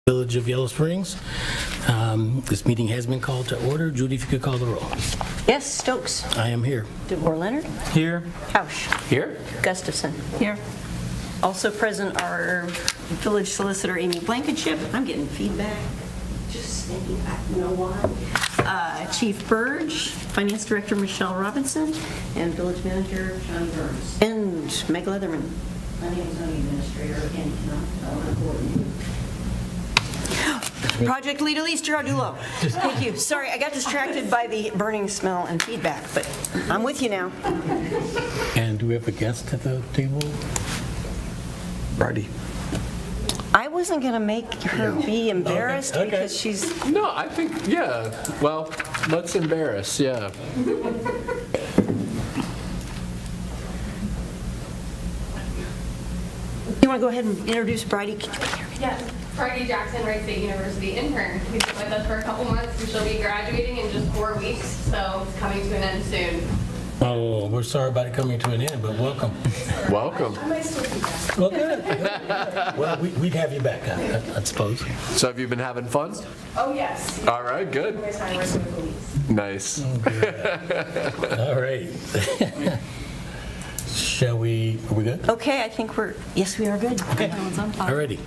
Village of Yellow Springs. This meeting has been called to order. Judy, if you could call the roll. Yes, Stokes. I am here. DeVore Leonard. Here. Hausch. Here. Gustafson. Here. Also present are Village Solicitor Amy Blankenship. I'm getting feedback. Just thinking, I don't know why. Chief Burge, Finance Director Michelle Robinson, and Village Manager John Burns. And Meg Leatherman. Planning and Zoning Administrator and Economic Development Coordinator. Project Lead Elise Girardulo. Thank you. Sorry, I got distracted by the burning smell and feedback, but I'm with you now. And do we have a guest at the table? Righty. I wasn't going to make her be embarrassed Okay. because she's... No, I think, yeah. Well, let's embarrass, yeah. You want to go ahead and introduce Bridie? Yes, Bridie Jackson, Wright State University intern. She's been with us for a couple months, and she'll be graduating in just 4 weeks, so it's coming to an end soon. Oh, we're sorry about it coming to an end, but welcome. Welcome. I might still be back. Well, good. Well, we'd have you back, I suppose. So have you been having fun? Oh, yes. All right, good. My time working with police. Nice. All right. Are we good? Okay, I think yes, we are good. Okay. All righty.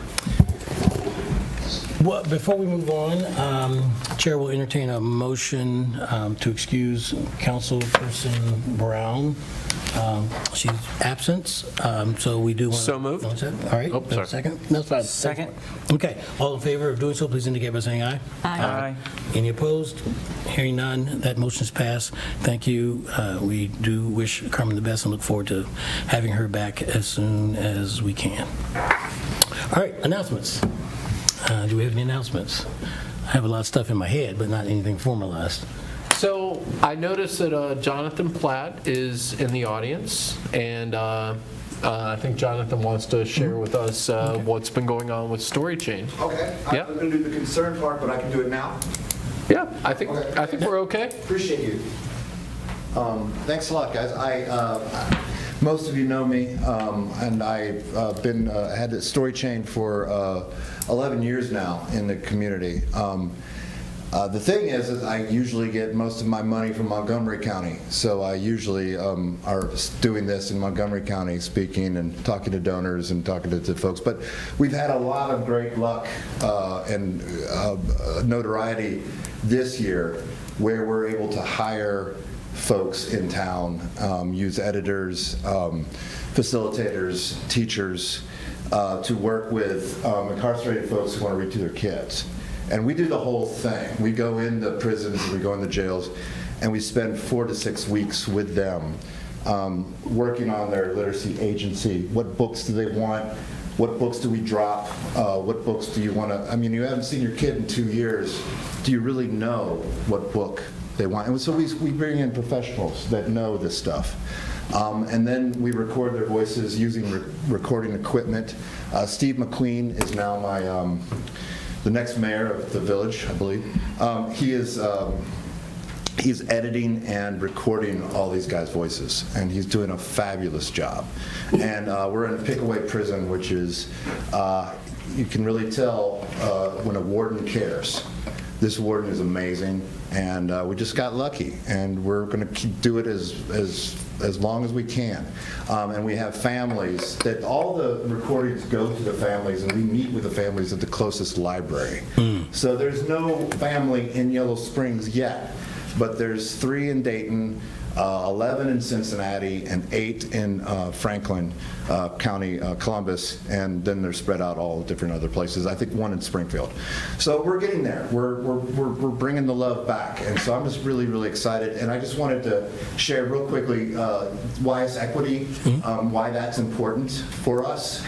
Well, before we move on, Chair will entertain a motion to excuse Councilperson Brown. She's absent, so we do want to... So moved. All right. Oh, sorry. Second? No, it's fine. Second. Okay. All in favor of doing so, please indicate by saying aye. Aye. Any opposed? Hearing none, that motion is passed. Thank you. We do wish Carmen the best and look forward to having her back as soon as we can. All right, announcements. Do we have any announcements? I have a lot of stuff in my head, but not anything formalized. So I noticed that Jonathan Platt is in the audience, and I think Jonathan wants to share with us what's been going on with Story Chain. Okay, Yeah. I'm going to do the concern part, but I can do it now. Yeah, I think we're okay. Appreciate you. Thanks a lot, guys. Most of you know me, and I've had the Story Chain for 11 years now in the community. The thing is I usually get most of my money from Montgomery County, so I usually are doing this in Montgomery County, speaking and talking to donors and talking to folks. But we've had a lot of great luck and notoriety this year where we're able to hire folks in town, use editors, facilitators, teachers, to work with incarcerated folks who want to read to their kids. And we do the whole thing. We go in the prisons, we go in the jails, and we spend 4 to 6 weeks with them working on their literacy agency. What books do they want? What books do we drop? What books do you want to, I mean, you haven't seen your kid in 2 years. Do you really know what book they want? And so we bring in professionals that know this stuff. And then we record their voices using recording equipment. Steve McQueen is now the next mayor of the village, I believe. He's editing and recording all these guys' voices, and he's doing a fabulous job. And we're in a Pickaway prison, which is, you can really tell when a warden cares. This warden is amazing, and we just got lucky, and we're going to do it as long as we can. And we have families that all the recordings go to the families, and we meet with the families at the closest library. So there's no family in Yellow Springs yet, but there's 3 in Dayton, 11 in Cincinnati, and 8 in Franklin County, Columbus, and then they're spread out all different other places. I think 1 in Springfield. So we're getting there. We're bringing the love back, and so I'm just really, really excited. And I just wanted to share real quickly YS Equity, why that's important for us.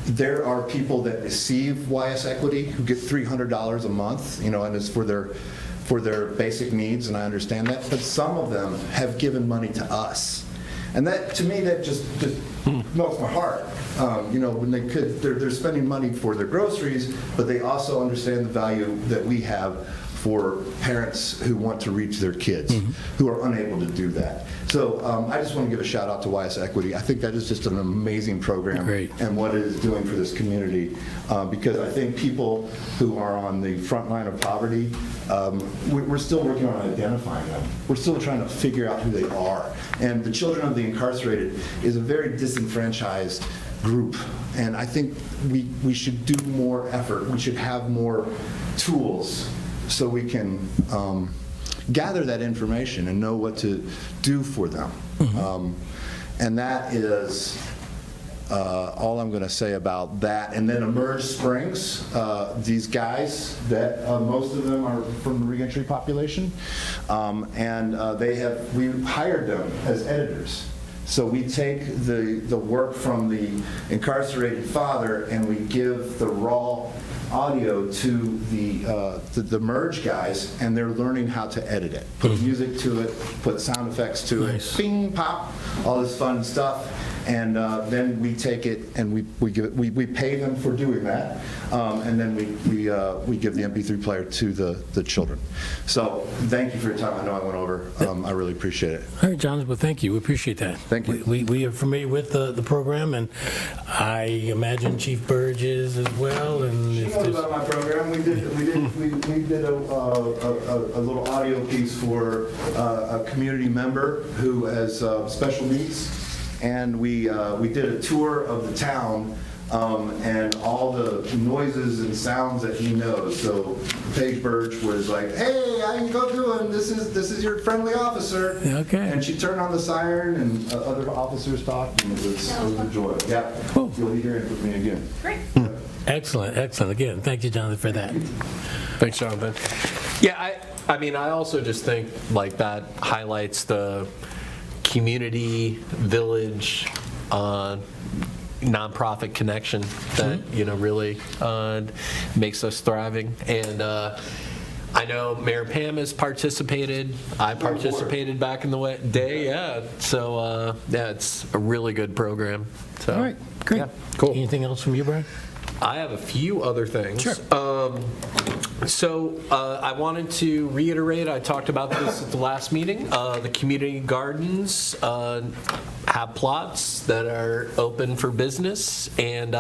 There are people that receive YS Equity who get $300 a month, and it's for their basic needs, and I understand that, but some of them have given money to us. And that, to me, that just melts my heart. When they're spending money for their groceries, but they also understand the value that we have for parents who want to reach their kids, who are unable to do that. So I just want to give a shout out to YS Equity. I think that is just an amazing program. Great. And what it is doing for this community, because I think people who are on the front line of poverty, we're still working on identifying them. We're still trying to figure out who they are. And the children of the incarcerated is a very disenfranchised group, and I think we should do more effort. We should have more tools so we can gather that information and know what to do for them. And that is all I'm going to say about that. And then Emerge Springs, these guys that most of them are from the reentry population, and we hired them as editors. So we take the work from the incarcerated father and we give the raw audio to the Merge guys, and they're learning how to edit it. Put music to it, put sound effects to it, bing, pop, all this fun stuff. And then we take it and we pay them for doing that, and then we give the MP3 player to the children. So thank you for your time. I know I went over. I really appreciate it. All right, John, well, thank you. We appreciate that. Thank you. We are familiar with the program, and I imagine Chief Burge is as well. And She if knows there's- about my program. We did a little audio piece for a community member who has special needs, and we did a tour of the town and all the noises and sounds that he knows. So Paige Burge was like, "Hey, how you go doing? This is your friendly officer." Okay. And she turned on the siren, and other officers talked, and it was a joy. Yeah. Cool. You'll be hearing from me again. Great. Excellent, excellent. Again, thank you, Jonathan, for that. Thanks, Jonathan. Yeah, I mean, I also just think like that highlights the community, village, nonprofit connection that really makes us thriving. And I know Mayor Pam has participated. I participated back in the day. Yeah. So yeah, it's a really good program. So, All right, great. Yeah, cool. Anything else from you, Brian? I have a few other things. Sure. So I wanted to reiterate, I talked about this at the last meeting. The community gardens have plots that are open for business, and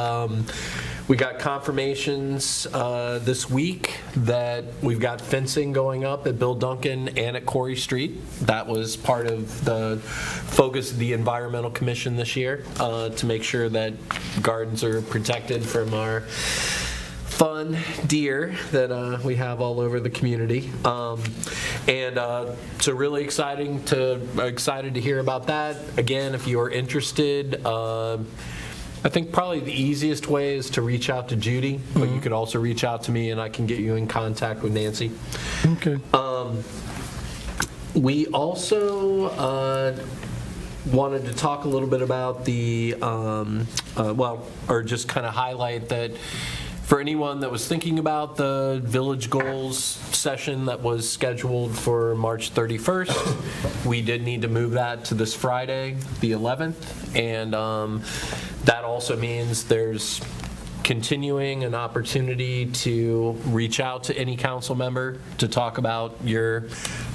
we got confirmations this week that we've got fencing going up at Bill Duncan and at Corey Street. That was part of the focus of the Environmental Commission this year, to make sure that gardens are protected from our fun deer that we have all over the community. So really excited to hear about that. Again, if you're interested, I think probably the easiest way is to reach out to Judy, but you could also reach out to me and I can get you in contact with Nancy. Okay. We also wanted to talk a little bit about the, or just kind of highlight that for anyone that was thinking about the Village Goals session that was scheduled for March 31st, we did need to move that to this Friday, the 11th, and that also means there's continuing an opportunity to reach out to any council member to talk about your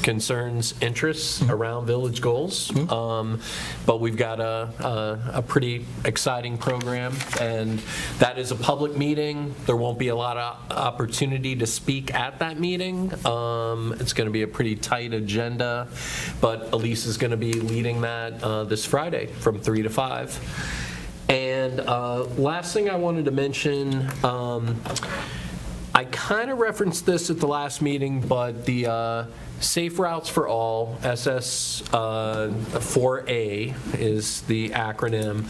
concerns, interests around Village Goals. But we've got a pretty exciting program, and that is a public meeting. There won't be a lot of opportunity to speak at that meeting. It's going to be a pretty tight agenda, but Elise is going to be leading that this Friday from 3 to 5. And last thing I wanted to mention, I kind of referenced this at the last meeting, but the Safe Routes for All, SS4A is the acronym,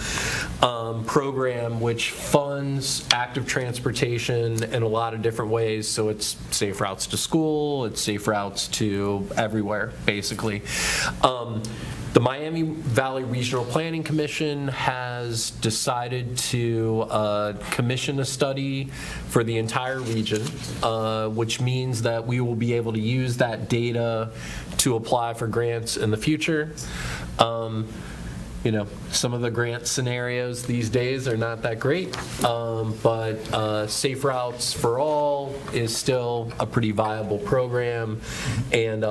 program which funds active transportation in a lot of different ways. So it's safe routes to school, it's safe routes to everywhere, basically. The Miami Valley Regional Planning Commission has decided to commission a study for the entire region, which means that we will be able to use that data to apply for grants in the future. some of the grant scenarios these days are not that great, but Safe Routes for All is still a pretty viable program. And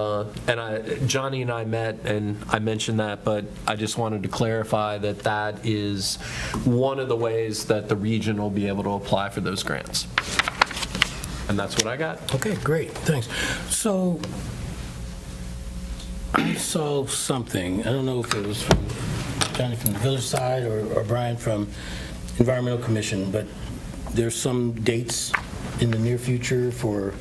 Johnny and I met, and I mentioned that, but I just wanted to clarify that that is one of the ways that the region will be able to apply for those grants. And that's what I got. Okay, great, thanks. So I saw something, I don't know if it was from Johnny from the village side or Brian from Environmental Commission, but there's some dates in the near future for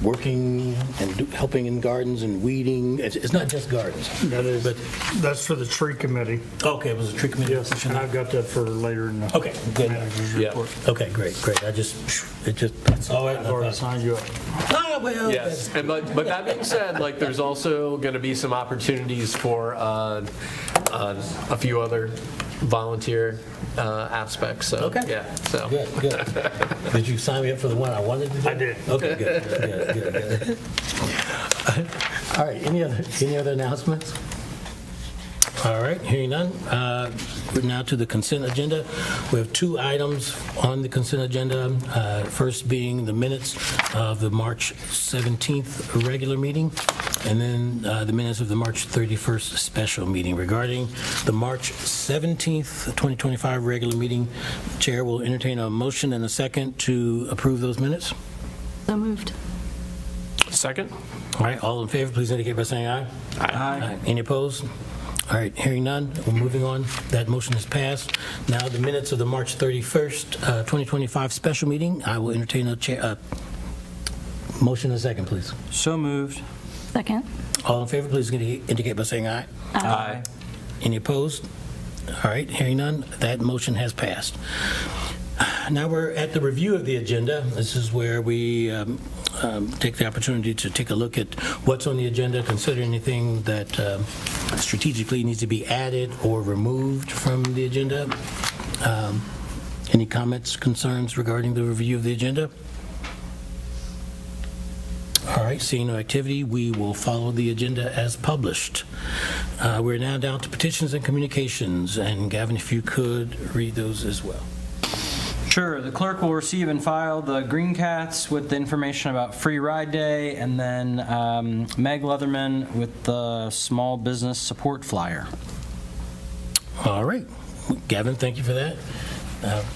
working and helping in gardens and weeding. It's not just gardens. That is, But, that's for the tree committee. okay, it was a tree committee. Yes, and I've got that for later in the Okay, good. manager's Yeah. report. Okay, great. I saw it. I've already signed you up. Ah, well, Yes, and but that being said, like, there's also going to be some opportunities for a few other volunteer aspects, so. Okay. Yeah, so. Good. Did you sign me up for the one I wanted to do? I did. Okay, good. All right, any other announcements? All right, hearing none, we're now to the consent agenda. We have 2 items on the consent agenda, first being the minutes of the March 17th regular meeting, and then the minutes of the March 31st special meeting. Regarding the March 17th, 2025 regular meeting, Chair will entertain a motion and a second to approve those minutes. So moved. Second? All right, all in favor, please indicate by saying aye. Aye. Any opposed? All right, hearing none, we're moving on. That motion is passed. Now, the minutes of the March 31st, 2025 special meeting, I will entertain a motion and a second, please. So moved. Second. All in favor, please indicate by saying aye. Aye. Any opposed? All right, hearing none, that motion has passed. Now we're at the review of the agenda. This is where we take the opportunity to take a look at what's on the agenda, consider anything that strategically needs to be added or removed from the agenda. Any comments, concerns regarding the review of the agenda? All right, seeing no activity, we will follow the agenda as published. We're now down to petitions and communications, and Gavin, if you could read those as well. Sure. The clerk will receive and file the green cats with the information about Free Ride Day, and then Meg Leatherman with the small business support flyer. All right, Gavin, thank you for that.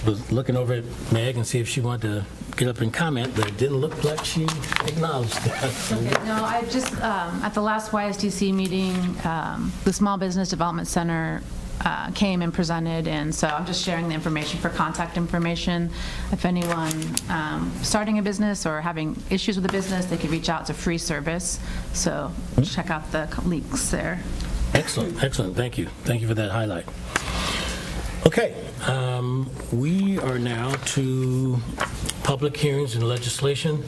Was looking over at Meg and see if she wanted to get up and comment, but it didn't look like she acknowledged that. Okay, no, I just, at the last YSDC meeting, the Small Business Development Center came and presented, and so I'm just sharing the information for contact information. If anyone starting a business or having issues with the business, they could reach out. It's a free service, so check out the links there. Excellent, thank you. Thank you for that highlight. Okay, we are now to public hearings and legislation.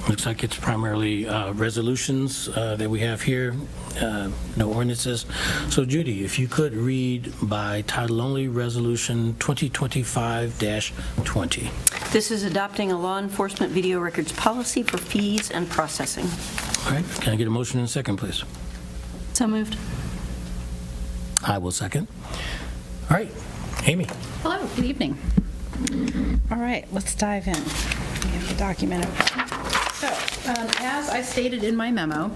Looks like it's primarily resolutions that we have here, no ordinances. So Judy, if you could read by title only, Resolution 2025-20. This is adopting a law enforcement video records policy for fees and processing. All right, can I get a motion in a second, please? So moved. I will second. All right, Amy. Hello, good evening. All right, let's dive in. We have the document open. So, as I stated in my memo,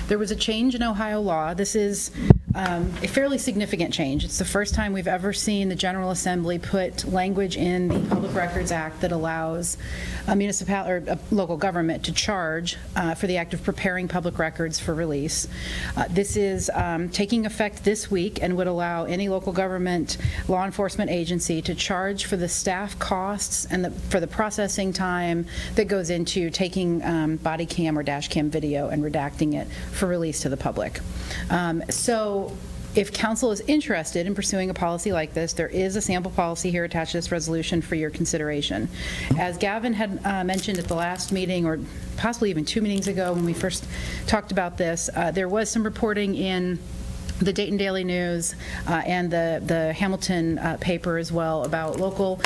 there was a change in Ohio law. This is a fairly significant change. It's the first time we've ever seen the General Assembly put language in the Public Records Act that allows a municipal or a local government to charge for the act of preparing public records for release. This is taking effect this week and would allow any local government law enforcement agency to charge for the staff costs and for the processing time that goes into taking body cam or dash cam video and redacting it for release to the public. So if council is interested in pursuing a policy like this, there is a sample policy here attached to this resolution for your consideration. As Gavin had mentioned at the last meeting, or possibly even 2 meetings ago when we first talked about this, there was some reporting in the Dayton Daily News and the Hamilton paper as well about local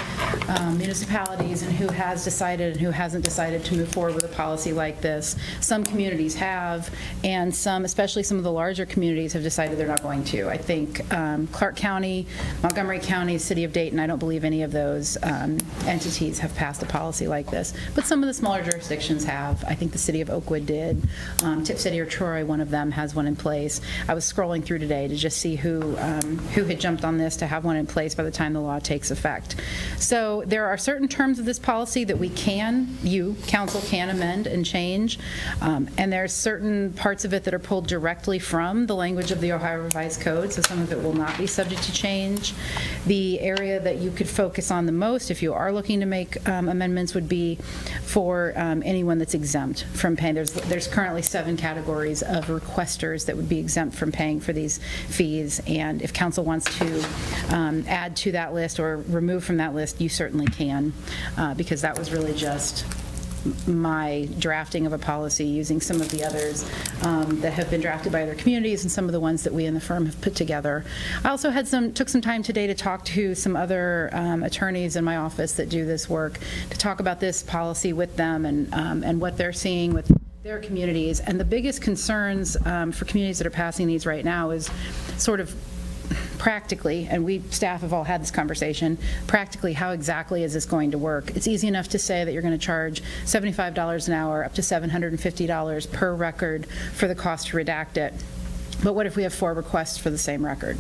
municipalities and who has decided and who hasn't decided to move forward with a policy like this. Some communities have, and some, especially some of the larger communities, have decided they're not going to. I think Clark County, Montgomery County, City of Dayton, I don't believe any of those entities have passed a policy like this. But some of the smaller jurisdictions have. I think the City of Oakwood did. Tip City or Troy, one of them, has one in place. I was scrolling through today to just see who had jumped on this to have one in place by the time the law takes effect. So there are certain terms of this policy that you, council, can amend and change. And there's certain parts of it that are pulled directly from the language of the Ohio Revised Code, so some of it will not be subject to change. The area that you could focus on the most, if you are looking to make amendments, would be for anyone that's exempt from paying. There's currently 7 categories of requesters that would be exempt from paying for these fees, and if council wants to add to that list or remove from that list, you certainly can, because that was really just my drafting of a policy using some of the others that have been drafted by other communities and some of the ones that we in the firm have put together. I also took some time today to talk to some other attorneys in my office that do this work, to talk about this policy with them and what they're seeing with their communities. And the biggest concerns for communities that are passing these right now is sort of practically, and we staff have all had this conversation, practically how exactly is this going to work? It's easy enough to say that you're going to charge $75 an hour up to $750 per record for the cost to redact it. But what if we have 4 requests for the same record?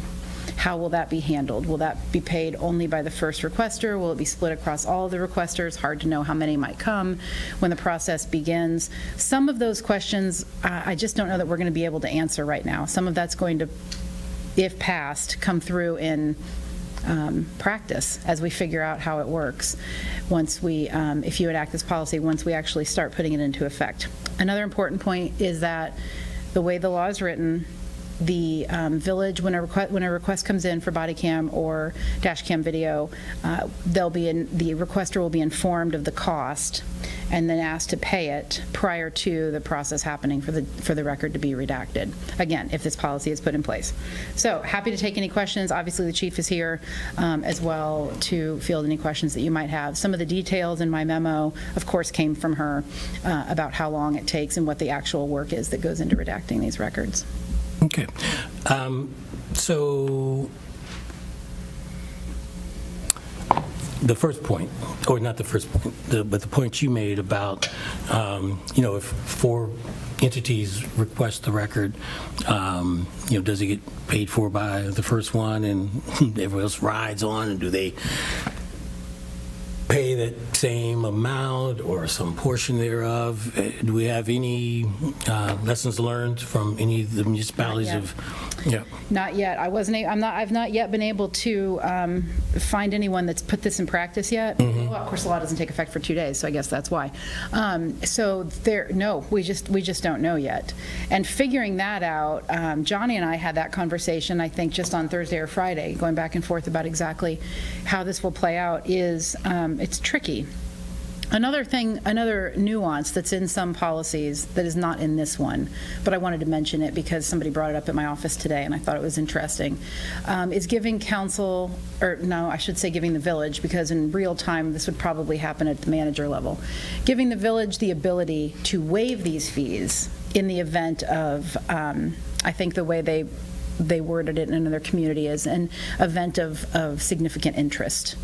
How will that be handled? Will that be paid only by the first requester? Will it be split across all of the requesters? Hard to know how many might come when the process begins. Some of those questions, I just don't know that we're going to be able to answer right now. Some of that's going to, if passed, come through in practice as we figure out how it works once we, if you enact this policy, once we actually start putting it into effect. Another important point is that the way the law is written, the village, when a request comes in for body cam or dash cam video, the requester will be informed of the cost and then asked to pay it prior to the process happening for the record to be redacted. Again, if this policy is put in place. So happy to take any questions. Obviously, the chief is here as well to field any questions that you might have. Some of the details in my memo, of course, came from her about how long it takes and what the actual work is that goes into redacting these records. Okay. So the first point, or not the first point, but the point you made about, if 4 entities request the record, does it get paid for by the first one and everyone else rides on, and do they pay that same amount or some portion thereof? Do we have any lessons learned from any of the municipalities? Not yet. I've not yet been able to find anyone that's put this in practice yet. Well, of course, the law doesn't take effect for 2 days, so I guess that's why. We just don't know yet. And figuring that out, Johnny and I had that conversation, I think, just on Thursday or Friday, going back and forth about exactly how this will play out. It's tricky. Another nuance that's in some policies that is not in this one, but I wanted to mention it because somebody brought it up at my office today and I thought it was interesting, is giving council, or no, I should say giving the village, because in real time this would probably happen at the manager level, giving the village the ability to waive these fees in the event of, I think the way they worded it in another community is an event of significant interest.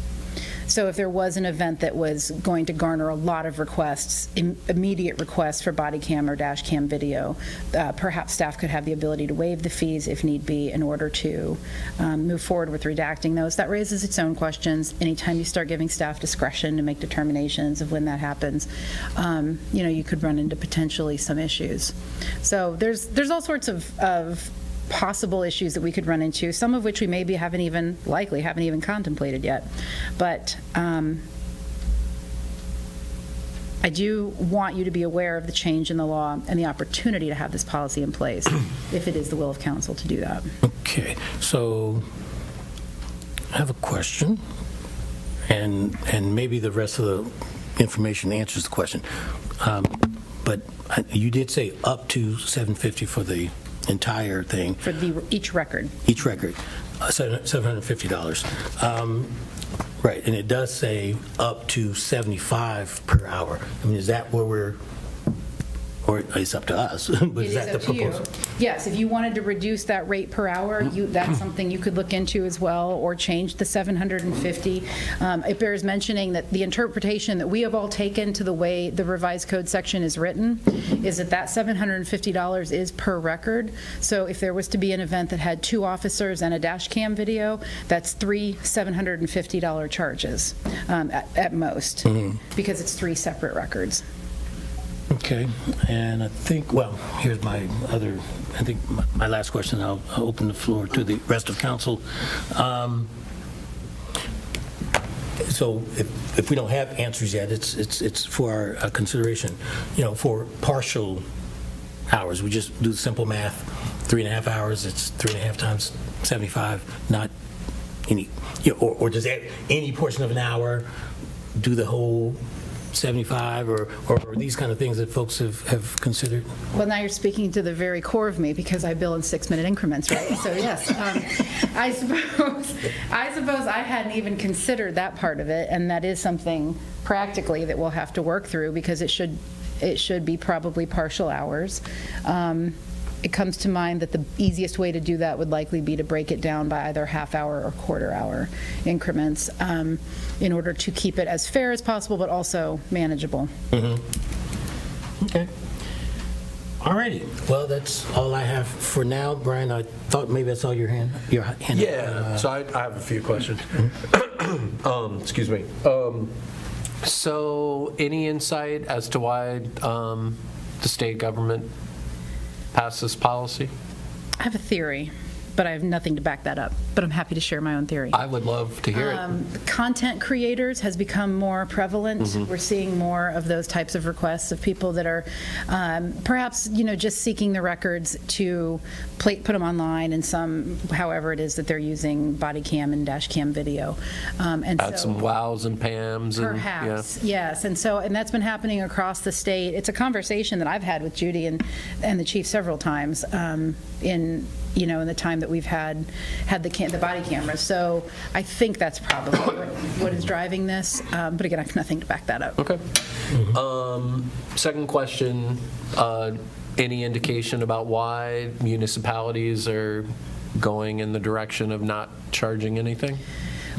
So if there was an event that was going to garner a lot of requests, immediate requests for body cam or dash cam video, perhaps staff could have the ability to waive the fees if need be in order to move forward with redacting those. That raises its own questions. Anytime you start giving staff discretion to make determinations of when that happens, you could run into potentially some issues. So there's all sorts of possible issues that we could run into, some of which we maybe haven't even contemplated yet. But I do want you to be aware of the change in the law and the opportunity to have this policy in place if it is the will of council to do that. Okay, so I have a question, and maybe the rest of the information answers the question. But you did say up to $750 for the entire thing, For each record. each record, $750. Right, and it does say up to 75 per hour. I mean, is that where we're, or it's up to us, but It is is that the up to you. proposal? Yes, if you wanted to reduce that rate per hour, that's something you could look into as well, or change the 750. It bears mentioning that the interpretation that we have all taken to the way the revised code section is written is that $750 is per record. So if there was to be an event that had 2 officers and a dash cam video, that's 3 $750 charges at most, because it's 3 separate records. Okay, and I think, well, here's my other, I think my last question, I'll open the floor to the rest of council. So if we don't have answers yet, it's for our consideration. You know, for partial hours, we just do the simple math, 3.5 hours, it's 3.5 times 75, not any, you know, or does that, any portion of an hour do the whole 75, or these kind of things that folks have considered? Well, now you're speaking to the very core of me, because I bill in 6-minute increments, right? So yes, I suppose I hadn't even considered that part of it, and that is something practically that we'll have to work through, because it should be probably partial hours. It comes to mind that the easiest way to do that would likely be to break it down by either half-hour or quarter-hour increments, in order to keep it as fair as possible, but also manageable. Okay. All righty. Well, that's all I have for now. Brian, I thought maybe I saw your hand. Yeah, so I have a few questions. Excuse me. So any insight as to why the state government passed this policy? I have a theory, but I have nothing to back that up. But I'm happy to share my own theory. I would love to hear it. Content creators has become more prevalent. We're seeing more of those types of requests of people that are perhaps, just seeking the records to put them online in some, however it is that they're using body cam and dash cam video. And Add some wows and Pams. Perhaps, yes. And that's been happening across the state. It's a conversation that I've had with Judy and the chief several times in the time that we've had the body cameras. So I think that's probably what is driving this. But again, I have nothing to back that up. Okay. Second question, any indication about why municipalities are going in the direction of not charging anything?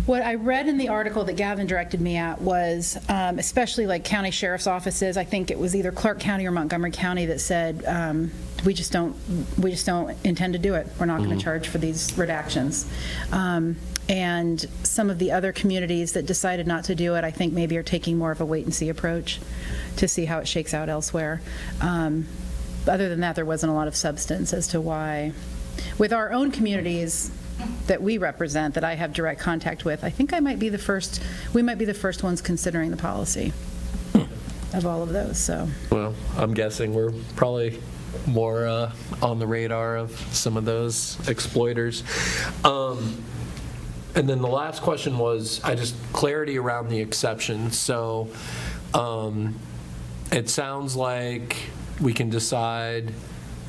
What I read in the article that Gavin directed me at was, especially like county sheriff's offices, I think it was either Clark County or Montgomery County that said, we just don't intend to do it. We're not going to charge for these redactions. And some of the other communities that decided not to do it, I think maybe are taking more of a wait and see approach to see how it shakes out elsewhere. Other than that, there wasn't a lot of substance as to why. With our own communities that we represent, that I have direct contact with, I think we might be the first ones considering the policy of all of those. So, well, I'm guessing we're probably more on the radar of some of those exploiters. And then the last question was, clarity around the exceptions. So it sounds like we can decide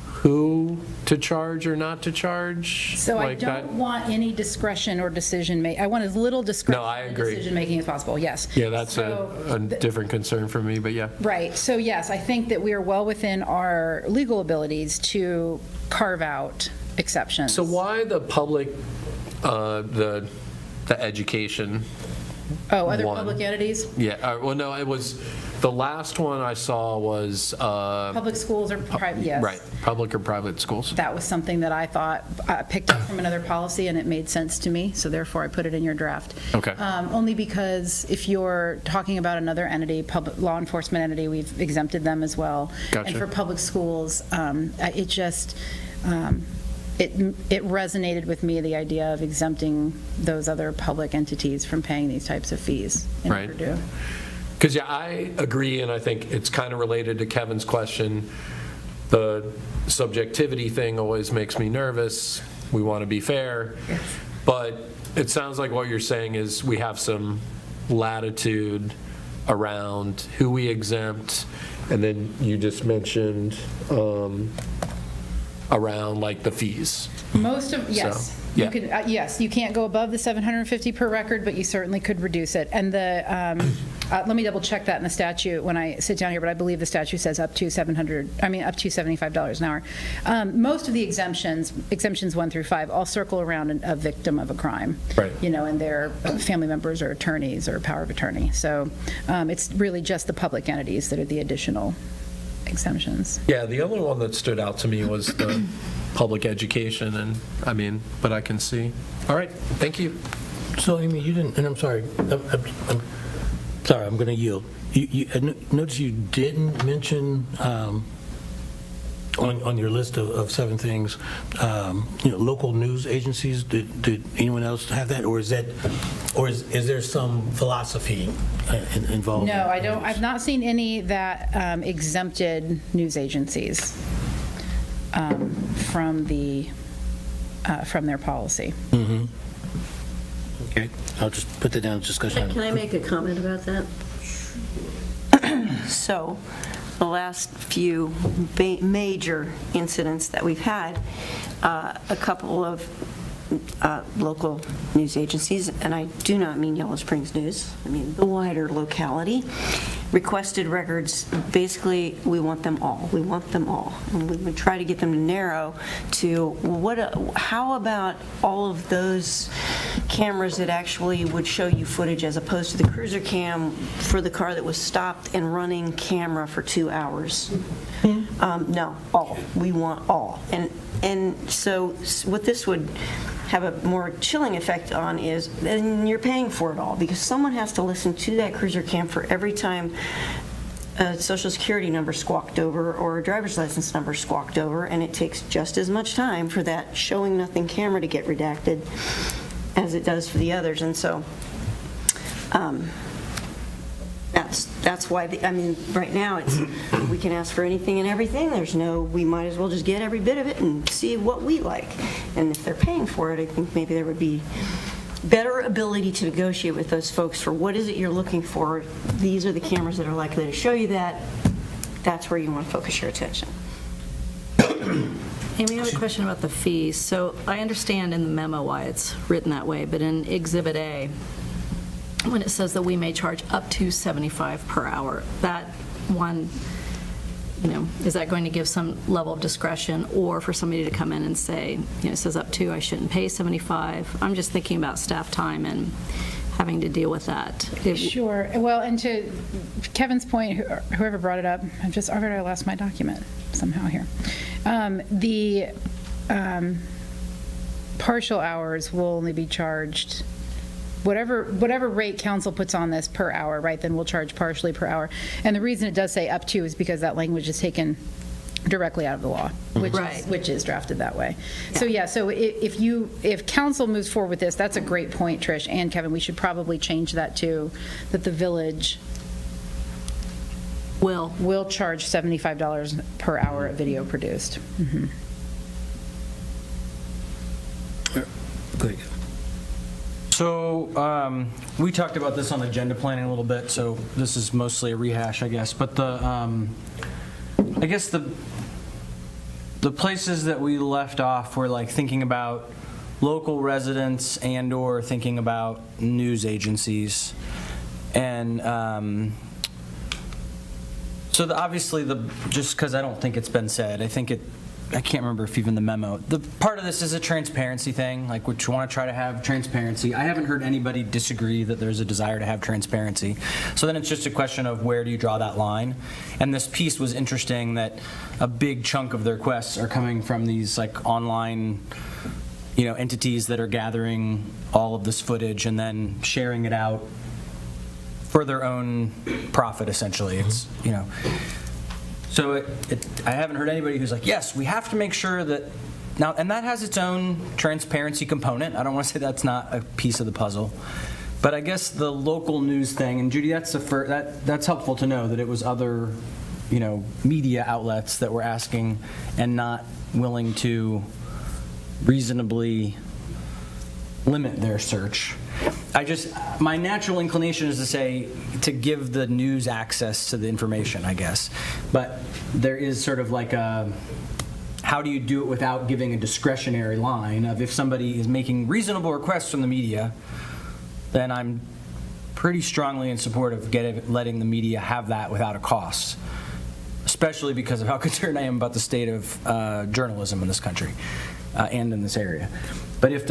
who to charge or not to charge? So like I don't that? want any discretion or decision-making. I want as little discretion No, I and agree. decision-making as possible, yes. Yeah, that's So a different concern for me, but yeah. Right. So yes, I think that we are well within our legal abilities to carve out exceptions. So why the public, the education? Oh, other one? public entities? Yeah, well, no, it was, the last one I saw was, Public schools or private, yes. right, public or private schools. That was something that I thought I picked up from another policy, and it made sense to me, so therefore I put it in your draft. Okay. Only because if you're talking about another entity, public law enforcement entity, we've exempted them as well. Gotcha. And for public schools, it just, it resonated with me, the idea of exempting those other public entities from paying these types of fees in Right. overdue. Because, yeah, I agree, and I think it's kind of related to Kevin's question. The subjectivity thing always makes me nervous. We want to be fair. Yes. But it sounds like what you're saying is we have some latitude around who we exempt, and then you just mentioned around like the fees. Most of, yes. So, yeah. You could, yes, you can't go above the 750 per record, but you certainly could reduce it. And let me double check that in the statute when I sit down here, but I believe the statute says up to $75 an hour. Most of the exemptions 1 through 5, all circle around a victim of a crime. Right. And their family members or attorneys or power of attorney. So it's really just the public entities that are the additional exemptions. Yeah, the only one that stood out to me was the public education, and but I can see. All right, thank you. So, Amy, you didn't, and I'm sorry, I'm sorry, I'm going to yield. I noticed you didn't mention on your list of 7 things, local news agencies. Did anyone else have that, or is there some philosophy involved? No, I don't. I've not seen any that exempted news agencies from their policy. Mm-hmm. Okay, I'll just put that down as discussion. Can I make a comment about that? So, the last few major incidents that we've had, a couple of local news agencies, and I do not mean Yellow Springs News, I mean the wider locality, requested records. Basically, we want them all. We want them all. And we would try to get them to narrow to how about all of those cameras that actually would show you footage as opposed to the cruiser cam for the car that was stopped and running camera for 2 hours. No, all. We want all. And so what this would have a more chilling effect on is then you're paying for it all, because someone has to listen to that cruiser cam for every time a social security number squawked over or a driver's license number squawked over, and it takes just as much time for that showing nothing camera to get redacted as it does for the others. And so that's why, right now we can ask for anything and everything. We might as well just get every bit of it and see what we like. And if they're paying for it, I think maybe there would be better ability to negotiate with those folks for what is it you're looking for. These are the cameras that are likely to show you that. That's where you want to focus your attention. Amy, I have a question about the fees. So I understand in the memo why it's written that way, but in Exhibit A, when it says that we may charge up to $75 per hour, that one, is that going to give some level of discretion, or for somebody to come in and say, it says up to, I shouldn't pay $75? I'm just thinking about staff time and having to deal with that. Sure. Well, and to Kevin's point, whoever brought it up, I lost my document somehow here. The partial hours will only be charged whatever rate council puts on this per hour, right? Then we'll charge partially per hour. And the reason it does say up to is because that language is taken directly out of the law, which is drafted that way. Yeah. So yeah, so if council moves forward with this, that's a great point, Trish and Kevin. We should probably change that to that the village will charge $75 per hour of video produced. Mm-hmm. Good. So we talked about this on agenda planning a little bit, so this is mostly a rehash, I guess. But I guess the places that we left off were like thinking about local residents and/or thinking about news agencies, and so obviously just because I don't think it's been said, I can't remember if even the memo. The part of this is a transparency thing, like which want to try to have transparency. I haven't heard anybody disagree that there's a desire to have transparency. So then it's just a question of where do you draw that line? And this piece was interesting that a big chunk of their requests are coming from these like online, entities that are gathering all of this footage and then sharing it out for their own profit, essentially. It's, So I haven't heard anybody who's like, yes, we have to make sure that now, and that has its own transparency component. I don't want to say that's not a piece of the puzzle, but I guess the local news thing, and Judy, that's helpful to know that it was other, media outlets that were asking and not willing to reasonably limit their search. My natural inclination is to say to give the news access to the information, I guess. But there is sort of like a how do you do it without giving a discretionary line of if somebody is making reasonable requests from the media, then I'm pretty strongly in support of letting the media have that without a cost, especially because of how concerned I am about the state of journalism in this country and in this area. But if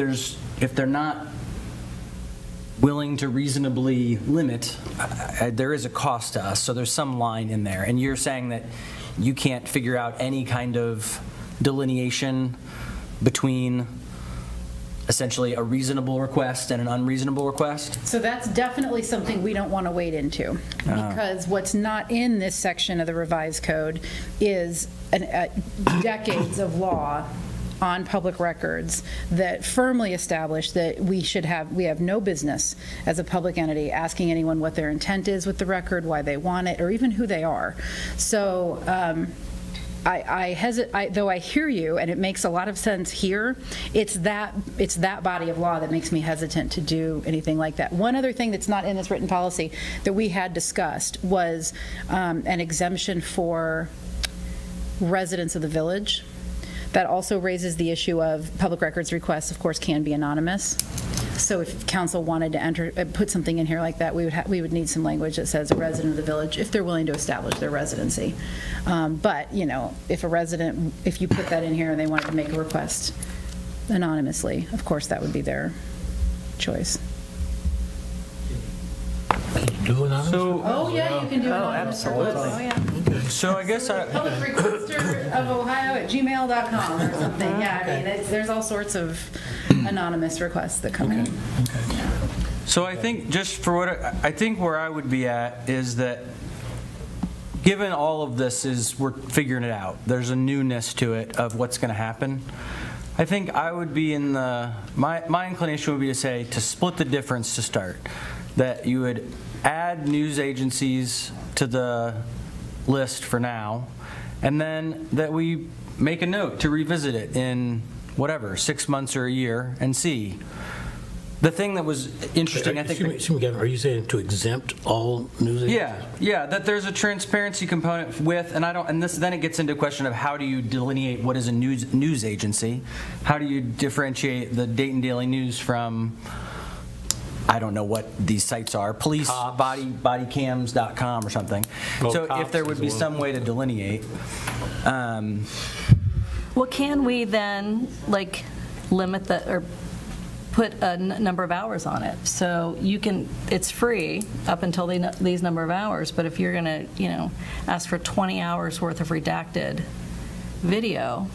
they're not willing to reasonably limit, there is a cost to us, so there's some line in there. And you're saying that you can't figure out any kind of delineation between essentially a reasonable request and an unreasonable request? So that's definitely something we don't want to wade into, because what's not in this section of the revised code is decades of law on public records that firmly establish that we have no business as a public entity asking anyone what their intent is with the record, why they want it, or even who they are. So I hesitate, though I hear you, and it makes a lot of sense here, it's that body of law that makes me hesitant to do anything like that. One other thing that's not in this written policy that we had discussed was an exemption for residents of the village. That also raises the issue of public records requests, of course, can be anonymous. So if council wanted to put something in here like that, we would need some language that says a resident of the village, if they're willing to establish their residency. But, you know, if you put that in here and they wanted to make a request anonymously, of course, that would be their choice. Do anonymous? Oh, yeah, you can do anonymous. absolutely. Oh, yeah. So I guess Public requester of Ohio at gmail.com or something. Yeah, I mean, there's all sorts of anonymous requests that come in. So I think just for I think where I would be at is that given all of this is we're figuring it out, there's a newness to it of what's going to happen. I think I would be in my inclination would be to say to split the difference to start, that you would add news agencies to the list for now, and then that we make a note to revisit it in whatever, 6 months or a year and see. The thing that was interesting, I think... Excuse me, Gavin, are you saying to exempt all news agencies? Yeah, that there's a transparency component with, then it gets into a question of how do you delineate what is a news agency? How do you differentiate the Dayton Daily News from, I don't know what these sites are, police, bodycams.com or something. So if there would be some way to delineate. Well, can we then, like, limit or put a number of hours on it? So you can, it's free up until these number of hours, but if you're going to, you know, ask for 20 hours worth of redacted video.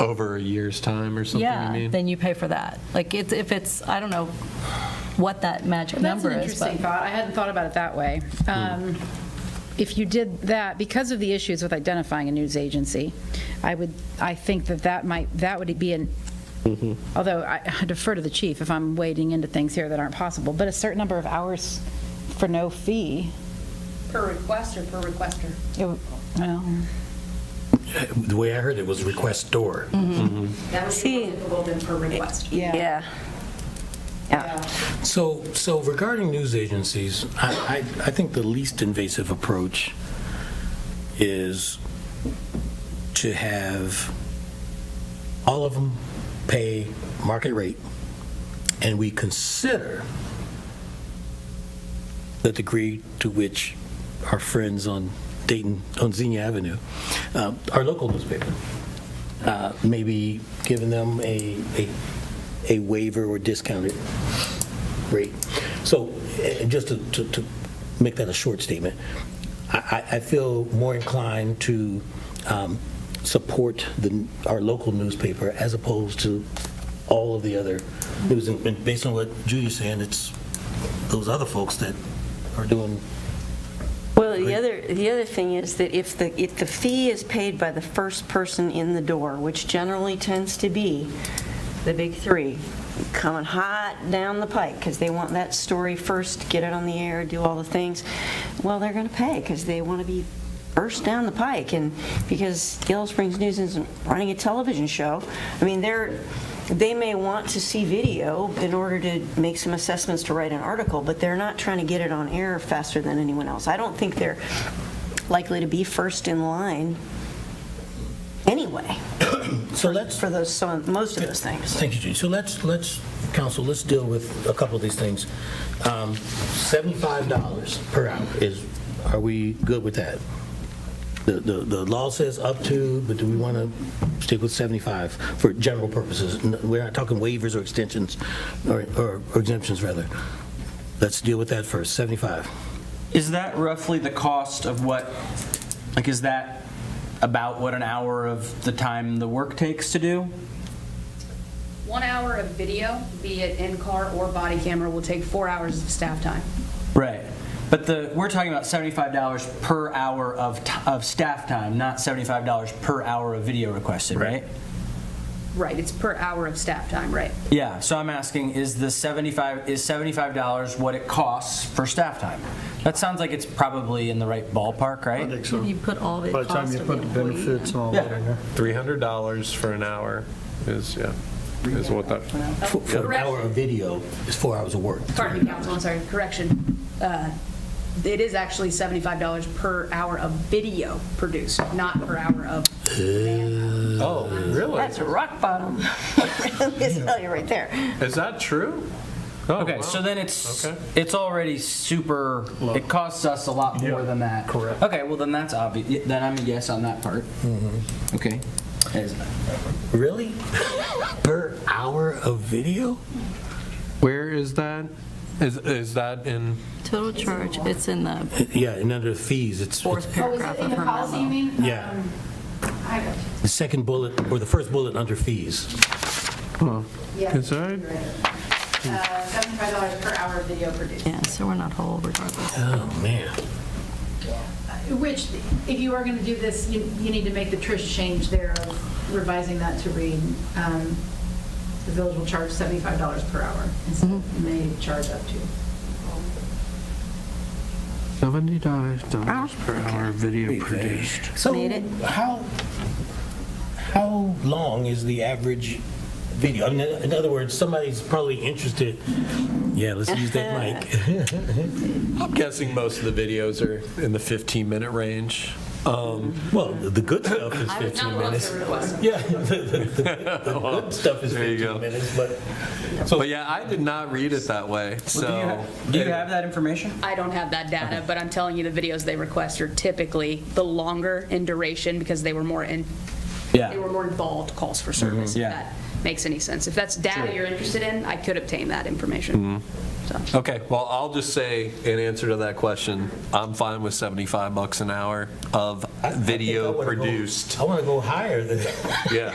Over a year's time or something, you mean? Then you pay for that. Like, if it's, I don't know what that magic number That's an is. interesting thought. I hadn't thought about it that way. If you did that, because of the issues with identifying a news agency, I think that would be an, although I defer to the chief if I'm wading into things here that aren't possible, but a certain number of hours for no fee. Per request or per requester? Well, The way I heard it was requestor. That would be more difficult than per request. Yeah. So regarding news agencies, I think the least invasive approach is to have all of them pay market rate, and we consider the degree to which our friends on Dayton, on Xenia Avenue, our local newspaper, maybe giving them a waiver or discounted rate. So just to make that a short statement, I feel more inclined to support our local newspaper as opposed to all of the other news. And based on what Judy's saying, it's those other folks that are doing. Well, the other thing is that if the fee is paid by the first person in the door, which generally tends to be the big three, coming hot down the pike because they want that story first, get it on the air, do all the things, well, they're going to pay because they want to be first down the pike. And because Yellow Springs News isn't running a television show, I mean, they may want to see video in order to make some assessments to write an article, but they're not trying to get it on air faster than anyone else. I don't think they're likely to be first in line anyway. So let's, for those, most of those things. thank you, Judy. So let's, council, let's deal with a couple of these things. $75 per hour are we good with that? The law says up to, but do we want to stick with 75 for general purposes? We're not talking waivers or extensions, or exemptions, rather. Let's deal with that first, 75. Is that roughly the cost of what, like, is that about what an hour of the time the work takes to do? 1 hour of video, be it in-car or body camera, will take 4 hours of staff time. Right. But we're talking about $75 per hour of staff time, not $75 per hour of video requested, right? Right, it's per hour of staff time, right? Yeah, so I'm asking, is $75 what it costs for staff time? That sounds like it's probably in the right ballpark, I right? think so. You put all the By the time cost you of the put the employee. benefits and all that in there. $300 for an hour is what that, For an hour of video is 4 hours of work. Pardon me, counsel, I'm sorry, correction. It is actually $75 per hour of video produced, not per hour of man. oh, really? That's rock bottom. Let me tell you right there. Is that true? Oh, Okay, wow. so then it's Okay. already super, it costs us a lot more than that. correct. Okay, well then that's obvious, then I'm a yes on that part. Okay. Really? Per hour of video? Where is that? Is that in? Total charge, it's in the Yeah, and under fees, it's fourth paragraph of her memo. mean? Yeah. the second bullet, or the first bullet under fees. Is that? $75 per hour of video produced. Yeah, so we're not whole regardless. Oh, man. Which, if you are going to do this, you need to make the Trish change there of revising that to read, the village will charge $75 per hour instead of may charge up to. $70 per hour video produced. So Made it. how long is the average video? I mean, in other words, somebody's probably interested. Yeah, let's use that mic. I'm guessing most of the videos are in the 15-minute range. Well, the good stuff is 15 minutes. Yeah, the good stuff is There you 15 go. minutes, but But yeah, I did not read it that way. So Do you have that information? I don't have that data, but I'm telling you, the videos they request are typically the longer in duration because they were more involved calls for service. If Yeah. that makes any sense. If that's data you're interested in, I could obtain that information. So. Okay, well, I'll just say in answer to that question, I'm fine with $75 an hour of video produced. I want to go higher than that. Yeah.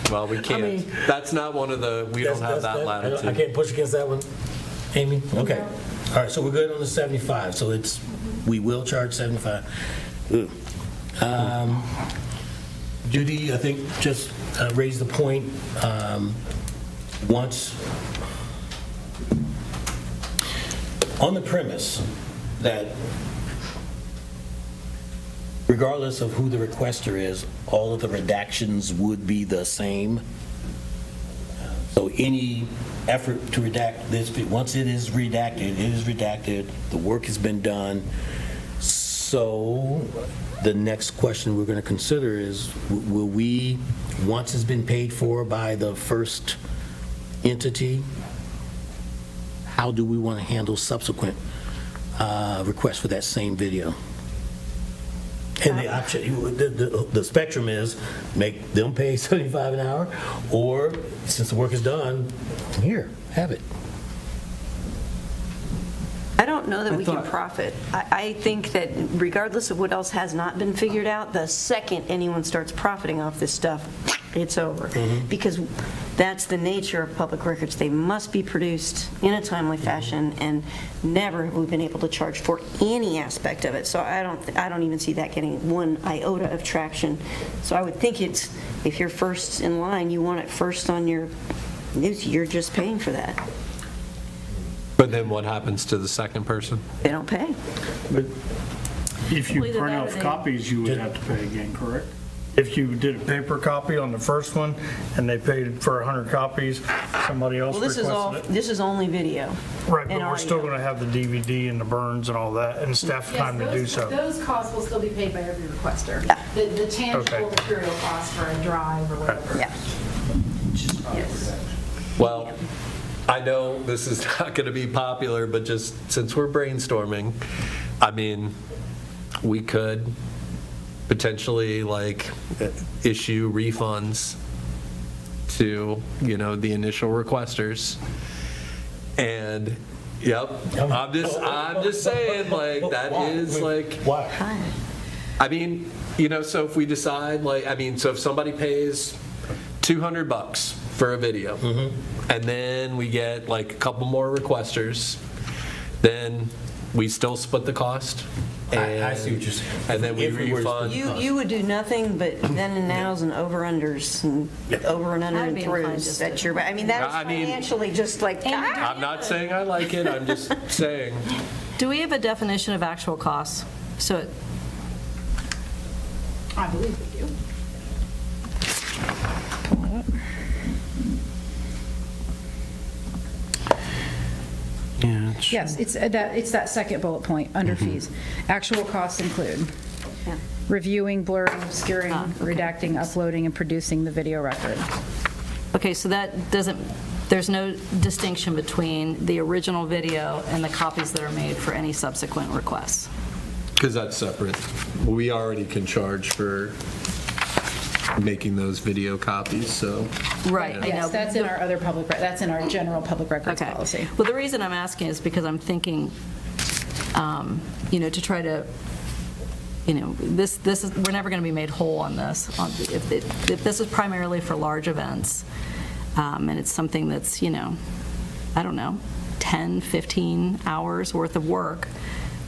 Well, we can't. mean, That's not one of the. We don't have that I latitude. can't push against that one, Amy? Okay. All right, so we're good on the 75, so we will charge 75. Ugh. Judy, I think, just raised the point, once, on the premise that regardless of who the requester is, all of the redactions would be the same. So any effort to redact this, once it is redacted, it is redacted, the work has been done. So the next question we're going to consider is, will we, once it's been paid for by the first entity, how do we want to handle subsequent requests for that same video? And the option, the spectrum is make them pay $75 an hour, or since the work is done, here, have it. I don't know that we can profit. I think that regardless of what else has not been figured out, the second anyone starts profiting off this stuff, it's over. Because that's the nature of public records. They must be produced in a timely fashion, and never have we been able to charge for any aspect of it. So I don't even see that getting one iota of traction. So I would think it's, if you're first in line, you want it first on your, you're just paying for that. But then what happens to the second person? They don't pay. But if you Well, either print that or off they- copies, you would have to pay again, correct? if you did a paper copy on the first one and they paid for 100 copies, somebody else Well, requested it. this is only video. Right, but and we're still audio. going to have the DVD and the burns and all that, and staff time to do so. Those costs will still be paid by every requester. Yeah. The tangible Okay. material cost for a drive or whatever. Yeah. Yes. Well, I know this is not going to be popular, but just since we're brainstorming, I mean, we could potentially like issue refunds to, the initial requesters. And, yep, I'm just saying, like, that is like, Why? I mean, so if we decide, so if somebody pays $200 for a video, and then we get like a couple more requesters, then we still split the cost. I see what you're saying. And then we If we were to refund. You would do nothing but then and nows and over-unders and over and under I'd and be inclined throughs. just That's to- your, I mean, that's I mean- financially just like, I'm not saying I like it, I'm just saying. Do we have a definition of actual costs? So I believe we do. Yeah. Yes, it's that second bullet point, under fees. Actual costs include Yeah. reviewing, blurring, obscuring, okay. redacting, uploading, and producing the video record. Okay, so that doesn't, there's no distinction between the original video and the copies that are made for any subsequent requests? Because that's separate. We already can charge for making those video copies, so. Right, I know. Yes, that's in our other that's in our general public records Okay. policy. Well, the reason I'm asking is because I'm thinking, to try to, this is, we're never going to be made whole on this. If this is primarily for large events, and it's something that's, I don't know, 10, 15 hours worth of work,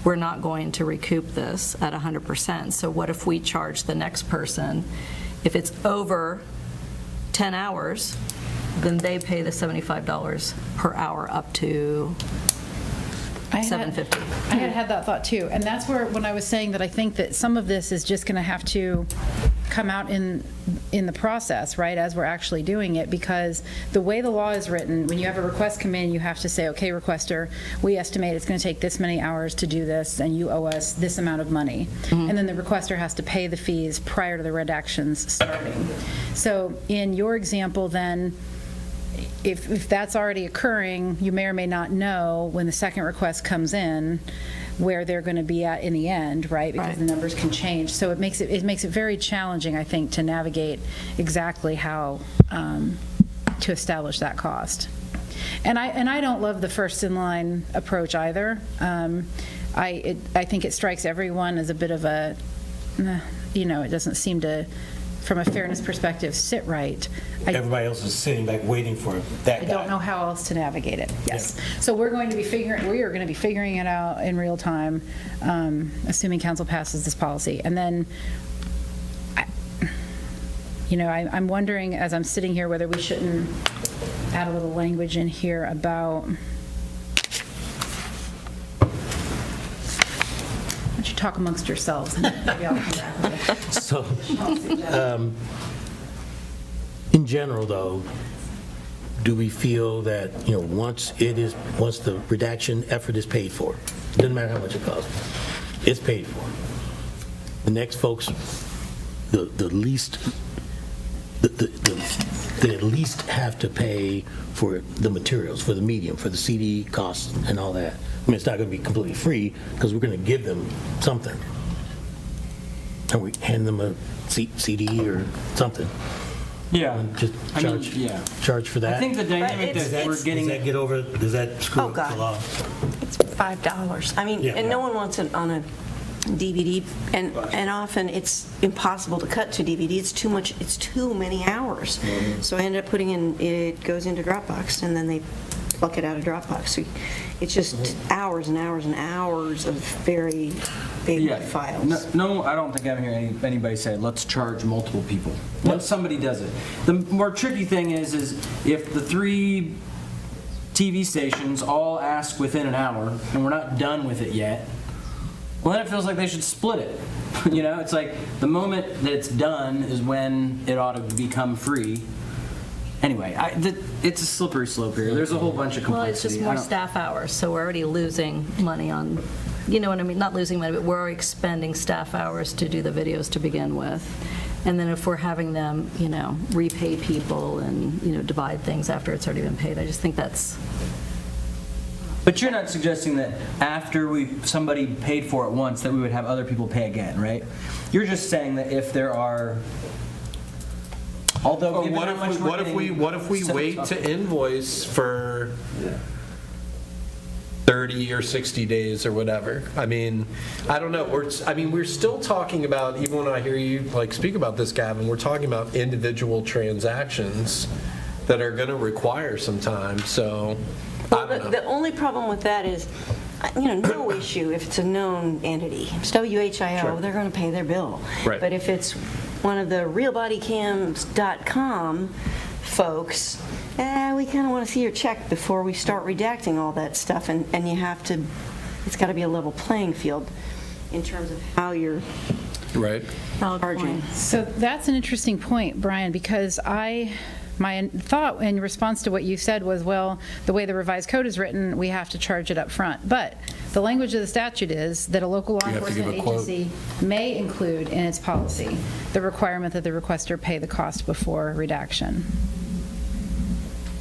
we're not going to recoup this at 100%. So what if we charge the next person, if it's over 10 hours, then they pay the $75 per hour up to $750. I had that thought too, and that's where, when I was saying that I think that some of this is just going to have to come out in the process, right, as we're actually doing it, because the way the law is written, when you have a request come in, you have to say, okay, requester, we estimate it's going to take this many hours to do this, and you owe us this amount of money. And then the requester has to pay the fees prior to the redactions starting. So in your example, then, if that's already occurring, you may or may not know when the second request comes in where they're going to be at in the end, right? Because the numbers can change. So it makes it very challenging, I think, to navigate exactly how to establish that cost. And I don't love the first in line approach either. I think it strikes everyone as a bit of a, it doesn't seem to, from a fairness perspective, sit right. Everybody else is sitting back waiting for that guy. I don't know how else to navigate it. Yes. So we are going to be figuring it out in real time, assuming council passes this policy. And then, I'm wondering, as I'm sitting here, whether we shouldn't add a little language in here about, why don't you talk amongst yourselves, and maybe I'll come back with it. So, in general, though, do we feel that, once the redaction effort is paid for, it doesn't matter how much it costs, it's paid for. The next folks, they at least have to pay for the materials, for the medium, for the CD costs and all that. I mean, it's not going to be completely free because we're going to give them something. And we hand them a CD or something. Yeah. Just I mean, charge, yeah. charge for that. I think the dynamic it's- that we're Does getting that get over, does that screw Oh, up the God. law? It's $5. I mean, Yeah. and no one wants it on a DVD, and often it's impossible to cut to DVD. It's too much, it's too many hours. So I end up it goes into Dropbox, and then they pluck it out of Dropbox. So it's just hours and hours and hours of very big files. No, I don't think I'm hearing anybody say, let's charge multiple people. Once somebody does it. The more tricky thing is if the 3 TV stations all ask within an hour, and we're not done with it yet, Well, then it feels like they should split it. You know, it's like the moment that it's done is when it ought to become free. Anyway, it's a slippery slope here. There's a whole bunch of complexity. Well, it's just more staff hours, so we're already losing money on, you know what I mean? Not losing money, but we're already expending staff hours to do the videos to begin with. And then if we're having them, you know, repay people and, you know, divide things after it's already been paid, I just think that's... But you're not suggesting that after somebody paid for it once, that we would have other people pay again, right? You're just saying that if there are... Although, Or what if we wait to invoice for 30 or 60 days or whatever? I mean, I don't know. We're still talking about, even when I hear you like speak about this, Gavin, we're talking about individual transactions that are going to require some time. So, I don't know. The only problem with that is, you know, no issue if it's a known entity. It's WHIO, Sure. they're going to pay their bill. Right. But if it's one of the realbodycams.com folks, we kind of want to see your check before we start redacting all that stuff, and you have to, it's got to be a level playing field in terms of how you're Right. charging. So that's an interesting point, Brian, because my thought in response to what you said was, well, the way the revised code is written, we have to charge it up front. But the language of the statute is that a local law You have to give enforcement a quote. agency may include in its policy the requirement that the requester pay the cost before redaction.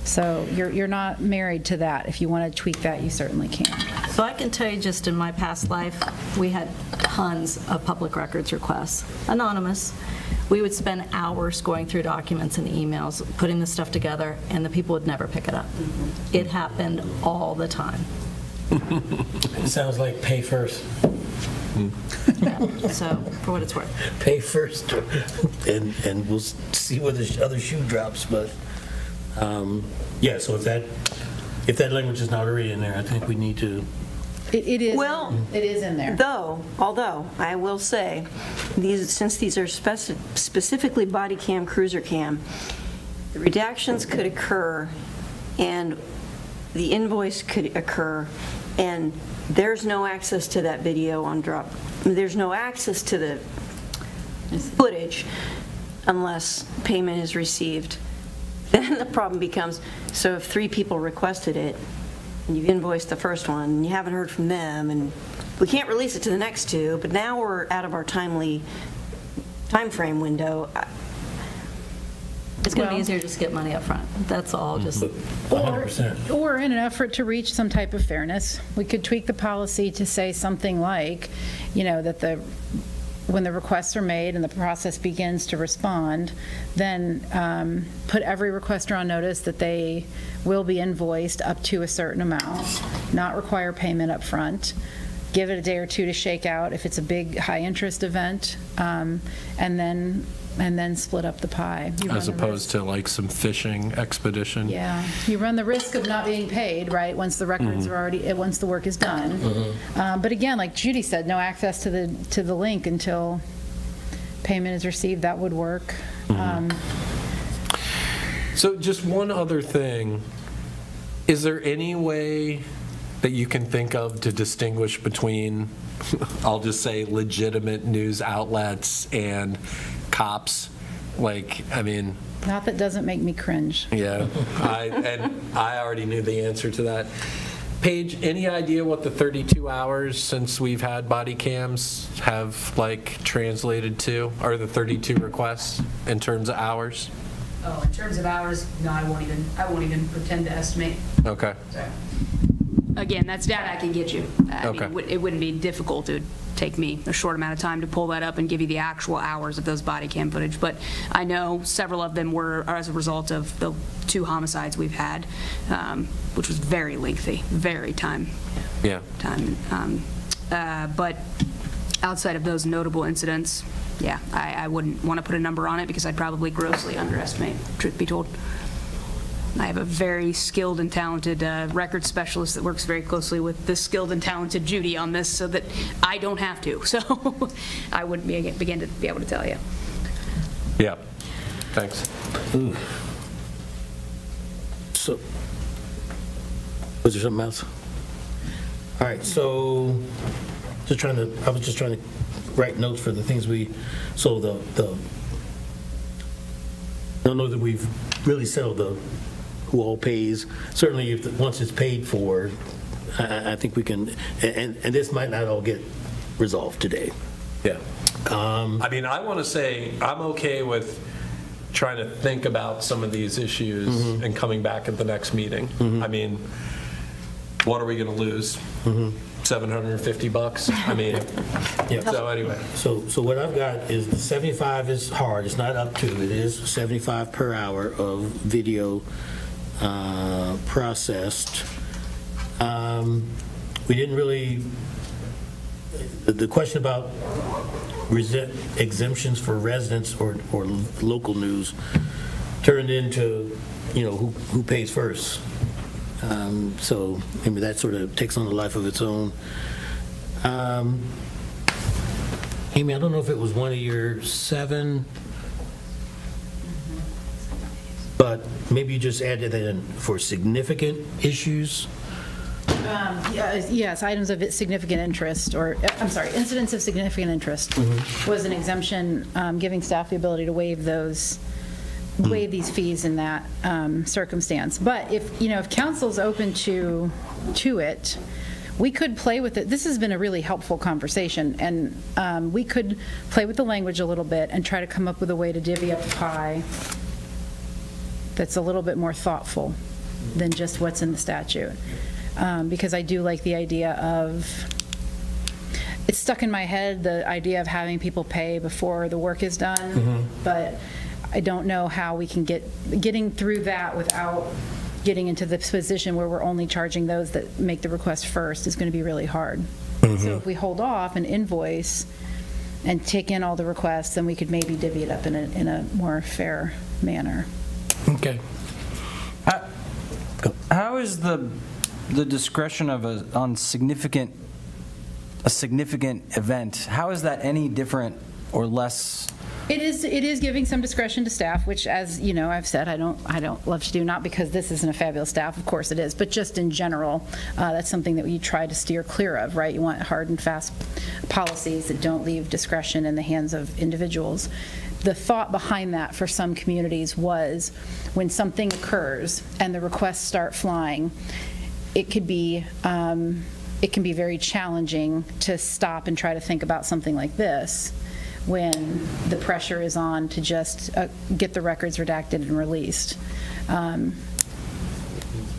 So you're not married to that. If you want to tweak that, you certainly can. So I can tell you, just in my past life, we had tons of public records requests, anonymous. We would spend hours going through documents and emails, putting this stuff together, and the people would never pick it up. It happened all the time. It sounds like pay first. Yeah, so, for what it's worth. Pay first, and we'll see where the other shoe drops, but, yeah, so if that language is not already in there, I think we need to... It is. Well, it is in there. Although, I will say, since these are specifically body cam, cruiser cam, the redactions could occur, and the invoice could occur, and there's no access to that video on drop. There's no access to the footage unless payment is received. Then the problem becomes, so if 3 people requested it, and you've invoiced the first one, and you haven't heard from them, and we can't release it to the next 2, but now we're out of our time frame window. It's going to be Well- easier just to get money up front. That's all, just... 100%. Or in an effort to reach some type of fairness, we could tweak the policy to say something like, you know, that when the requests are made and the process begins to respond, then put every requester on notice that they will be invoiced up to a certain amount, not require payment up front, give it a day or 2 to shake out if it's a big, high-interest event, and then split up the pie. You run As the opposed to like some fishing expedition. Yeah, you run the risk of not being paid, right, once the records are already, once the work is done. But again, like Judy said, no access to the link until payment is received, that would work. So just one other thing, is there any way that you can think of to distinguish between, I'll just say, legitimate news outlets and cops? Like, I mean... Not that doesn't make me cringe. Yeah, I already knew the answer to that. Paige, any idea what the 32 hours since we've had body cams have like translated to, or the 32 requests in terms of hours? Oh, in terms of hours, no, I won't even pretend to estimate. Okay. So, again, that's data I can get you. I mean, Okay. it wouldn't be difficult. It would take me a short amount of time to pull that up and give you the actual hours of those body cam footage. But I know several of them were as a result of the 2 homicides we've had, which was very lengthy, very time. Yeah. But outside of those notable incidents, yeah, I wouldn't want to put a number on it because I'd probably grossly underestimate, truth be told. I have a very skilled and talented record specialist that works very closely with the skilled and talented Judy on this so that I don't have to. So I wouldn't begin to be able to tell you. Yeah. Thanks. Ooh. So, was there something else? All right, so I was just trying to write notes for the things so I don't know that we've really settled who all pays. Certainly, once it's paid for, I think we can, and this might not all get resolved today. Yeah. I mean, I want to say I'm okay with trying to think about some of these issues and coming back at the next meeting. I mean, what are we going to lose? $750? I mean, so anyway. So what I've got is the 75 is hard. It's not up to. It is 75 per hour of video processed. We didn't really. The question about exemptions for residents or local news turned into, who pays first. So maybe that sort of takes on a life of its own. Amy, I don't know if it was one of your 7, but maybe you just added that in for significant issues. Yes, items of significant interest, or, I'm sorry, incidents of significant interest was an exemption, giving staff the ability to waive these fees in that circumstance. But if council's open to it, we could play with it. This has been a really helpful conversation, and we could play with the language a little bit and try to come up with a way to divvy up the pie that's a little bit more thoughtful than just what's in the statute. Because I do like the idea of, it's stuck in my head, the idea of having people pay before the work is done, but I don't know how we can getting through that without getting into the position where we're only charging those that make the request first is going to be really hard. So if we hold off and invoice and take in all the requests, then we could maybe divvy it up in a more fair manner. Okay. How is the discretion of a significant event, how is that any different or less? It is giving some discretion to staff, which, as you know, I've said, I don't love to do, not because this isn't a fabulous staff, of course it is, but just in general, that's something that we try to steer clear of, right? You want hard and fast policies that don't leave discretion in the hands of individuals. The thought behind that for some communities was when something occurs and the requests start flying, it can be very challenging to stop and try to think about something like this when the pressure is on to just get the records redacted and released.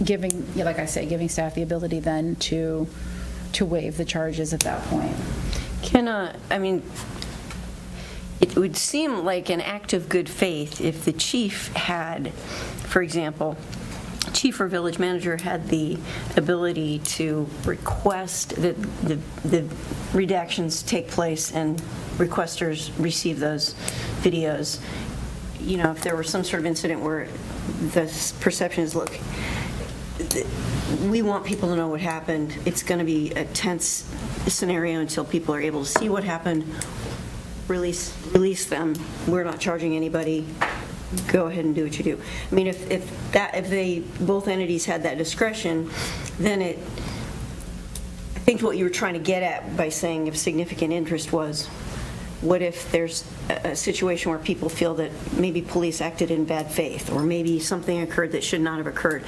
Giving, like I say, giving staff the ability then to waive the charges at that point. It would seem like an act of good faith if the chief had, for example, chief or village manager had the ability to request that the redactions take place and requesters receive those videos. If there were some sort of incident where the perception is, look, we want people to know what happened. It's going to be a tense scenario until people are able to see what happened. Release them. We're not charging anybody. Go ahead and do what you do. I mean, if both entities had that discretion, then I think what you were trying to get at by saying if significant interest was, what if there's a situation where people feel that maybe police acted in bad faith, or maybe something occurred that should not have occurred?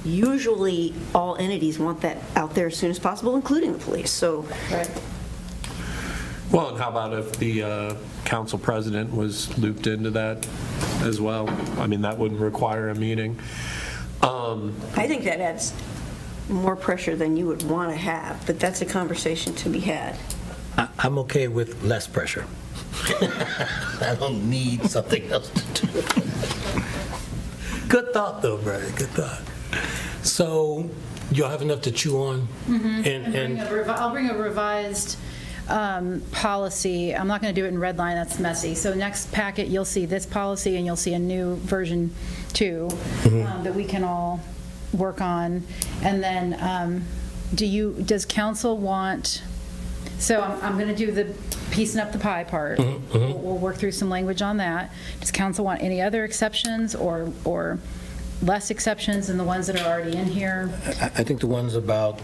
Usually, all entities want that out there as soon as possible, including the police. So. Right. Well, and how about if the council president was looped into that as well? I mean, that wouldn't require a meeting. I think that adds more pressure than you would want to have, but that's a conversation to be had. I'm okay with less pressure. I don't need something else to do. Good thought, though, Brady. Good thought. So you'll have enough to chew on? And I'll bring a revised policy. I'm not going to do it in red line, that's messy. So next packet, you'll see this policy and you'll see a new version 2 that we can all work on. And then does council want, so I'm going to do the piecing up the pie part. We'll work through some language on that. Does council want any other exceptions or less exceptions than the ones that are already in here? I think the ones about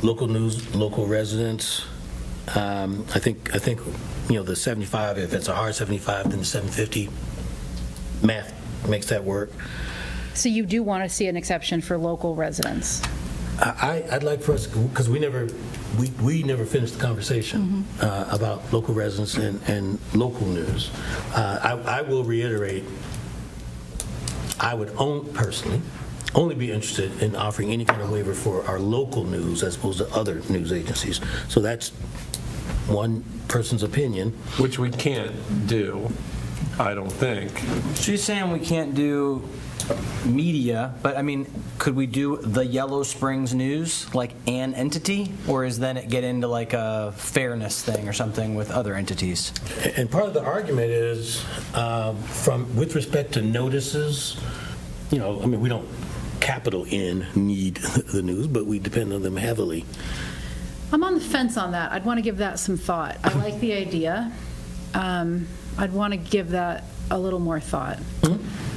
local news, local residents. I think the 75, if it's a hard 75, then the 750 math makes that work. So you do want to see an exception for local residents? I'd like for us, because we never finished the conversation about local residents and local news. I will reiterate, I would personally only be interested in offering any kind of waiver for our local news as opposed to other news agencies. So that's one person's opinion. Which we can't do, I don't think. She's saying we can't do media, but I mean, could we do the Yellow Springs News, like an entity? Or is then it get into like a fairness thing or something with other entities? And part of the argument is, with respect to notices, we don't capital N need the news, but we depend on them heavily. I'm on the fence on that. I'd want to give that some thought. I like the idea. I'd want to give that a little more thought.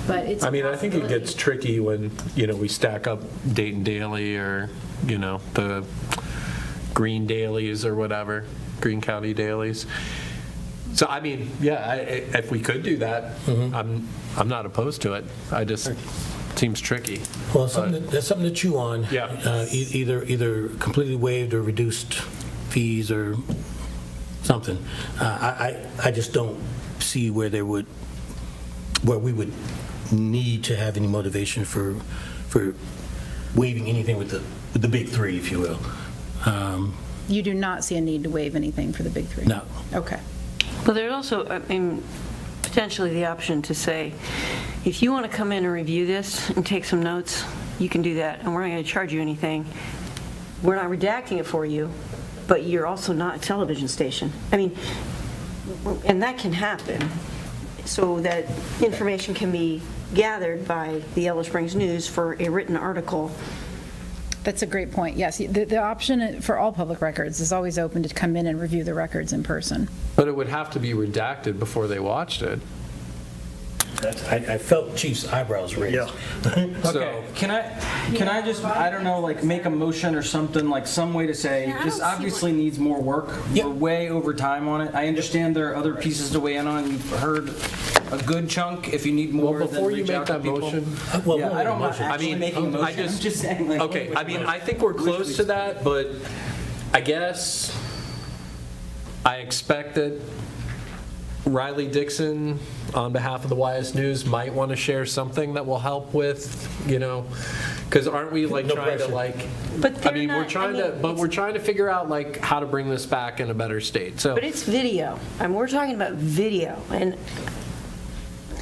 But it's. I mean, I think it gets tricky when, we stack up Dayton Daily or, the Green Dailies or whatever, Green County Dailies. So, I mean, yeah, if we could do that, I'm not opposed to it. Seems tricky. Well, that's something to chew on. Yeah. Either completely waived or reduced fees or something. I just don't see where we would need to have any motivation for waiving anything with the big three, if you will. You do not see a need to waive anything for the big three? No. Okay. Well, there's also, potentially the option to say, if you want to come in and review this and take some notes, you can do that, and we're not going to charge you anything. We're not redacting it for you, but you're also not a television station. And that can happen, so that information can be gathered by the Yellow Springs News for a written article. That's a great point. Yes, the option for all public records is always open to come in and review the records in person. But it would have to be redacted before they watched it. I felt Chief's eyebrows raised. Yeah. Okay, can I just, I don't know, like make a motion or something, like some way to say, Yeah, I this don't see obviously needs more work. Yep. We're way over time on it. I understand there are other pieces to weigh in on. You've heard a good chunk. If you need more, Well, before then you reach make out to that people. motion, Well, Yeah, we'll I don't make a mind motion. actually making a motion. I'm just saying, like. okay, I think we're close to that, but I guess I expect that Riley Dixon, on behalf of the YS News, might want to share something that will help with, because aren't we like No trying to pressure. like, But they're we're not- trying we're trying to figure out like how to bring this back in a better state. So, But it's video. We're talking about video, and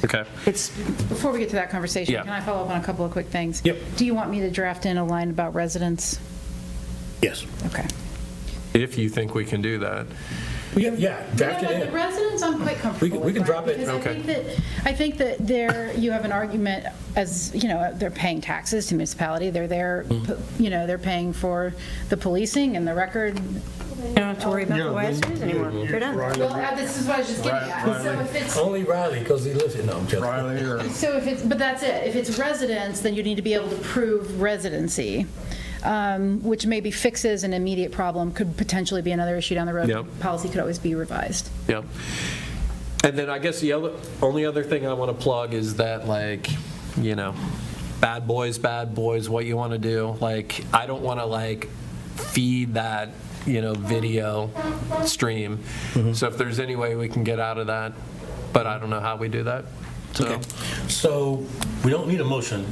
okay. it's, Before we get to that conversation, Yeah. can I follow up on a couple of quick things? Yep. Do you want me to draft in a line about residents? Yes. Okay. If you think we can do that. Yeah, draft Yeah, it but the in. residents, I'm quite comfortable We can with, drop Brian, it. because Okay. I think that you have an argument as, they're paying taxes to municipality, they're there, they're paying for the policing and the record. you don't have to worry about the YS News anymore. They're done. Well, this is what I was just getting at. So if it's, Only Riley, because he lives here. No, I'm joking. So but that's it. If it's residents, then you need to be able to prove residency, which maybe fixes an immediate problem, could potentially be another issue down the road. Yep. Policy could always be revised. Yeah. And then I guess the only other thing I want to plug is that, like, bad boys, what you want to do. Like, I don't want to, like, feed that, video stream. So if there's any way we can get out of that, but I don't know how we do that. So. Okay. So we don't need a motion.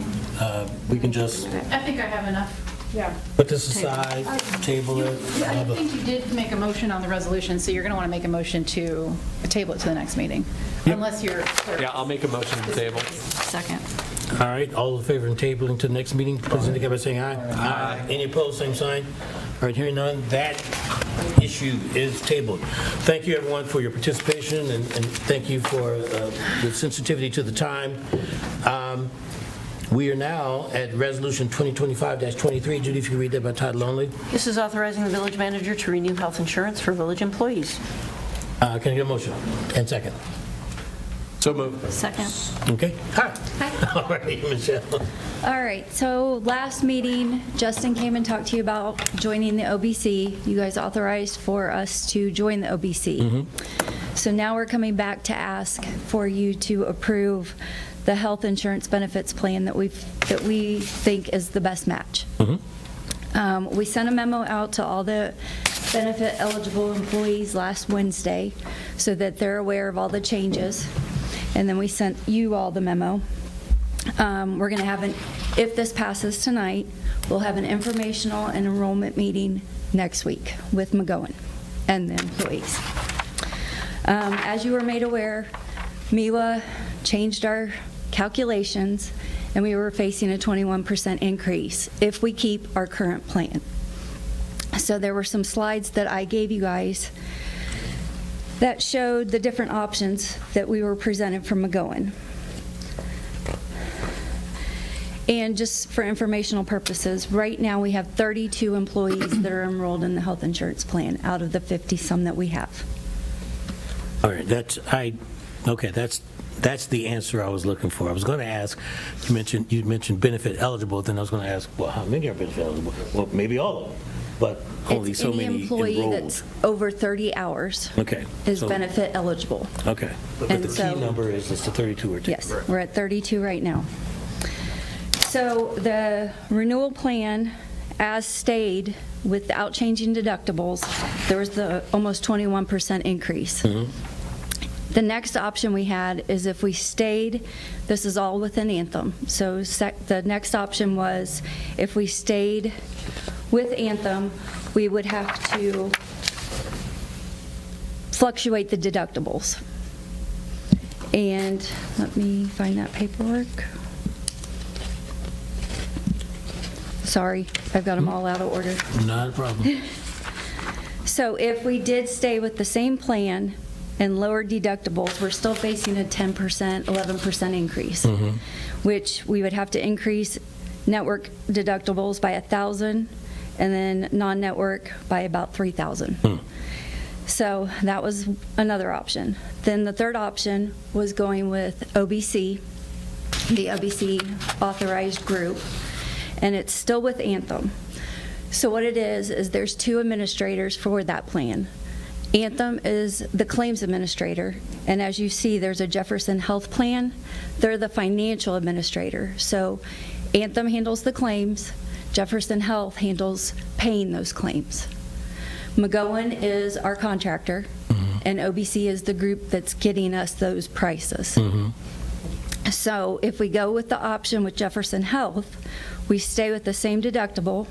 We can just I think I have enough. Yeah. put this aside, table it. I think you did make a motion on the resolution, so you're going to want to make a motion to table it to the next meeting, unless you're. Yeah, I'll make a motion to table. Second. All right, all in favor of tabling to the next meeting, please indicate by saying aye. Aye. Any opposed, same sign. All right, hearing none, that issue is tabled. Thank you, everyone, for your participation, and thank you for the sensitivity to the time. We are now at Resolution 2025-23. Judy, if you could read that by title only. This is authorizing the village manager to renew health insurance for village employees. Can I get a motion? And second. So moved. Second. Okay. Hi. All right, Michelle. All right, so last meeting, Justin came and talked to you about joining the OBC. You guys authorized for us to join the OBC. So now we're coming back to ask for you to approve the health insurance benefits plan that we think is the best match. We sent a memo out to all the benefit eligible employees last Wednesday so that they're aware of all the changes. And then we sent you all the memo. We're going to have if this passes tonight, we'll have an informational and enrollment meeting next week with McGowan and the employees. As you were made aware, MEWA changed our calculations and we were facing a 21% increase if we keep our current plan. So there were some slides that I gave you guys that showed the different options that we were presented from McGowan. And just for informational purposes, right now we have 32 employees that are enrolled in the health insurance plan out of the 50-some that we have. All right, that's the answer I was looking for. I was going to ask, you mentioned benefit eligible, then I was going to ask, well, how many are benefit eligible? Well, maybe all of them, but only so many It's any employee enrolled. that's over 30 hours Okay. is so- benefit eligible. Okay, but And the so- key number is it's the 32 or 2. Yes, we're at 32 right now. So the renewal plan, as stayed, without changing deductibles, there was the almost 21% increase. The next option we had is if we stayed, this is all within Anthem. So the next option was if we stayed with Anthem, we would have to fluctuate the deductibles. And let me find that paperwork. Sorry, I've got them all out of order. Not a problem. So if we did stay with the same plan and lower deductibles, we're still facing a 10%, 11% increase, which we would have to increase network deductibles by 1,000 and then non-network by about 3,000. So that was another option. Then the third option was going with OBC, the OBC authorized group, and it's still with Anthem. So what it is there's 2 administrators for that plan. Anthem is the claims administrator, and as you see, there's a Jefferson Health Plan. They're the financial administrator. So Anthem handles the claims, Jefferson Health handles paying those claims. McGowan is our contractor, and OBC is the group that's getting us those prices. So if we go with the option with Jefferson Health, we stay with the same deductible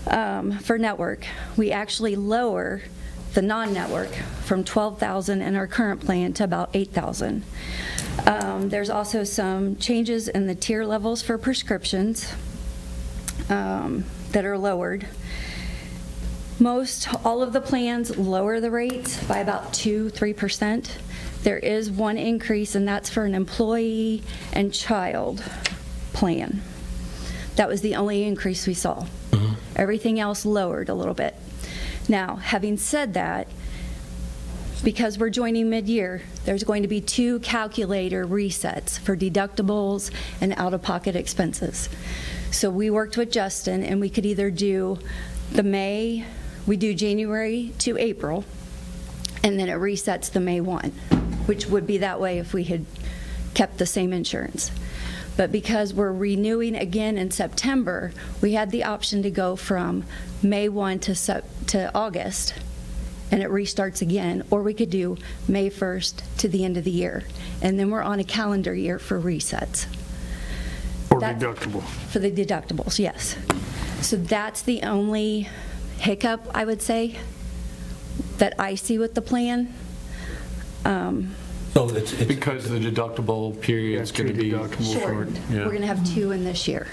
for network. We actually lower the non-network from $12,000 in our current plan to about $8,000. There's also some changes in the tier levels for prescriptions that are lowered. All of the plans lower the rates by about 2-3%. There is one increase, and that's for an employee and child plan. That was the only increase we saw. Everything else lowered a little bit. Now, having said that, because we're joining mid-year, there's going to be 2 calculator resets for deductibles and out-of-pocket expenses. So we worked with Justin, and we could either do we do January to April, and then it resets the May 1, which would be that way if we had kept the same insurance. But because we're renewing again in September, we had the option to go from May 1 to August, and it restarts again, or we could do May 1st to the end of the year. And then we're on a calendar year for resets. For deductible. For the deductibles, yes. So that's the only hiccup, I would say, that I see with the plan. So it's Because the deductible period's going to be Shortened. We're going to have 2 in this year.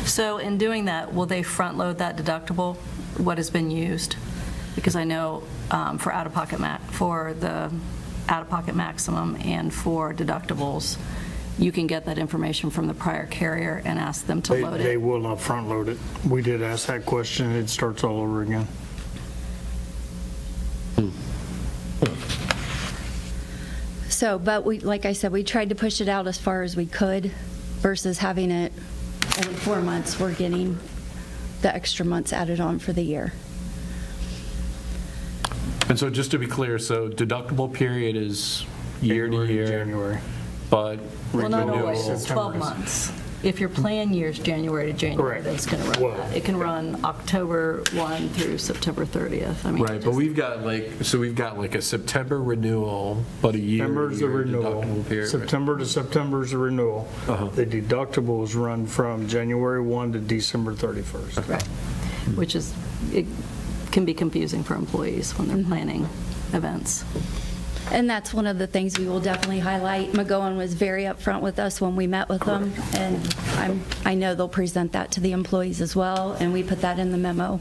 So in doing that, will they front load that deductible, what has been used? Because I know for the out-of-pocket maximum and for deductibles, you can get that information from the prior carrier and ask them to load They it. will not front load it. We did ask that question, it starts all over again. So, but we, like I said, we tried to push it out as far as we could versus having it every 4 months. We're getting the extra months added on for the year. And so just to be clear, so deductible period is year to year. January. But Well, not renewal- always, it's 12 months. If your plan year's January to January, Correct. that's going to run Well- that. It can run October 1 through September 30th. I mean, Right, but we've got like a September renewal, but a year September's the renewal. deductible period. September to September is the renewal. Uh-huh. The deductibles run from January 1 to December 31st. right, which is, it can be confusing for employees when they're planning events. And that's one of the things we will definitely highlight. McGowan was very upfront with us when we met with them, and I know they'll present that to the employees as well, and we put that in the memo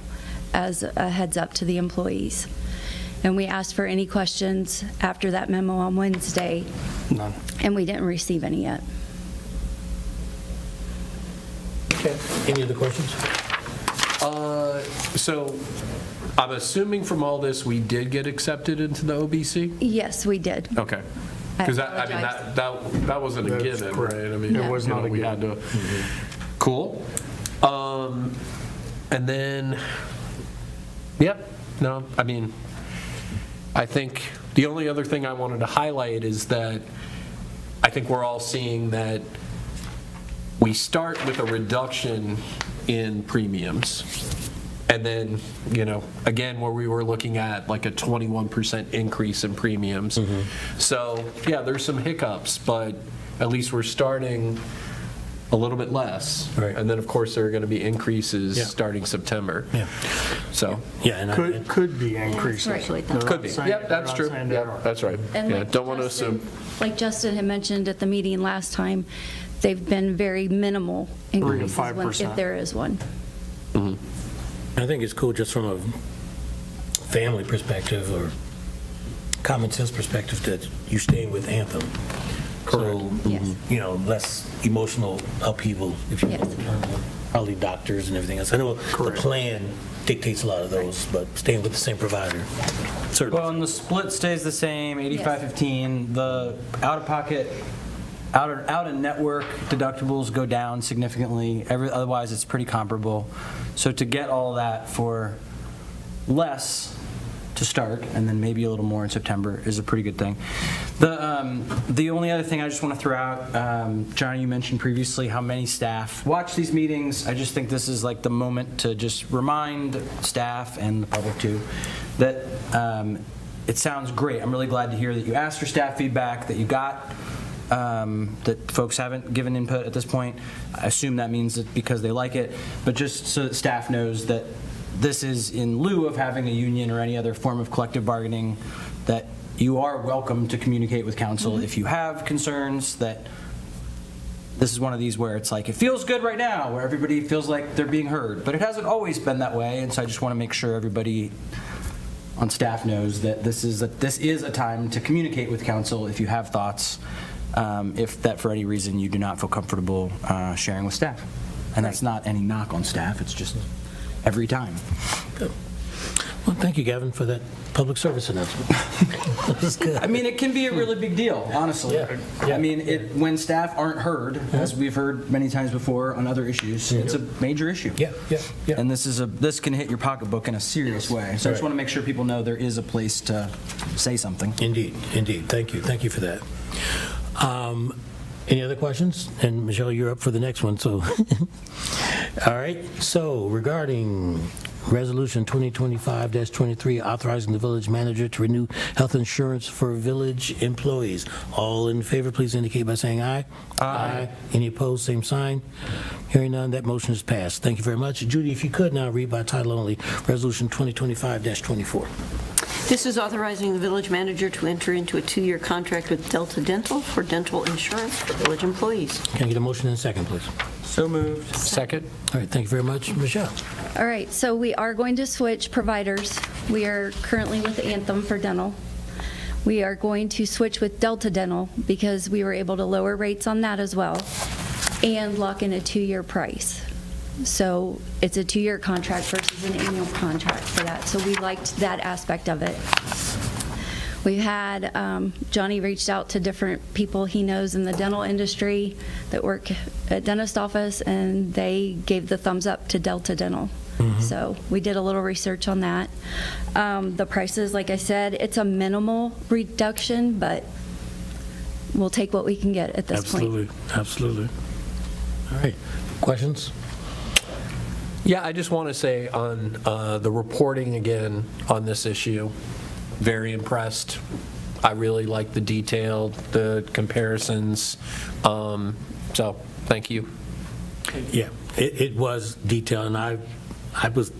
as a heads up to the employees. And we asked for any questions after that memo on Wednesday, None. and we didn't receive any yet. Okay. Any other questions? So I'm assuming from all this, we did get accepted into the OBC? Yes, we did. Okay. Because I mean, that wasn't a That's given, correct. right? I mean, It was you not know, a we given. had to. Cool. And then, yep, no, I mean, I think the only other thing I wanted to highlight is that I think we're all seeing that we start with a reduction in premiums. And then, you know, again, where we were looking at like a 21% increase in premiums. So, yeah, there's some hiccups, but at least we're starting a little bit less. Right. And then, of course, there are going to be increases Yeah. starting September. Yeah. So, Yeah, and Could be increases. Right. They're could not be. saying- Yep, that's they're true. not saying they are. Yep, that's right. And Yeah, like don't want to Justin- assume. Like Justin had mentioned at the meeting last time, they've been very minimal 3 to increases when- 5%. if there is one. I think it's cool just from a family perspective or common sense perspective that you stay with Anthem. So, Yes. you know, less emotional upheaval, if you will, Yes. probably doctors and everything else. I know the plan dictates a lot of those, but staying with the same provider, certainly. Well, and the split stays the same, 85/15. The out-of-pocket, out-of-network deductibles go down significantly. Otherwise, it's pretty comparable. So to get all that for less to start, and then maybe a little more in September, is a pretty good thing. The only other thing I just want to throw out, Johnny, you mentioned previously how many staff watch these meetings. I just think this is like the moment to just remind staff and the public too that it sounds great. I'm really glad to hear that you asked for staff feedback, that you got that folks haven't given input at this point. I assume that means that because they like it, but just so that staff knows that this is in lieu of having a union or any other form of collective bargaining, that you are welcome to communicate with council if you have concerns, that this is one of these where it's like, it feels good right now, where everybody feels like they're being heard, but it hasn't always been that way, and so I just want to make sure everybody on staff knows that this is a time to communicate with council if you have thoughts, if that for any reason you do not feel comfortable sharing with staff. And that's not any knock on staff, it's just every time. Well, thank you, Gavin, for that public service announcement. That was good. I mean, it can be a really big deal, honestly. Yeah. I mean, when staff aren't heard, as we've heard many times before on other issues, it's a major issue. Yeah. And this can hit your pocketbook in a serious way. So I just want to make sure people know there is a place to say something. Indeed. Thank you for that. Any other questions? And Michelle, you're up for the next one, so. All right, so regarding Resolution 2025-23, authorizing the village manager to renew health insurance for village employees. All in favor, please indicate by saying aye. Aye. Any opposed, same sign. Hearing none, that motion is passed. Thank you very much. Judy, if you could now read by title only, Resolution 2025-24. This is authorizing the village manager to enter into a 2-year contract with Delta Dental for dental insurance for village employees. Can I get a motion in a second, please? So moved. Second? All right, thank you very much. Michelle? All right, so we are going to switch providers. We are currently with Anthem for dental. We are going to switch with Delta Dental because we were able to lower rates on that as well and lock in a 2-year price. So it's a 2-year contract versus an annual contract for that. So we liked that aspect of it. We've had, Johnny reached out to different people he knows in the dental industry that work at dentist office, and they gave the thumbs up to Delta Dental. So we did a little research on that. The prices, like I said, it's a minimal reduction, but we'll take what we can get at this point. Absolutely. All right. Questions? Yeah, I just want to say on the reporting again on this issue, very impressed. I really like the detail, the comparisons. So thank you. Yeah, it was detailed, and I was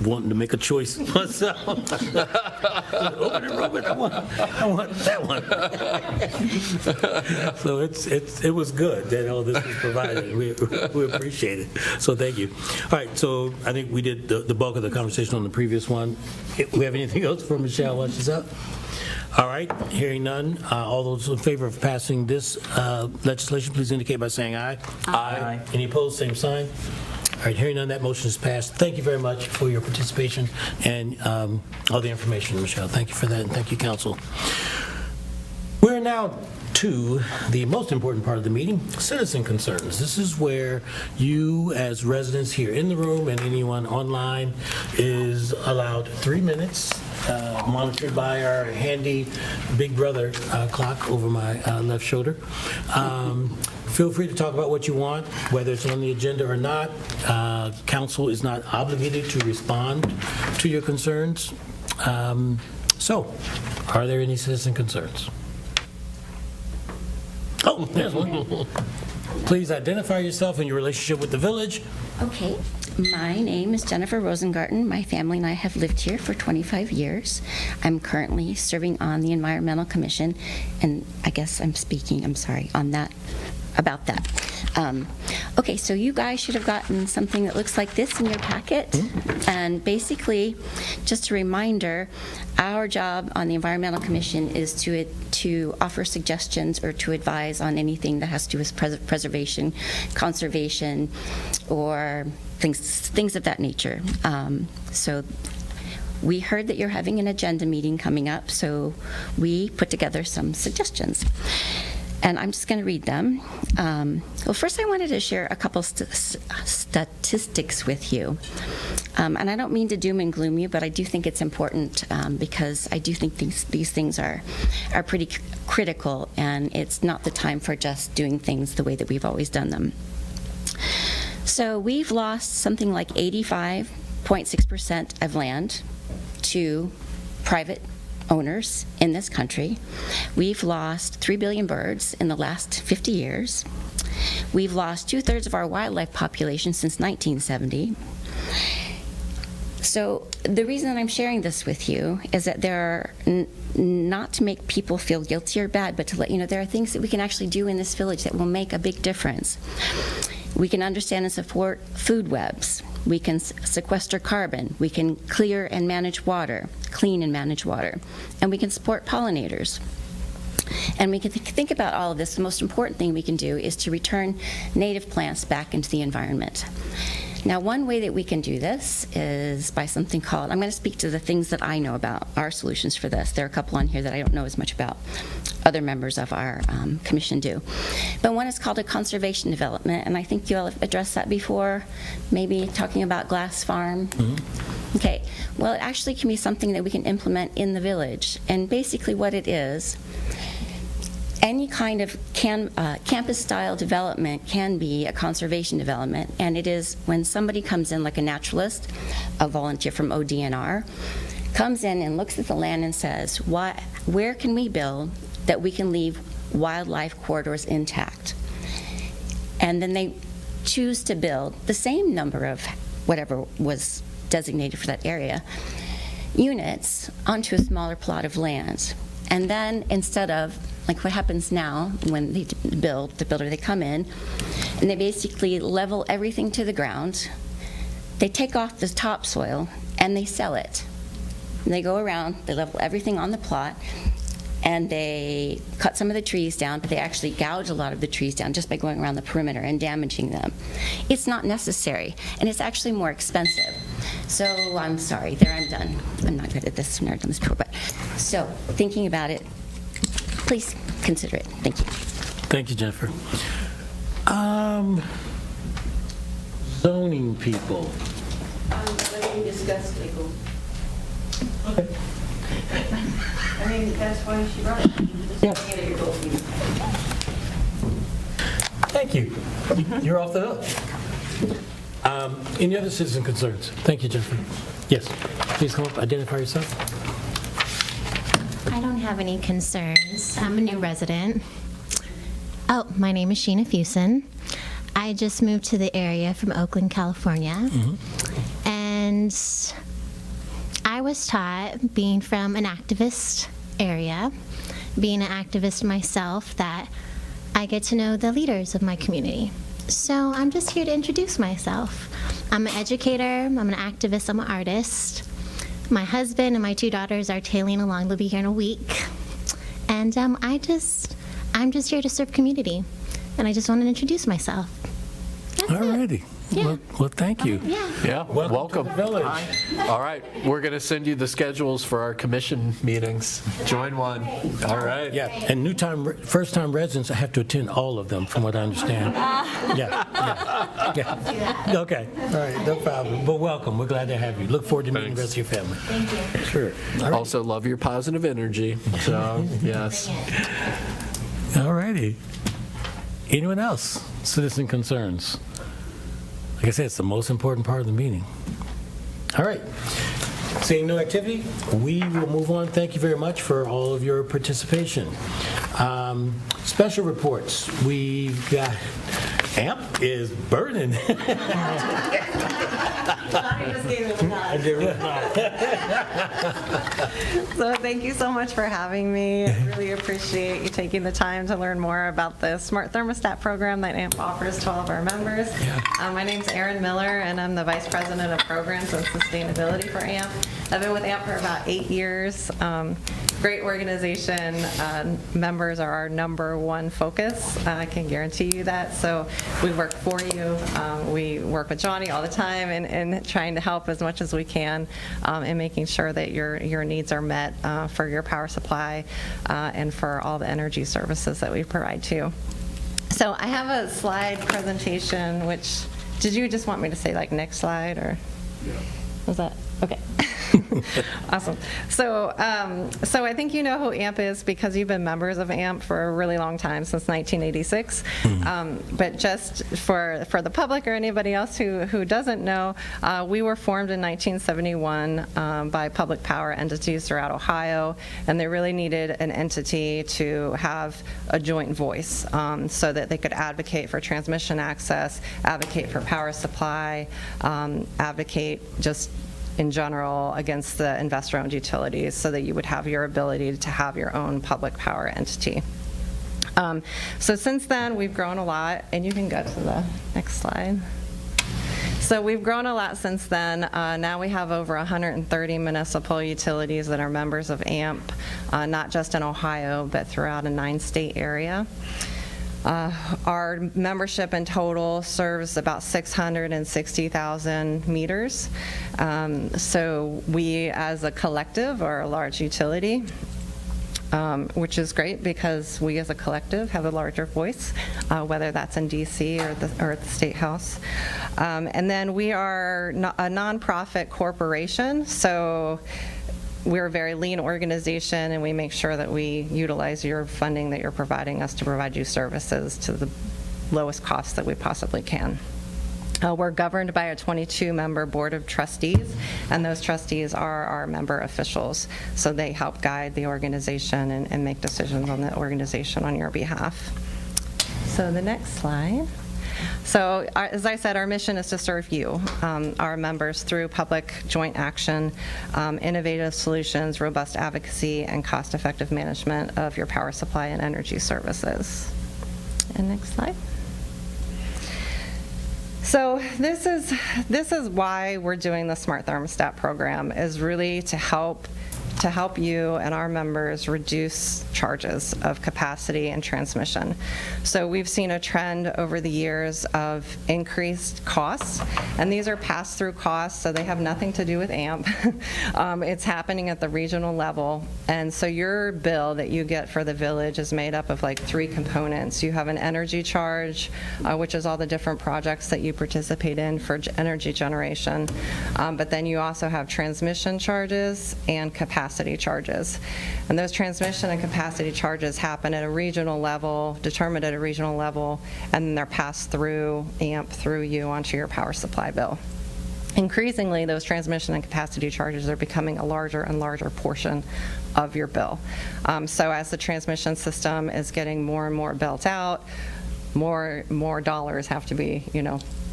wanting to make a choice myself. Robert, I want that one. So it was good that all this was provided. We appreciate it. So thank you. All right, so I think we did the bulk of the conversation on the previous one. We have anything else for Michelle while she's up? All right, hearing none. All those in favor of passing this legislation, please indicate by saying aye. Aye. Any opposed, same sign. All right, hearing none, that motion is passed. Thank you very much for your participation and all the information, Michelle. Thank you for that, and thank you, council. We're now to the most important part of the meeting, citizen concerns. This is where you, as residents here in the room and anyone online, is allowed 3 minutes, monitored by our handy Big Brother clock over my left shoulder. Feel free to talk about what you want, whether it's on the agenda or not. Council is not obligated to respond to your concerns. So, are there any citizen concerns? Oh, there's one. Please identify yourself and your relationship with the village. Okay. My name is Jennifer Rosengarten. My family and I have lived here for 25 years. I'm currently serving on the Environmental Commission, and I guess I'm sorry, on that, about that. Okay, so you guys should have gotten something that looks like this in your packet. And basically, just a reminder, our job on the Environmental Commission is to offer suggestions or to advise on anything that has to do with preservation, conservation, or things of that nature. So we heard that you're having an agenda meeting coming up, so we put together some suggestions. And I'm just going to read them. Well, first I wanted to share a couple statistics with you. And I don't mean to doom and gloom you, but I do think it's important because I do think these things are pretty critical, and it's not the time for just doing things the way that we've always done them. So we've lost something like 85.6% of land to private owners in this country. We've lost 3 billion birds in the last 50 years. We've lost 2/3 of our wildlife population since 1970. So the reason that I'm sharing this with you is that there are, not to make people feel guilty or bad, but to let you know there are things that we can actually do in this village that will make a big difference. We can understand and support food webs. We can sequester carbon. We can clean and manage water. And we can support pollinators. And we can think about all of this. The most important thing we can do is to return native plants back into the environment. Now, one way that we can do this is by something called, I'm going to speak to the things that I know about, our solutions for this. There are a couple on here that I don't know as much about. Other members of our commission do. But one is called a conservation development, and I think you all have addressed that before, maybe talking about Glass Farm. Mm-hmm. Okay, well, it actually can be something that we can implement in the village. And basically what it is, any kind of campus-style development can be a conservation development, and it is when somebody comes in, like a naturalist, a volunteer from ODNR, comes in and looks at the land and says, where can we build that we can leave wildlife corridors intact? And then they choose to build the same number of whatever was designated for that area, units onto a smaller plot of land. And then instead of, like what happens now when they build, the builder, they come in and they basically level everything to the ground. They take off the topsoil and they sell it. And they go around, they level everything on the plot, and they cut some of the trees down, but they actually gouge a lot of the trees down just by going around the perimeter and damaging them. It's not necessary, and it's actually more expensive. So I'm sorry, there, I'm done. I'm not good at this, I've never done this before, but, so, thinking about it, please consider it. Thank you. Thank you, Jennifer. Zoning people. Let me discuss legal. Okay. I mean, that's why she brought it. Yeah. Just get it, your goal meeting. Thank you. You're off the hook. Any other citizen concerns? Thank you, Jennifer. Yes, please come up, identify yourself. I don't have any concerns. I'm a new resident. Oh, my name is Sheena Fusen. I just moved to the area from Oakland, California. And I was taught, being from an activist area, being an activist myself, that I get to know the leaders of my community. So I'm just here to introduce myself. I'm an educator, I'm an activist, I'm an artist. My husband and my 2 daughters are tailing along. They'll be here in a week. And I'm just here to serve community. And I just want to introduce myself. That's All righty. Yeah. Well, thank you. Yeah, welcome. to the village. All right, we're going to send you the schedules for our commission meetings. Join one. All right. Yeah, and first-time residents have to attend all of them, from what I understand. Yeah. Okay, all right, no problem. But welcome, we're glad to have you. Look forward to meeting the rest of your family. Thank you. Sure. All right. Also love your positive energy. So, yes. All righty. Anyone else? Citizen concerns? Like I said, it's the most important part of the meeting. All right. Seeing no activity, we will move on. Thank you very much for all of your participation. Special reports. We've got AMP is burning. So thank you so much for having me. I really appreciate you taking the time to learn more about the Smart Thermostat program that AMP offers to all of our members. My name's Erin Miller, and I'm the Vice President of Programs and Sustainability for AMP. I've been with AMP for about 8 years. Great organization. Members are our #1 focus. I can guarantee you that. So we work for you. We work with Johnny all the time in trying to help as much as we can in making sure that your needs are met for your power supply and for all the energy services that we provide to you. So I have a slide presentation, which, did you just want me to say like next slide, or was that, okay. Awesome. So I think you know who AMP is because you've been members of AMP for a really long time, since 1986. But just for the public or anybody else who doesn't know, we were formed in 1971 by public power entities throughout Ohio, and they really needed an entity to have a joint voice so that they could advocate for transmission access, advocate for power supply, advocate just in general against the investor-owned utilities, so that you would have your ability to have your own public power entity. So since then, we've grown a lot, and you can go to the next slide. So we've grown a lot since then. Now we have over 130 municipal utilities that are members of AMP, not just in Ohio, but throughout a 9-state area. Our membership in total serves about 660,000 meters. So we, as a collective, are a large utility, which is great because we as a collective have a larger voice, whether that's in DC or the State House. And then we are a nonprofit corporation, so we're a very lean organization, and we make sure that we utilize your funding that you're providing us to provide you services to the lowest cost that we possibly can. We're governed by a 22-member board of trustees, and those trustees are our member officials, so they help guide the organization and make decisions on the organization on your behalf. So the next slide. So as I said, our mission is to serve you, our members, through public joint action, innovative solutions, robust advocacy, and cost-effective management of your power supply and energy services. And next slide. So this is why we're doing the Smart Thermostat program, is really to help to help you and our members reduce charges of capacity and transmission. So we've seen a trend over the years of increased costs, and these are pass-through costs, so they have nothing to do with AMP. It's happening at the regional level, and so your bill that you get for the village is made up of like 3 components. You have an energy charge, which is all the different projects that you participate in for energy generation, but then you also have transmission charges and capacity charges. And those transmission and capacity charges happen at a regional level, determined at a regional level, and then they're passed through AMP through you onto your power supply bill. Increasingly, those transmission and capacity charges are becoming a larger and larger portion of your bill. So as the transmission system is getting more and more built out, more dollars have to be,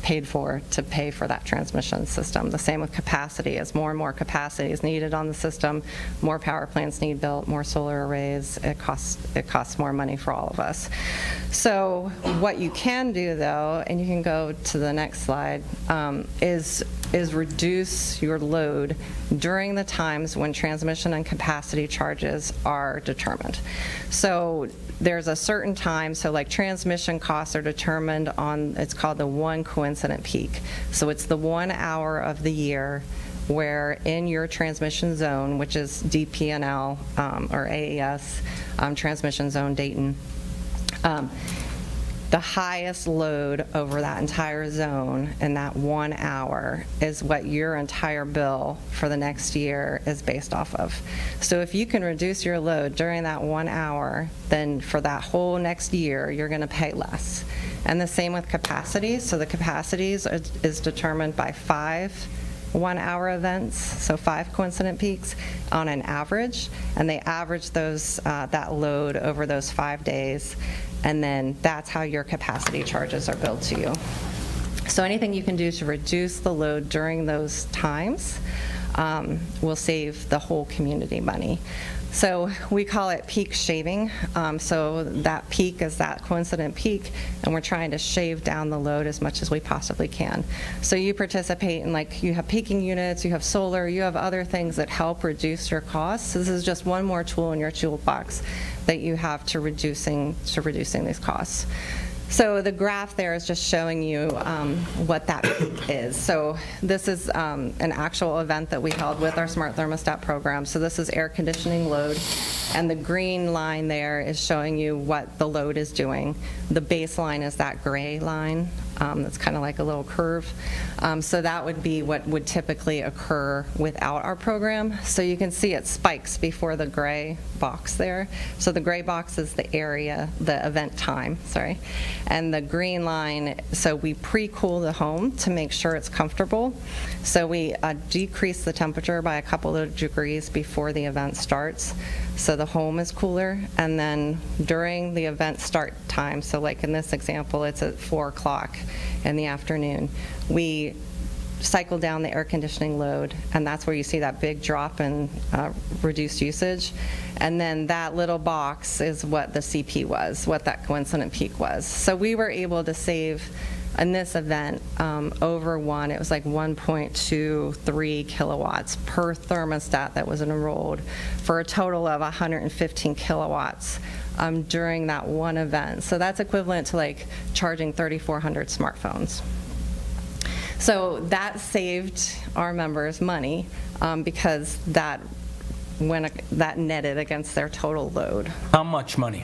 paid for to pay for that transmission system. The same with capacity. As more and more capacity is needed on the system, more power plants need built, more solar arrays, it costs more money for all of us. So what you can do, though, and you can go to the next slide, is reduce your load during the times when transmission and capacity charges are determined. So there's a certain time, so like transmission costs are determined on, it's called the 1 coincident peak. So it's the 1 hour of the year where in your transmission zone, which is DP&L or AES, transmission zone Dayton, the highest load over that entire zone in that 1 hour is what your entire bill for the next year is based off of. So if you can reduce your load during that 1 hour, then for that whole next year, you're going to pay less. And the same with capacity. So the capacities is determined by 5 1-hour events, so 5 coincident peaks on an average, and they average those that load over those 5 days, and then that's how your capacity charges are billed to you. So anything you can do to reduce the load during those times will save the whole community money. So we call it peak shaving. So that peak is that coincident peak, and we're trying to shave down the load as much as we possibly can. So you participate in, like, you have peaking units, you have solar, you have other things that help reduce your costs. So this is just one more tool in your toolbox that you have to reducing these costs. So the graph there is just showing you what that is. So this is an actual event that we held with our smart thermostat program. So this is air conditioning load, and the green line there is showing you what the load is doing. The baseline is that gray line. That's kind of like a little curve. So that would be what would typically occur without our program. So you can see it spikes before the gray box there. So the gray box is the area, the event time, sorry. And the green line, so we pre-cool the home to make sure it's comfortable. So we decrease the temperature by a couple of degrees before the event starts, so the home is cooler. And then during the event start time, so like in this example, it's at 4 o'clock in the afternoon, we cycle down the air conditioning load, and that's where you see that big drop in reduced usage. And then that little box is what the CP was, what that coincident peak was. So we were able to save in this event over it was like 1.23 kilowatts per thermostat that was enrolled, for a total of 115 kilowatts during that one event. So that's equivalent to like charging 3,400 smartphones. So that saved our members money because that netted against their total load. How much money?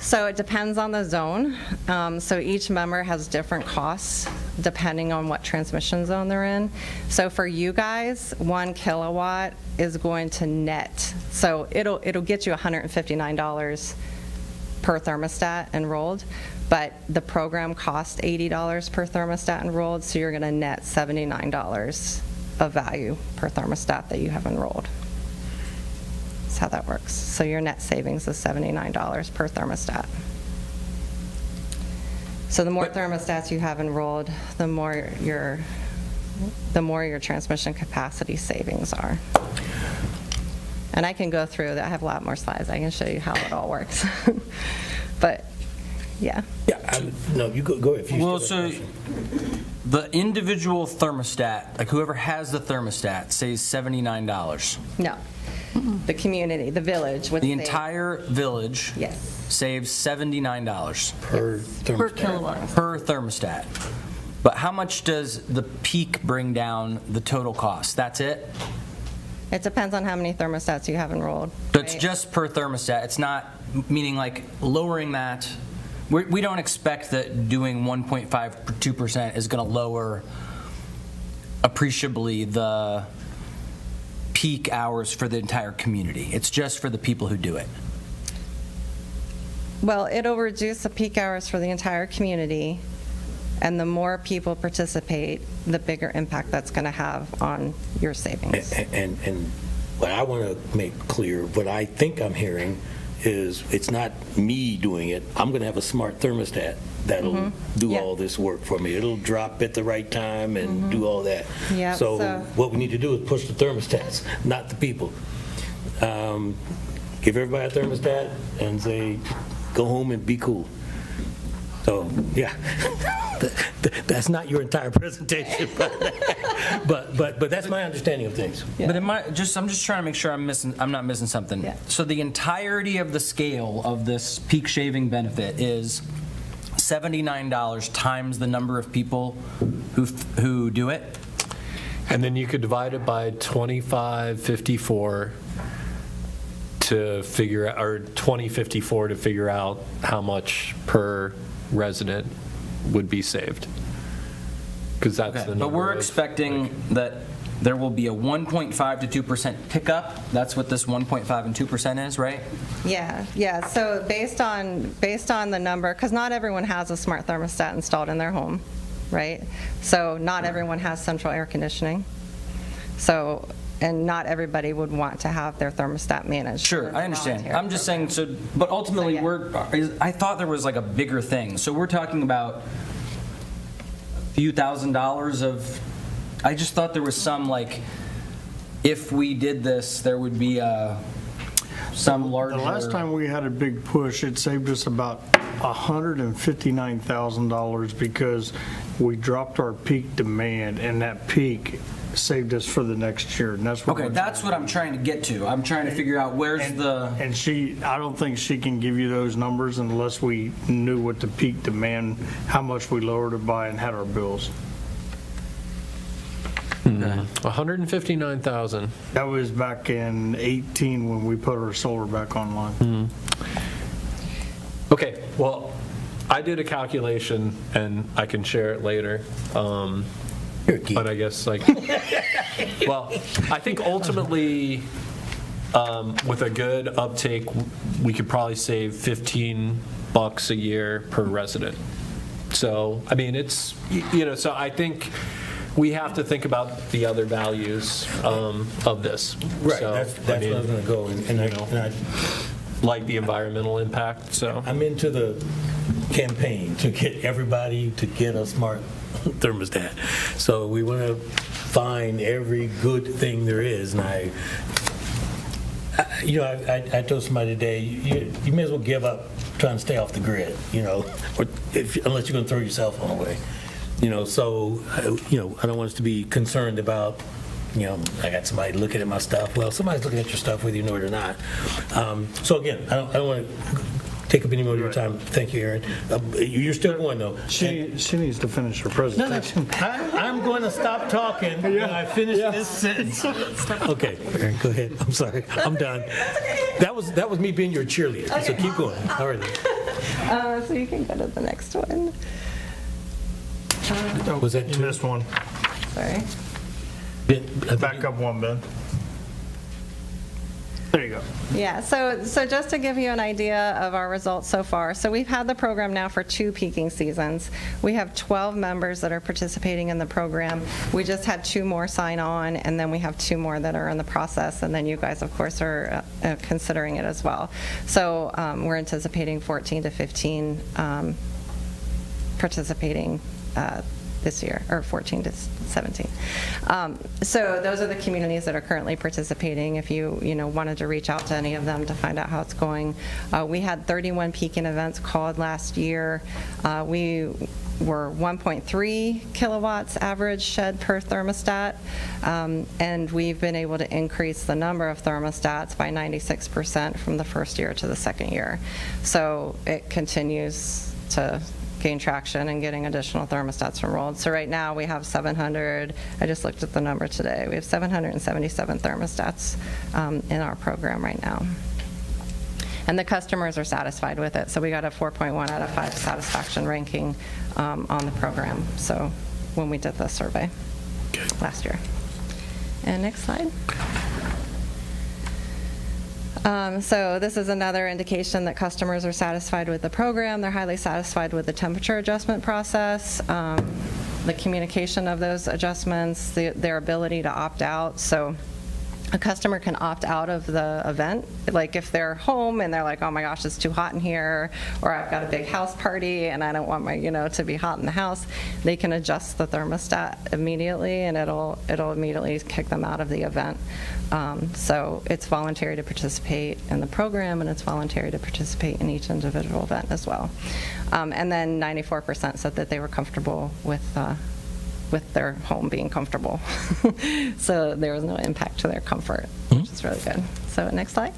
So it depends on the zone. So each member has different costs depending on what transmission zone they're in. So for you guys, 1 kilowatt is going to net. So it'll get you $159 per thermostat enrolled, but the program costs $80 per thermostat enrolled, so you're going to net $79 of value per thermostat that you have enrolled. That's how that works. So your net savings is $79 per thermostat. So the more thermostats you have enrolled, the more your transmission capacity savings are. And I can go through that. I have a lot more slides. I can show you how it all works. But yeah. Yeah, no, you go ahead. Well, so the individual thermostat, like whoever has the thermostat, saves $79. No. The community, the village would The save- entire village Yes. saves $79 Per thermostat. Per kilowatt. per thermostat. But how much does the peak bring down the total cost? That's it? It depends on how many thermostats you have enrolled. So it's right? just per thermostat. It's not, meaning like lowering that. We don't expect that doing 1.52% is going to lower appreciably the peak hours for the entire community. It's just for the people who do it. Well, it'll reduce the peak hours for the entire community, and the more people participate, the bigger impact that's going to have on your savings. And what I want to make clear, what I think I'm hearing is it's not me doing it. I'm going to have a smart thermostat that'll do Yeah. all this work for me. It'll drop at the right time and do all that. Yeah, So so- what we need to do is push the thermostats, not the people. Give everybody a thermostat and say, go home and be cool. So, yeah, that's not your entire presentation, but that's my understanding of things. But I'm just trying to make sure I'm not missing something. Yeah. So the entirety of the scale of this peak shaving benefit is $79 times the number of people who do it? And then you could divide it by 2554 to figure out, or 2054 to figure out how much per resident would be saved. Because that's the number. But we're of, expecting like, that there will be a 1.5 to 2% pickup. That's what this 1.5 and 2% is, right? Yeah. So based on the number, because not everyone has a smart thermostat installed in their home, right? So not everyone has central air conditioning. So, and not everybody would want to have their thermostat managed. Sure, I understand. Volunteer I'm just saying, but ultimately, I thought there was like a bigger thing. So we're talking about a few $1,000s of, I just thought there was some, like, if we did this, there would be some larger. The last time we had a big push, it saved us about $159,000 because we dropped our peak demand, and that peak saved us for the next year, and that's what. Okay, that's what I'm trying to get to. I'm trying to figure out where's the. And I don't think she can give you those numbers unless we knew what the peak demand, how much we lowered it by and had our bills. 159,000. That was back in 18 when we put our solar back online. Okay, well, I did a calculation, and I can share it later. But I guess, like, well, I think ultimately, with a good uptake, we could probably save $15 a year per resident. So, I mean, it's, so I think we have to think about the other values of this. Right, So, that's where I was going to go, and I like the environmental impact, so. I'm into the campaign to get everybody to get a smart thermostat. So we want to find every good thing there is, and I told somebody today, you may as well give up trying to stay off the grid, or unless you're going to throw your cell phone away. So I don't want us to be concerned about, I got somebody looking at my stuff. Well, somebody's looking at your stuff whether you know it or not. So again, I don't want to take up any more of your time. Thank you, Aaron. You're still going, though. She needs to finish her presentation. I'm going to stop talking when I finish this sentence. Okay, Aaron, go ahead. I'm sorry. I'm done. That was me being your cheerleader, so keep going. All right. So you can go to the next one. Was that You missed one. Sorry. Back up one, Ben. There you go. Yeah, so just to give you an idea of our results so far, so we've had the program now for 2 peaking seasons. We have 12 members that are participating in the program. We just had 2 more sign on, and then we have 2 more that are in the process, and then you guys, of course, are considering it as well. So we're anticipating 14 to 15 participating this year, or 14 to 17. So those are the communities that are currently participating. If you wanted to reach out to any of them to find out how it's going. We had 31 peaking events called last year. We were 1.3 kilowatts average shed per thermostat, and we've been able to increase the number of thermostats by 96% from the first year to the second year. So it continues to gain traction and getting additional thermostats enrolled. So right now we have 700, I just looked at the number today, we have 777 thermostats in our program right now. And the customers are satisfied with it. So we got a 4.1 out of 5 satisfaction ranking on the program. So when we did the survey last year. And next slide. So this is another indication that customers are satisfied with the program. They're highly satisfied with the temperature adjustment process, the communication of those adjustments, their ability to opt out. So a customer can opt out of the event. Like if they're home and they're like, oh my gosh, it's too hot in here, or I've got a big house party and I don't want my, to be hot in the house, they can adjust the thermostat immediately and it'll immediately kick them out of the event. So it's voluntary to participate in the program, and it's voluntary to participate in each individual event as well. And then 94% said that they were comfortable with their home being comfortable. So there was no impact to their comfort, which is really good. So next slide.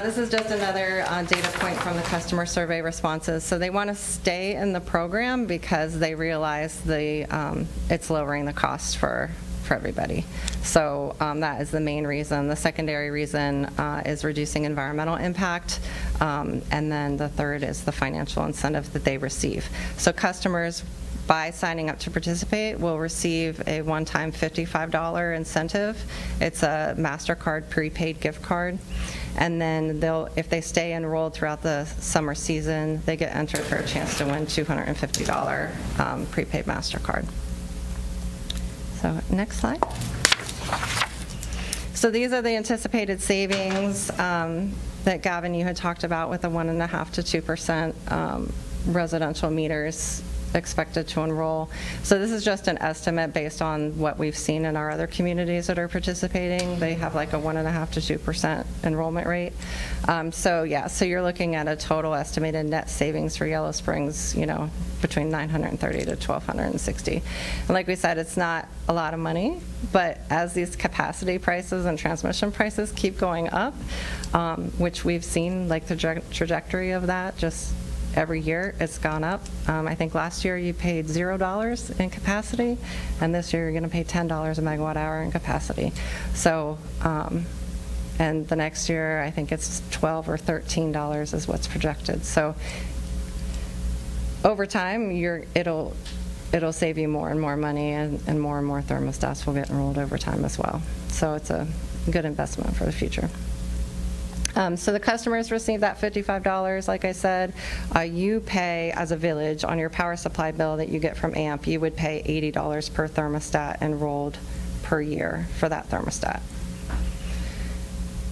This is just another data point from the customer survey responses. So they want to stay in the program because they realize it's lowering the cost for everybody. So that is the main reason. The secondary reason is reducing environmental impact. And then the third is the financial incentive that they receive. So customers, by signing up to participate, will receive a one-time $55 incentive. It's a MasterCard prepaid gift card. And then if they stay enrolled throughout the summer season, they get entered for a chance to win $250 prepaid MasterCard. So next slide. So these are the anticipated savings that Gavin, you had talked about with the 1.5% to 2% residential meters expected to enroll. So this is just an estimate based on what we've seen in our other communities that are participating. They have like a 1.5% to 2% enrollment rate. So you're looking at a total estimated net savings for Yellow Springs, between $930 to $1,260. And like we said, it's not a lot of money, but as these capacity prices and transmission prices keep going up, which we've seen like the trajectory of that just every year, it's gone up. I think last year you paid $0 in capacity, and this year you're going to pay $10 a megawatt hour in capacity. So, and the next year I think it's $12 or $13 is what's projected. So over time, it'll save you more and more money, and more thermostats will get enrolled over time as well. So it's a good investment for the future. So the customers receive that $55, like I said. You pay, as a village, on your power supply bill that you get from AMP, you would pay $80 per thermostat enrolled per year for that thermostat.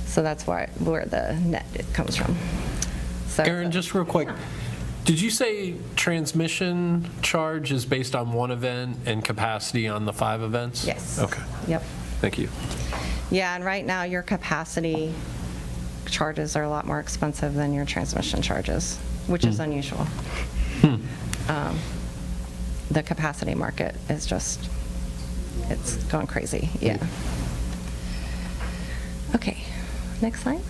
So that's where the net comes from. So, Aaron, just real quick, did you say transmission charge is based on one event and capacity on the 5 events? Yes. Okay. Yep. Thank you. Yeah, and right now your capacity charges are a lot more expensive than your transmission charges, which is unusual. The capacity market is just, it's gone crazy. Yeah. Okay, next slide.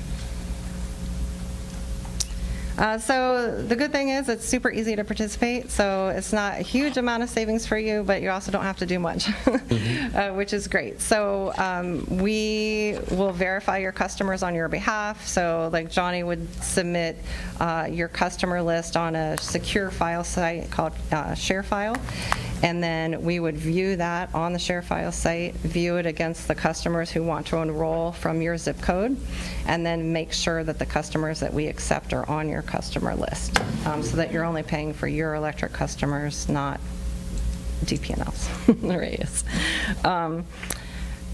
So the good thing is it's super easy to participate, so it's not a huge amount of savings for you, but you also don't have to do much, which is great. So we will verify your customers on your behalf. So like Johnny would submit your customer list on a secure file site called ShareFile, and then we would view that on the ShareFile site, view it against the customers who want to enroll from your zip code, and then make sure that the customers that we accept are on your customer list, so that you're only paying for your electric customers, not DP&Ls, the radius.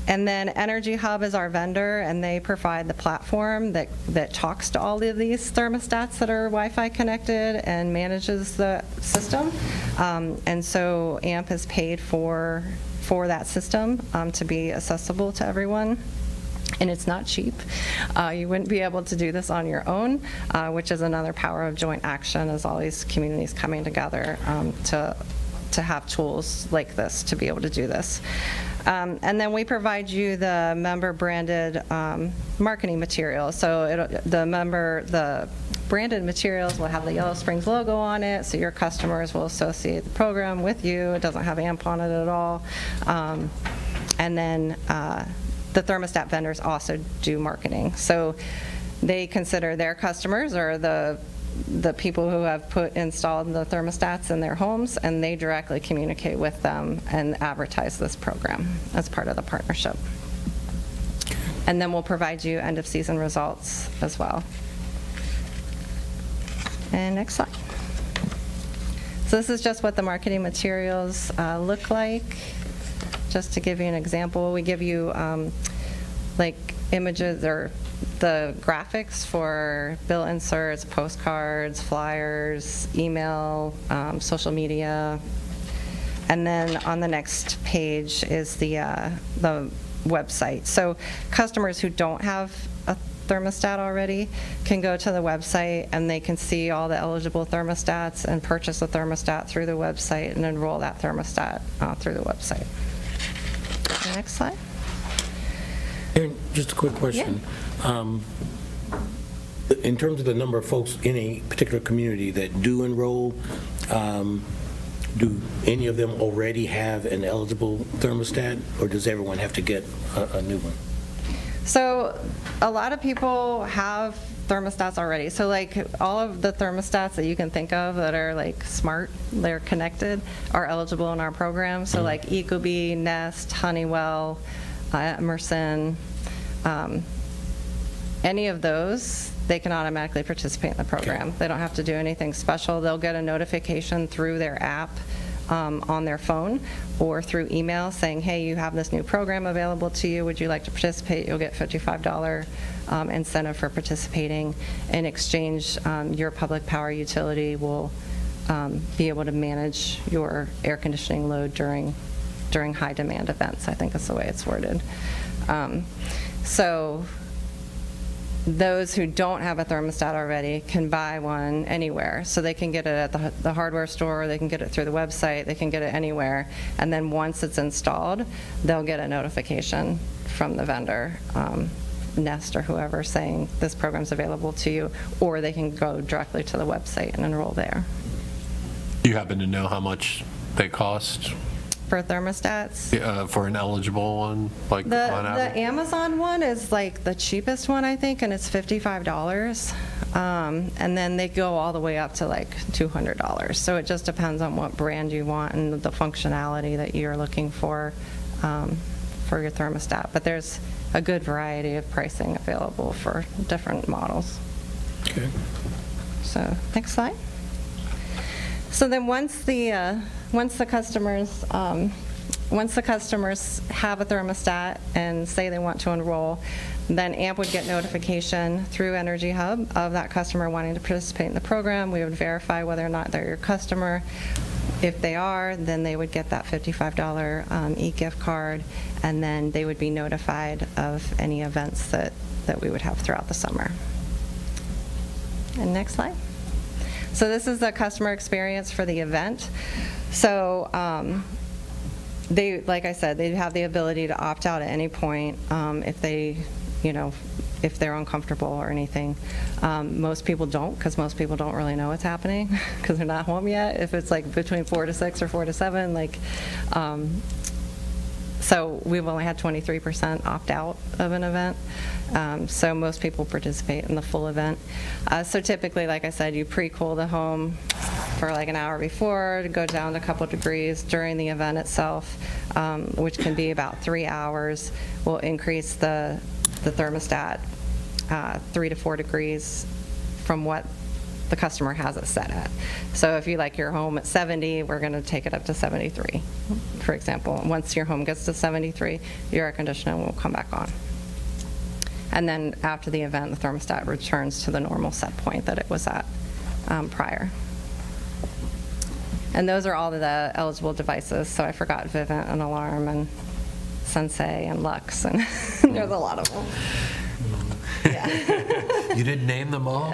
And then Energy Hub is our vendor, and they provide the platform that talks to all of these thermostats that are Wi-Fi connected and manages the system. And so AMP is paid for that system to be accessible to everyone. and it's not cheap. You wouldn't be able to do this on your own, which is another power of joint action, is all these communities coming together to have tools like this to be able to do this. And then we provide you the member-branded marketing materials. So the branded materials will have the Yellow Springs logo on it, so your customers will associate the program with you. It doesn't have AMP on it at all. And then the thermostat vendors also do marketing. So they consider their customers or the people who have installed the thermostats in their homes, and they directly communicate with them and advertise this program as part of the partnership. And then we'll provide you end of season results as well. And next slide. So this is just what the marketing materials look like. Just to give you an example, we give you like images or the graphics for bill inserts, postcards, flyers, email, social media. And then on the next page is the website. So customers who don't have a thermostat already can go to the website and they can see all the eligible thermostats and purchase a thermostat through the website and enroll that thermostat through the website. Next slide. Aaron, just a quick question. In terms of the number of folks in a particular community that do enroll, do any of them already have an eligible thermostat, or does everyone have to get a new one? So a lot of people have thermostats already. So like all of the thermostats that you can think of that are like smart, they're connected, are eligible in our program. So like Ecobee, Nest, Honeywell, Emerson, any of those, they can automatically participate in the program. They don't have to do anything special. They'll get a notification through their app on their phone or through email saying, hey, you have this new program available to you. Would you like to participate? You'll get $55 incentive for participating. In exchange, your public power utility will be able to manage your air conditioning load during high demand events, I think is the way it's worded. So those who don't have a thermostat already can buy one anywhere. So they can get it at the hardware store, they can get it through the website, they can get it anywhere. And then once it's installed, they'll get a notification from the vendor, Nest or whoever, saying this program's available to you, or they can go directly to the website and enroll there. Do you happen to know how much they cost? For thermostats? For an eligible one, like on The average? Amazon one is like the cheapest one, I think, and it's $55. And then they go all the way up to like $200. So it just depends on what brand you want and the functionality that you're looking for your thermostat. But there's a good variety of pricing available for different models. Okay. So next slide. So then once the customers have a thermostat and say they want to enroll, then AMP would get notification through Energy Hub of that customer wanting to participate in the program. We would verify whether or not they're your customer. If they are, then they would get that $55 e-gift card, and then they would be notified of any events that we would have throughout the summer. And next slide. So this is the customer experience for the event. So they, like I said, they have the ability to opt out at any point if they, if they're uncomfortable or anything. Most people don't, because most people don't really know what's happening because they're not home yet. If it's like between 4 to 6 or 4 to 7, like, so we've only had 23% opt out of an event. So most people participate in the full event. So typically, like I said, you pre-cool the home for like an hour before to go down a couple degrees during the event itself, which can be about 3 hours. We'll increase the thermostat 3 to 4 degrees from what the customer has it set at. So if you like your home at 70, we're going to take it up to 73, for example. Once your home gets to 73, your air conditioning will come back on. And then after the event, the thermostat returns to the normal set point that it was at prior. And those are all of the eligible devices. So I forgot Vivint and Alarm and Sensei and Lux, and there's a lot of them. You didn't name them all?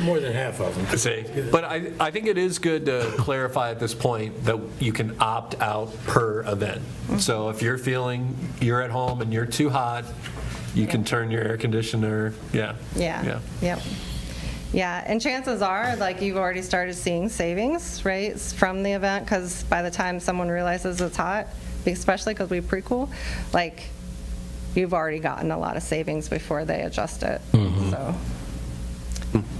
More than half of them. See, but I think it is good to clarify at this point that you can opt out per event. So if you're feeling you're at home and you're too hot, you can turn your air conditioner, Yep. Yeah, and chances are, like, you've already started seeing savings, right, from the event, because by the time someone realizes it's hot, especially because we pre-cool, like, you've already gotten a lot of savings before they adjust it, so.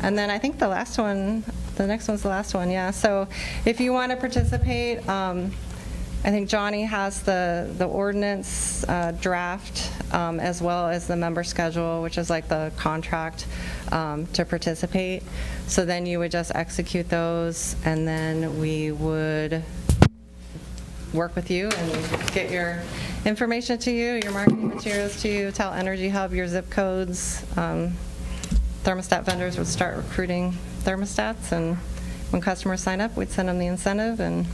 And then I think the next one's the last one, yeah. So if you want to participate, I think Johnny has the ordinance draft, as well as the member schedule, which is like the contract to participate. So then you would just execute those, and then we would work with you and get your information to you, your marketing materials to you, tell Energy Hub your zip codes. Thermostat vendors would start recruiting thermostats, and when customers sign up, we'd send them the incentive and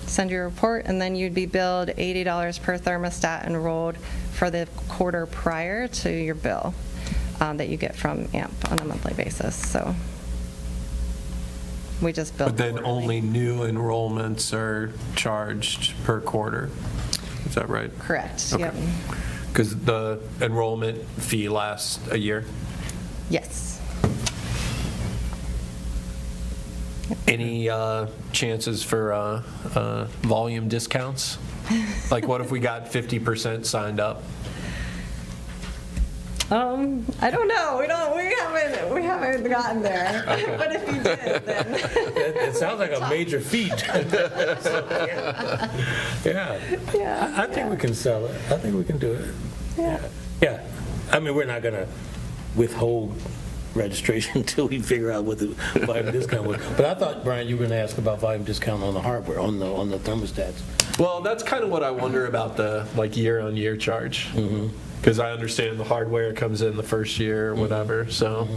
send you a report, and then you'd be billed $80 per thermostat enrolled for the quarter prior to your bill that you get from AMP on a monthly basis. So we just bill. But then only new enrollments are charged per quarter. Is that right? Correct. Okay. Yep. Because the enrollment fee lasts a year? Yes. Any chances for volume discounts? Like, what if we got 50% signed up? I don't know. We haven't gotten there. Okay. But if you did, then It sounds like a major feat. Yeah. I think we can sell it. I think we can do it. Yeah. I mean, we're not going to withhold registration until we figure out what the volume discount was. But I thought, Brian, you were going to ask about volume discount on the hardware, on the thermostats. Well, that's kind of what I wonder about the year-on-year charge. Because I understand the hardware comes in the first year or whatever, so,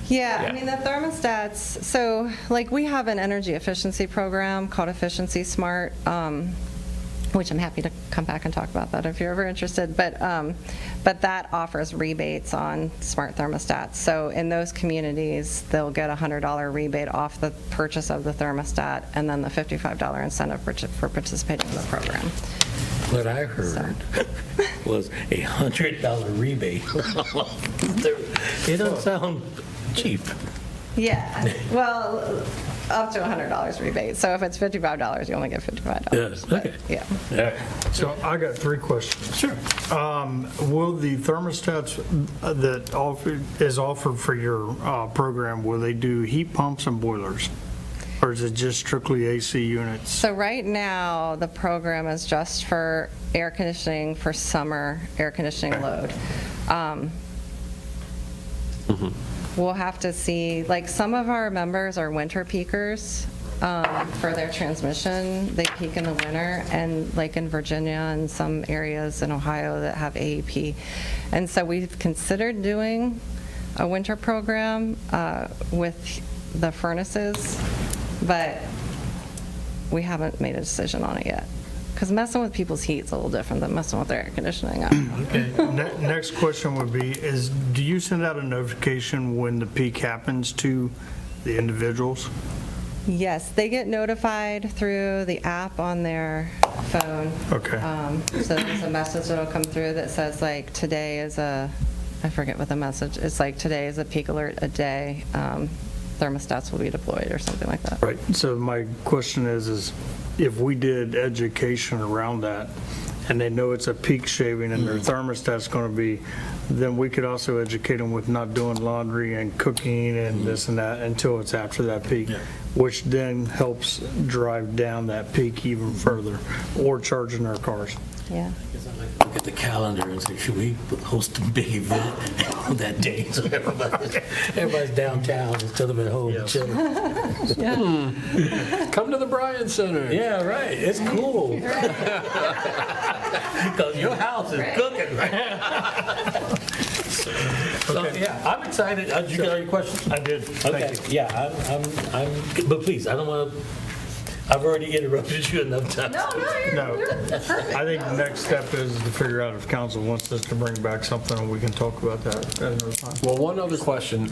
Yeah, I mean, the thermostats, so, like, we have an energy efficiency program called Efficiency Smart, which I'm happy to come back and talk about that if you're ever interested, but that offers rebates on smart thermostats. So in those communities, they'll get a $100 rebate off the purchase of the thermostat, and then the $55 incentive for participating in the program. What I heard was a $100 rebate. It doesn't sound cheap. Yeah, well, up to $100 rebate. So if it's $55, you only get $55. Yes, okay. Yeah. Yeah. So I got 3 questions. Sure. Will the thermostats that is offered for your program, will they do heat pumps and boilers? Or is it just strictly AC units? So right now, the program is just for air conditioning for summer air conditioning load. We'll have to see, like, some of our members are winter peakers for their transmission. They peak in the winter, and like in Virginia and some areas in Ohio that have AEP. And so we've considered doing a winter program with the furnaces, but we haven't made a decision on it yet. Because messing with people's heat is a little different than messing with their air conditioning. Okay. Next question would be, do you send out a notification when the peak happens to the individuals? Yes, they get notified through the app on their phone. Okay. So there's a message that'll come through that says, like, today is I forget what the message, it's like, today is a peak alert a day. Thermostats will be deployed or something like that. Right. So my question is if we did education around that and they know it's a peak shaving and their thermostat's going to be, then we could also educate them with not doing laundry and cooking and this and that until it's after that peak, which then helps drive down that peak even further, or charging their cars. Yeah. Look at the calendar and say, should we host a big event on that day? So everybody's downtown instead of at home chilling. Come to the Bryan Center. Yeah, right. It's cool. Because your house is cooking, right? So, yeah, I'm excited. Did you get all your questions? I did. Okay. Thank you. Yeah, I'm. But please, I don't want to I've already interrupted you enough times. No, I think the next step is to figure out if council wants us to bring back something, and we can talk about that at another time. Well, one other question.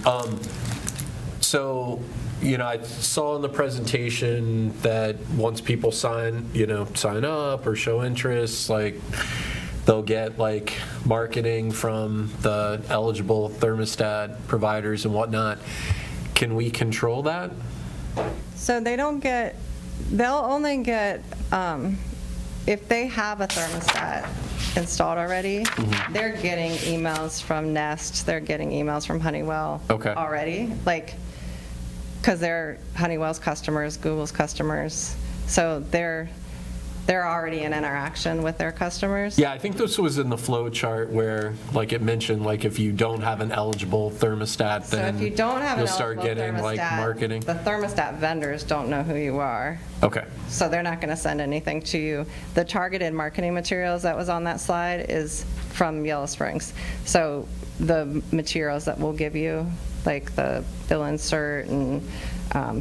So, I saw in the presentation that once people sign up or show interest, like, they'll get like marketing from the eligible thermostat providers and whatnot. Can we control that? So they'll only get, if they have a thermostat installed already, they're getting emails from Nest, they're getting emails from Honeywell already, like, because they're Honeywell's customers, Google's customers, so they're already in interaction with their customers. Yeah, I think this was in the flow chart where, like, it mentioned, like, if you don't have an eligible thermostat, So then if you don't have an you'll start eligible getting like thermostat, marketing. the thermostat vendors don't know who you are. Okay. So they're not going to send anything to you. The targeted marketing materials that was on that slide is from Yellow Springs. So the materials that we'll give you, like the bill insert and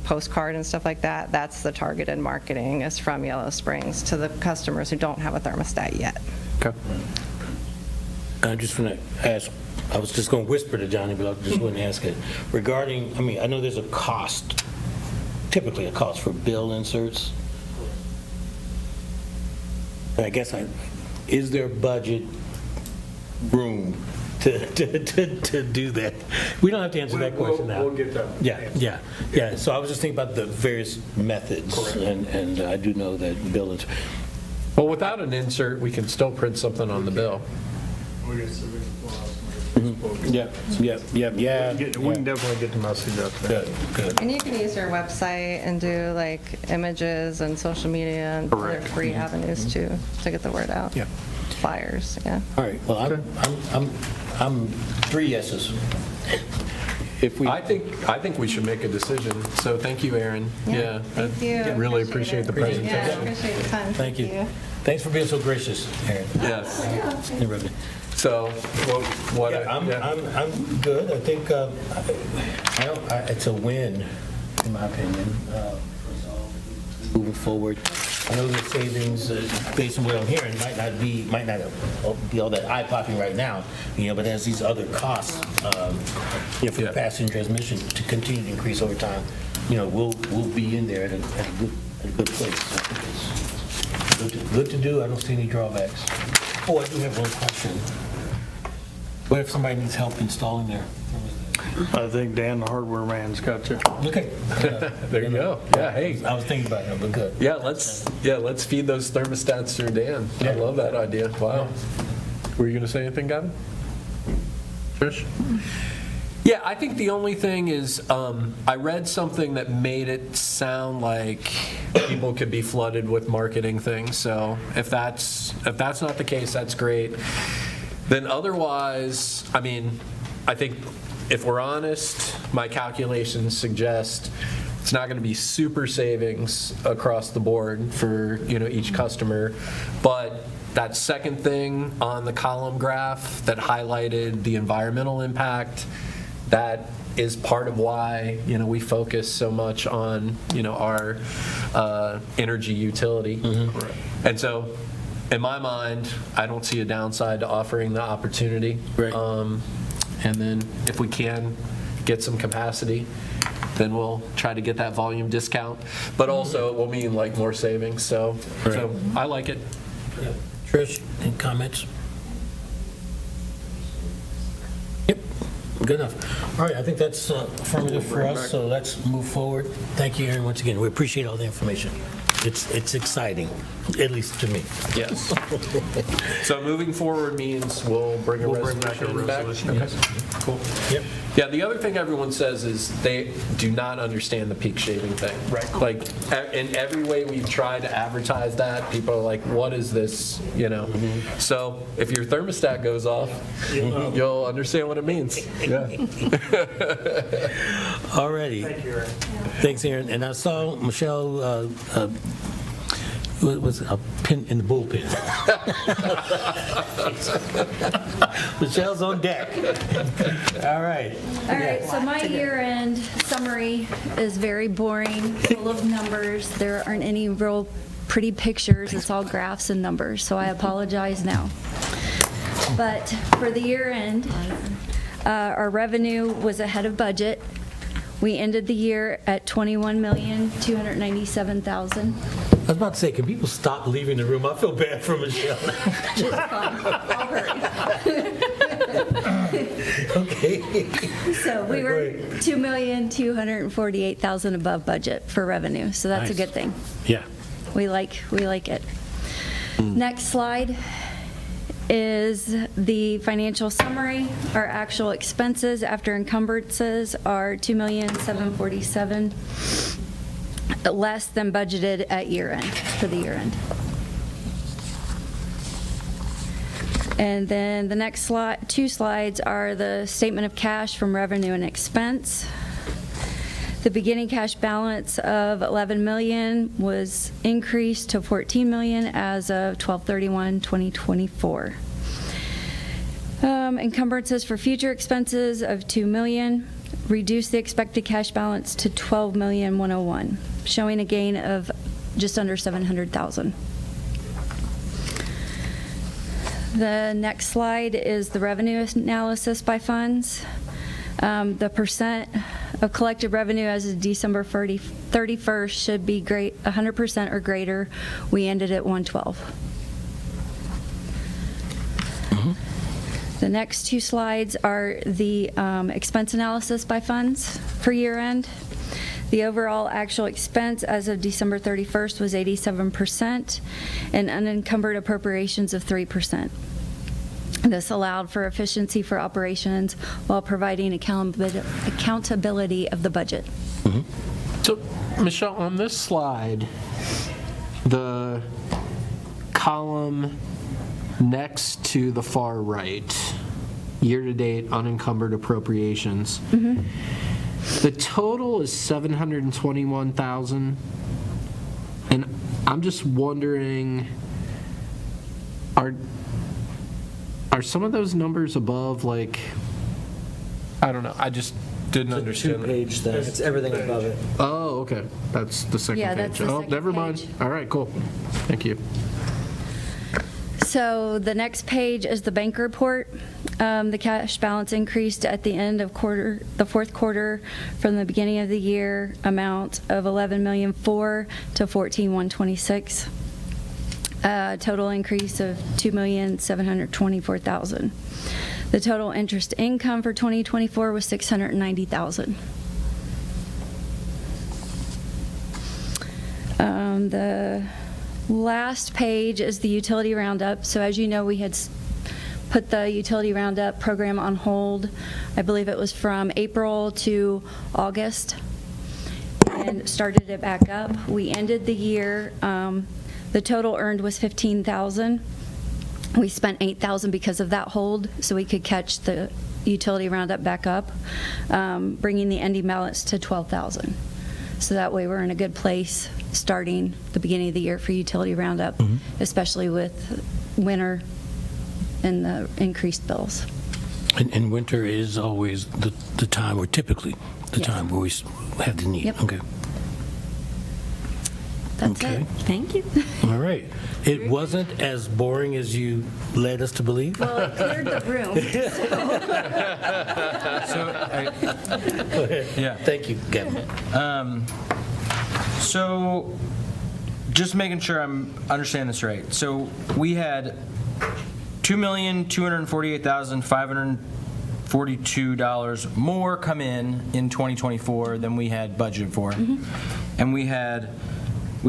postcard and stuff like that, that's the targeted marketing is from Yellow Springs to the customers who don't have a thermostat yet. Okay. I'm just going to ask, I was just going to whisper to Johnny, but I just wouldn't ask it. Regarding, I know there's a cost, typically a cost for bill inserts. And I guess, is there budget room to do that? We don't have to answer that question now. We'll get that. Yeah. So I was just thinking about the various methods, and I do know that bill inserts. Well, without an insert, we can still print something on the bill. Yeah. We can definitely get the message out there. Good. And you can use your website and do like images and social media and other free avenues to get the word out. Yeah. Flyers, yeah. All right, well, I'm 3 yeses. I think we should make a decision. So thank you, Aaron. Yeah. Thank you. I really appreciate the presentation. Yeah, I appreciate the time. Thank you. Thanks for being so gracious, Aaron. Yes. Interrupted. So, what? I'm good. I think it's a win, in my opinion, moving forward. I know the savings, based on what I'm hearing, might not be all that eye-popping right now, but as these other costs, for the passenger transmission to continue to increase over time, we'll be in there at a good place. So I think it's good to do. I don't see any drawbacks. Oh, I do have one question. What if somebody needs help installing their thermostat? I think Dan, the hardware man's got you. Okay. There you go. Yeah, hey. I was thinking about him, but good. Yeah, let's feed those thermostats through Dan. I love that idea. Wow. Were you going to say anything, Gavin? Trish? Yeah, I think the only thing is I read something that made it sound like people could be flooded with marketing things. So if that's not the case, that's great. Then otherwise, I think if we're honest, my calculations suggest it's not going to be super savings across the board for each customer, but that second thing on the column graph that highlighted the environmental impact, that is part of why we focus so much on our energy utility. And so in my mind, I don't see a downside to offering the opportunity. Right. And then if we can get some capacity, then we'll try to get that volume discount. But also it will mean like more savings. So I like it. Trish, any comments? Yep, good enough. All right, I think that's affirmative for us, so let's move forward. Thank you, Aaron, once again. We appreciate all the information. It's exciting, at least to me. Yes. So moving forward means we'll bring a resolution back? Okay. Cool. Yep. Yeah, the other thing everyone says is they do not understand the peak shaving thing. Right. Like, in every way we've tried to advertise that, people are like, what is this, So if your thermostat goes off, you'll understand what it means. Yeah. All righty. Thank you, Aaron. Thanks, Aaron. And I saw Michelle was a pin in the bullpen. Michelle's on deck. All right. All right, so my year-end summary is very boring, full of numbers. There aren't any real pretty pictures. It's all graphs and numbers, so I apologize now. But for the year-end, our revenue was ahead of budget. We ended the year at $21,297,000. I was about to say, can people stop leaving the room? I feel bad for Michelle. It's fine. I'll hurry. Okay. So we were $2,248,000 above budget for revenue, so that's a Nice. good thing. Yeah. We like it. Next slide is the financial summary. Our actual expenses after encumbrances are $2,747,000 less than budgeted at year end, for the year end. And then the next slide, 2 slides are the statement of cash from revenue and expense. The beginning cash balance of $11 million was increased to $14 million as of 12/31/2024. Encumbrances for future expenses of $2 million reduced the expected cash balance to $12,101,000, showing a gain of just under $700,000. The next slide is the revenue analysis by funds. The percent of collected revenue as of December 31st should be 100% or greater. We ended at 112. The next 2 slides are the expense analysis by funds for year end. The overall actual expense as of December 31st was 87% and unencumbered appropriations of 3%. This allowed for efficiency for operations while providing accountability of the budget. So, Michelle, on this slide, the column next to the far right, year-to-date unencumbered appropriations, the total is $721,000, and I'm just wondering, are some of those numbers above, like, I don't know, I just didn't understand. Two-page thing. It's everything above it. Oh, okay, that's the second Yeah, page. that's the Oh, second never mind. page. All right, cool. Thank you. So the next page is the bank report. The cash balance increased at the end of the fourth quarter from the beginning of the year amount of $11,400,000 to $14,126,000. Total increase of $2,724,000. The total interest income for 2024 was $690,000. The last page is the utility roundup. So as you know, we had put the utility roundup program on hold. I believe it was from April to August, and started it back up. We ended the year, the total earned was $15,000. We spent $8,000 because of that hold, so we could catch the utility roundup back up, bringing the ending balance to $12,000. So that way we're in a good place starting the beginning of the year for utility roundup, especially with winter and the increased bills. And winter is always the time, or typically the time where we have the need. Yep. Okay. That's Okay. it. Thank you. All right. It wasn't as boring as you led us to believe? Well, it cleared the room. Go ahead. Yeah. Thank you, Kevin. So, just making sure I'm understanding this right. So, we had $2,248,542 more come in 2024 than we had budgeted for. And we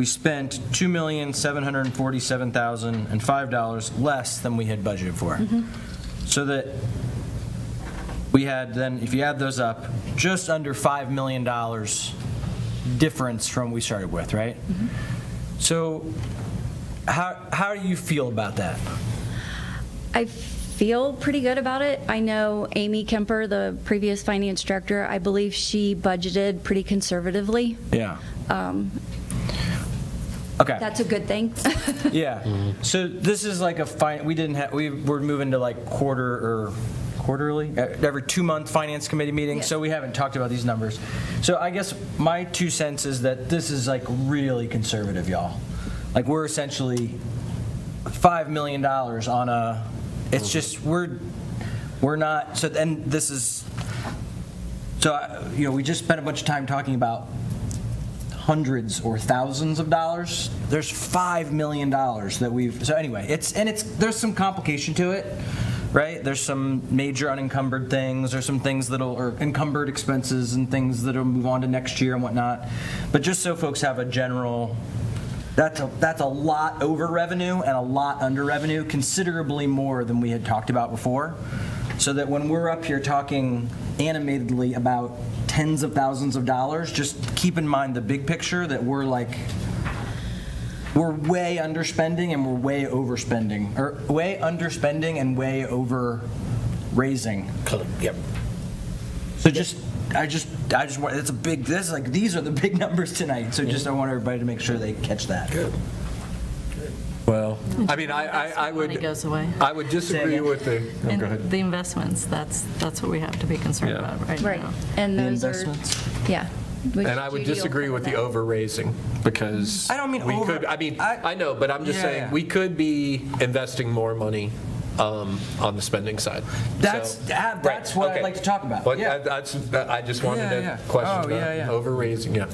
spent $2,747,005 less than we had budgeted for. So that we had then, if you add those up, just under $5 million difference from what we started with, right? So how do you feel about that? I feel pretty good about it. I know Amy Kemper, the previous finance director, I believe she budgeted pretty conservatively. Yeah. Okay. That's a good thing. Yeah. So this is like we're moving to like quarterly, every 2-month finance committee meeting, Yes. so we haven't talked about these numbers. So I guess my 2 cents is that this is like really conservative, y'all. Like we're essentially $5 million on a, it's just, we're not, so then this is, so, we just spent a bunch of time talking about hundreds or thousands of dollars. There's $5 million that we've, so anyway, there's some complication to it, right? There's some major unencumbered things, there's some things or encumbered expenses and things that'll move on to next year and whatnot. But just so folks have a general, that's a lot over revenue and a lot under revenue, considerably more than we had talked about before. So that when we're up here talking animatedly about tens of thousands of dollars, just keep in mind the big picture that we're way underspending and we're way overspending, or way underspending and way over raising. Yep. So I just want, these are the big numbers tonight. So I want everybody to make sure they catch that. Good. Well, I mean, I would. Money goes away. I would disagree with the. Oh, go ahead. The investments, that's what we have to be concerned Yeah. about right Right. now. And The those are, investments. yeah. Which And I would Judy will disagree cover with the that. over raising because I don't mean we over- could. I mean, I know, but I'm just Yeah, saying yeah. we could be investing more money on the spending side. That's Right, what okay. I'd like to talk about. But yeah. I just wanted Yeah, yeah. to question Oh, the yeah, yeah. over raising. Yeah.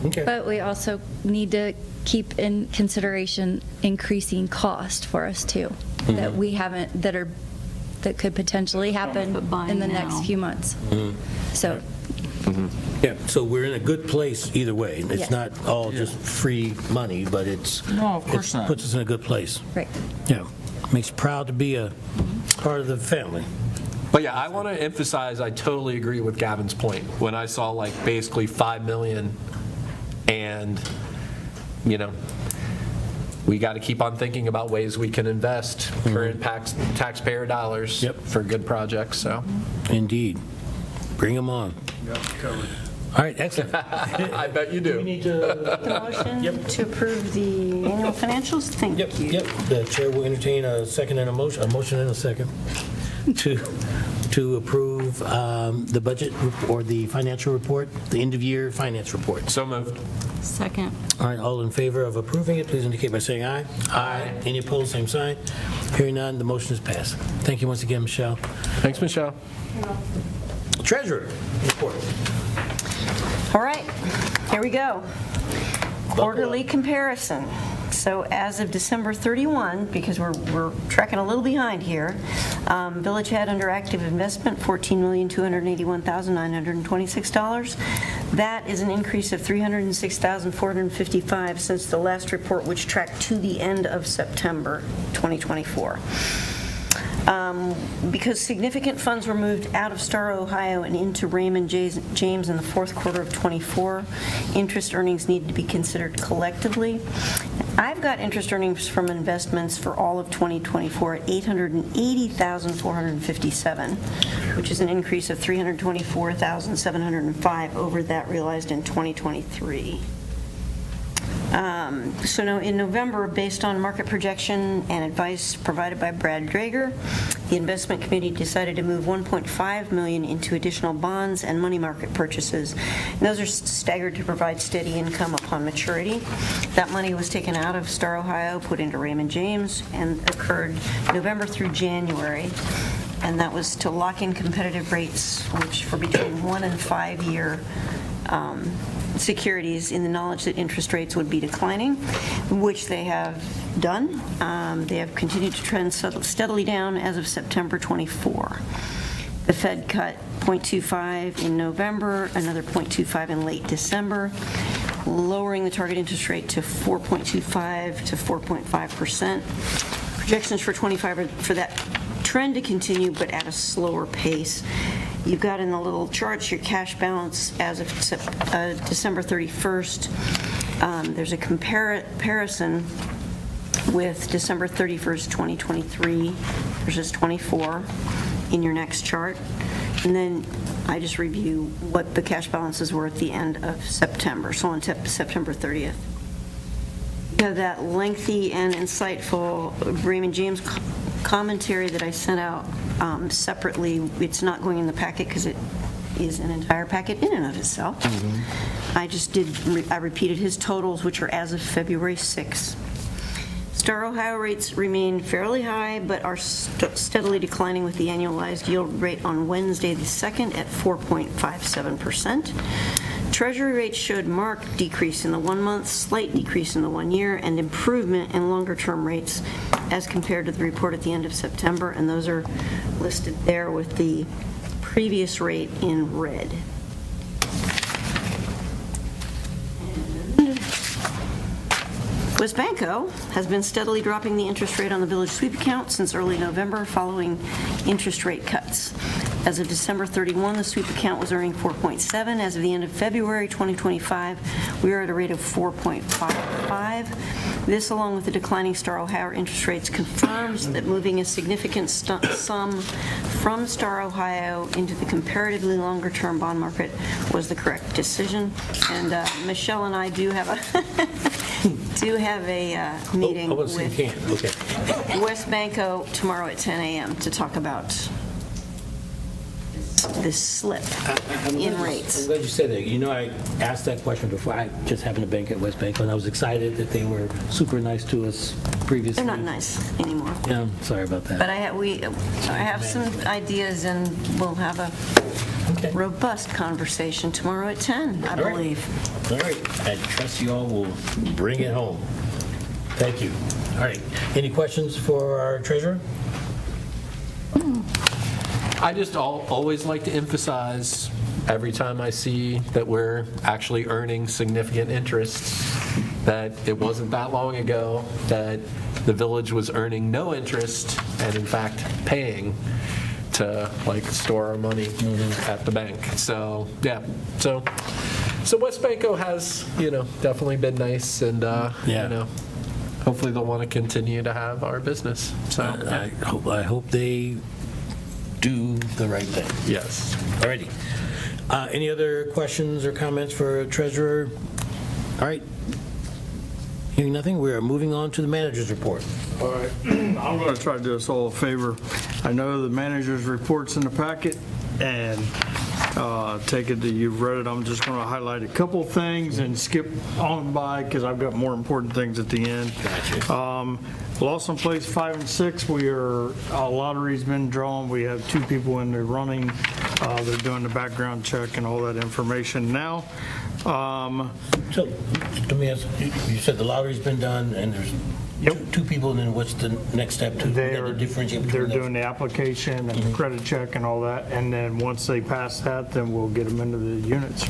Okay. But we also need to keep in consideration increasing cost for us too, that we haven't, that could potentially happen But buying in the now. next few months. So, Yeah, so we're in a good place either way. It's Yes. not all just free money, but No, of course not. puts us in a good place. right. Yeah, makes proud to be a part of the family. But yeah, I want to emphasize, I totally agree with Gavin's point. When I saw basically $5 million and, we got to keep on thinking about ways we can invest current taxpayer dollars for good projects, so. Indeed. Bring them on. All right, excellent. I bet you do. We need to, The motion to approve the annual financials? Thank you. yep, the chair will entertain a second and a motion and a second to approve the budget or the financial report, the end-of-year finance report. So moved. Second. All right, all in favor of approving it, please indicate by saying aye. Aye. Any opposed, same sign. Hearing none, the motion is passed. Thank you once again, Michelle. Thanks, Michelle. Treasurer report. All right, here we go. Quarterly comparison. So as of December 31, because we're tracking a little behind here, Village had under active investment $14,281,926. That is an increase of $306,455 since the last report, which tracked to the end of September 2024. Because significant funds were moved out of Star, Ohio and into Raymond James in the fourth quarter of '24, interest earnings need to be considered collectively. I've got interest earnings from investments for all of 2024 at $880,457, which is an increase of $324,705 over that realized in 2023. So now in November, based on market projection and advice provided by Brad Drager, the investment committee decided to move $1.5 million into additional bonds and money market purchases. And those are staggered to provide steady income upon maturity. That money was taken out of Star, Ohio, put into Raymond James, and occurred November through January. And that was to lock in competitive rates, which for between 1 and 5 year securities in the knowledge that interest rates would be declining, which they have done. They have continued to trend steadily down as of September 24. The Fed cut 0.25 in November, another 0.25 in late December, lowering the target interest rate to 4.25 to 4.5%. Projections for 25 are for that trend to continue, but at a slower pace. You've got in the little charts your cash balance as of December 31st. There's a comparison with December 31st, 2023 versus 24 in your next chart. And then I just review what the cash balances were at the end of September, so on September 30th. You have that lengthy and insightful Raymond James commentary that I sent out separately. It's not going in the packet because it is an entire packet in and of itself. I repeated his totals, which are as of February 6th. Star Ohio rates remain fairly high, but are steadily declining, with the annualized yield rate on Wednesday the 2nd at 4.57%. Treasury rates showed marked decrease in the 1 month, slight decrease in the 1 year, and improvement in longer-term rates as compared to the report at the end of September, and those are listed there with the previous rate in red. WesBanco has been steadily dropping the interest rate on the village sweep account since early November following interest rate cuts. As of December 31, the sweep account was earning 4.7. As of the end of February 2025, we are at a rate of 4.55. This, along with the declining Star Ohio interest rates, confirms that moving a significant sum from Star Ohio into the comparatively longer-term bond market was the correct decision. And Michelle and I do have a meeting with WesBanco tomorrow at 10 a.m. to talk about this slip in rates. I'm glad you said that. You know, I asked that question before. I just happened to bank at WesBanco, and I was excited that they were super nice to us previously. They're not nice anymore. Yeah, I'm sorry about that. But I have some ideas, and we'll have a robust conversation tomorrow at 10, I believe. All right. I trust you all will bring it home. Thank you. All right. Any questions for our treasurer? I just always like to emphasize, every time I see that we're actually earning significant interest, that it wasn't that long ago that the village was earning no interest and in fact paying to store our money at the bank. So yeah, so WesBanco has definitely been nice, and hopefully they'll want to continue to have our business. So I hope they do the right thing. Yes. All righty. Any other questions or comments for treasurer? All right. Hearing nothing, we are moving on to the manager's report. All right, I'm going to try to do us all a favor. I know the manager's report's in the packet, and take it that you've read it. I'm just going to highlight a couple things and skip on by because I've got more important things at the end. Gotcha. Lawson Place 5 and 6, lottery's been drawn. We have 2 people in the running. They're doing the background check and all that information now. So let me ask, you said the lottery's been done and there's two people, and then what's the next step? They're doing the application and the credit check and all that, and then once they pass that, then we'll get them into the units.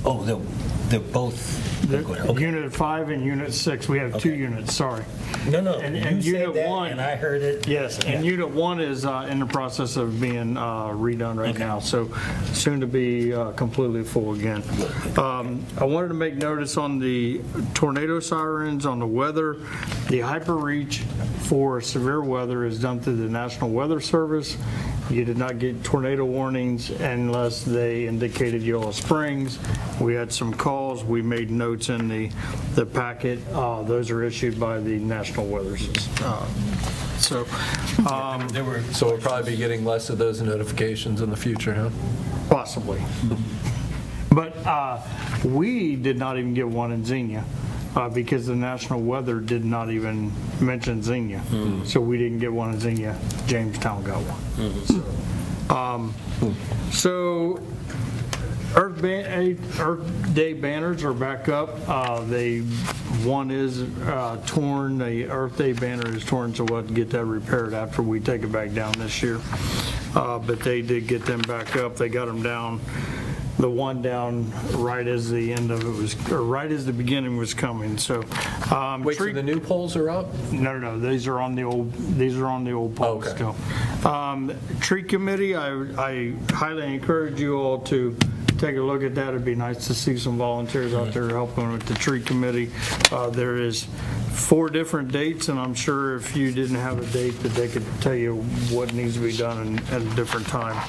Oh, they're both. Okay. Unit 5 and Unit 6. We have 2 units, sorry. No. And you Unit said that, 1, and I heard it. Yes, and Unit 1 is in the process of being redone right now, so soon to be completely full again. I wanted to make notice on the tornado sirens, on the weather. The hyper reach for severe weather is done through the National Weather Service. You did not get tornado warnings unless they indicated Yellow Springs. We had some calls. We made notes in the packet. Those are issued by the National Weather System. So we'll probably be getting less of those notifications in the future, huh? Possibly. But we did not even get one in Xenia. Because the National Weather did not even mention Xenia. So we didn't get one in Xenia. Jamestown got one. So Earth Day banners are back up. One is torn. The Earth Day banner is torn, so we'll have to get that repaired after we take it back down this year. But they did get them back up. They got them down. The one down right as the end of it was, or right as the beginning was coming. So, wait, so the new poles are up? No. These are on the old poles still. Tree committee, I highly encourage you all to take a look at that. It'd be nice to see some volunteers out there helping with the tree committee. There is 4 different dates, and I'm sure if you didn't have a date that they could tell you what needs to be done at a different time.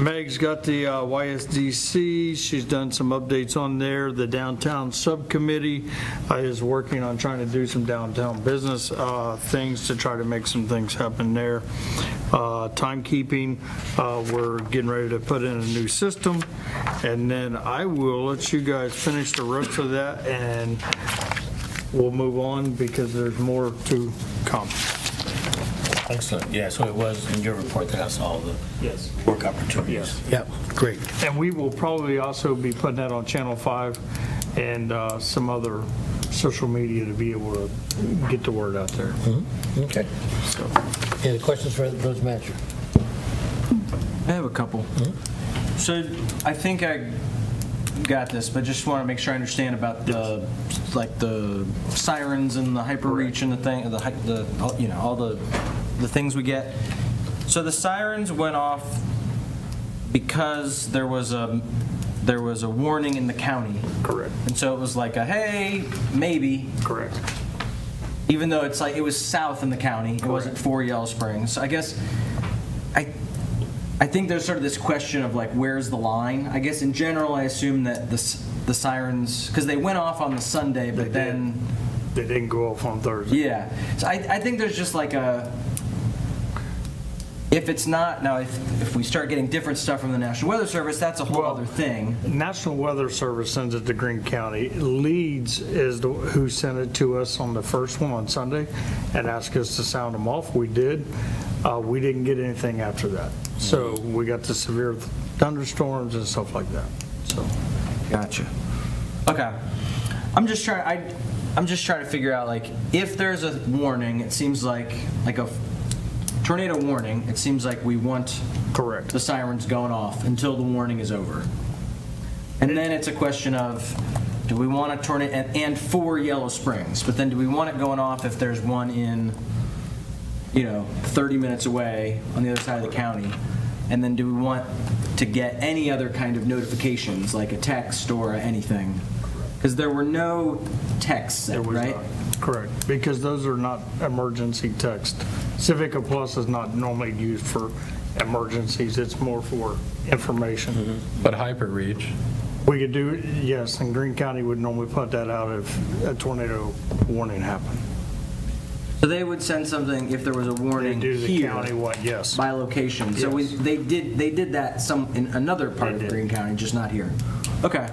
Meg's got the YSDC, she's done some updates on there. The downtown subcommittee is working on trying to do some downtown business things to try to make some things happen there. Timekeeping, we're getting ready to put in a new system, and then I will let you guys finish the rest of that, and we'll move on because there's more to come. Excellent. Yeah, so it was in your report that I saw the work opportunities. Yep, great. And we will probably also be putting that on Channel 5 and some other social media to be able to get the word out there. Okay. So, any questions for the village manager? I have a couple. So I think I got this, but just want to make sure I understand about the sirens and the hyper reach and the thing, all the things we get. So the sirens went off because there was a warning in the county. Correct. And so it was like a hey, maybe. Correct. Even though it's like it was south in the county, it wasn't for Yellow Springs. So I guess I think there's sort of this question of like where's the line? I guess in general I assume that the sirens, because they went off on the Sunday, but then they didn't go off on Thursday. Yeah. So I think there's just like if it's not, now if we start getting different stuff from the National Weather Service, that's a whole other thing. National Weather Service sends it to Greene County. Leeds is who sent it to us on the first one on Sunday and asked us to sound them off. We did. We didn't get anything after that. So we got the severe thunderstorms and stuff like that. So, gotcha. Okay. I'm just trying to figure out, like, if there's a warning, it seems like a tornado warning, it seems like we want the sirens going off until the warning is over. And then it's a question of, do we want a tornado, and for Yellow Springs, but then do we want it going off if there's one in, 30 minutes away on the other side of the county? And then do we want to get any other kind of notifications, like a text or anything? Because there were no texts, right? Correct, because those are not emergency text. Civica Plus is not normally used for emergencies, it's more for information. But hyperreach? We could do, yes, and Greene County would normally put that out if a tornado warning happened. So they would send something if there was a warning They do the here county what, yes. by location. So Yes. they did that in another part of Greene County, just not here. Okay.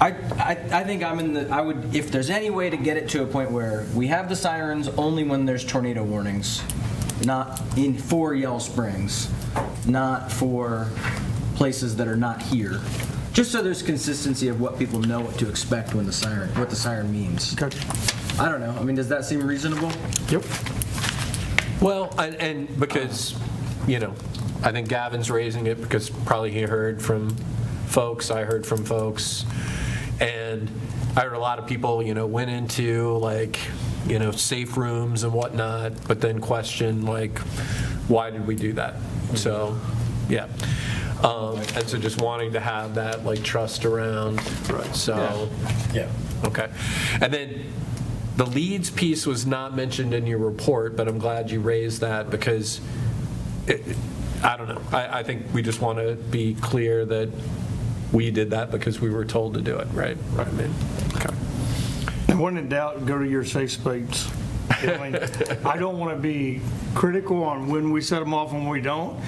I think I would, if there's any way to get it to a point where we have the sirens only when there's tornado warnings, not for Yellow Springs, not for places that are not here. Just so there's consistency of what people know what to expect when what the siren means. Okay. I don't know. I mean, does that seem reasonable? Yep. Well, and because, I think Gavin's raising it because probably he heard from folks, I heard from folks, and I heard a lot of people, went into safe rooms and whatnot, but then questioned why did we do that? So, yeah. And so just wanting to have that trust around. Right. So, yeah. Okay. And then the Leeds piece was not mentioned in your report, but I'm glad you raised that because I don't know. I think we just want to be clear that we did that because we were told to do it, right? I mean, okay. And when in doubt, go to your safe space. I don't want to be critical on when we set them off and when we don't,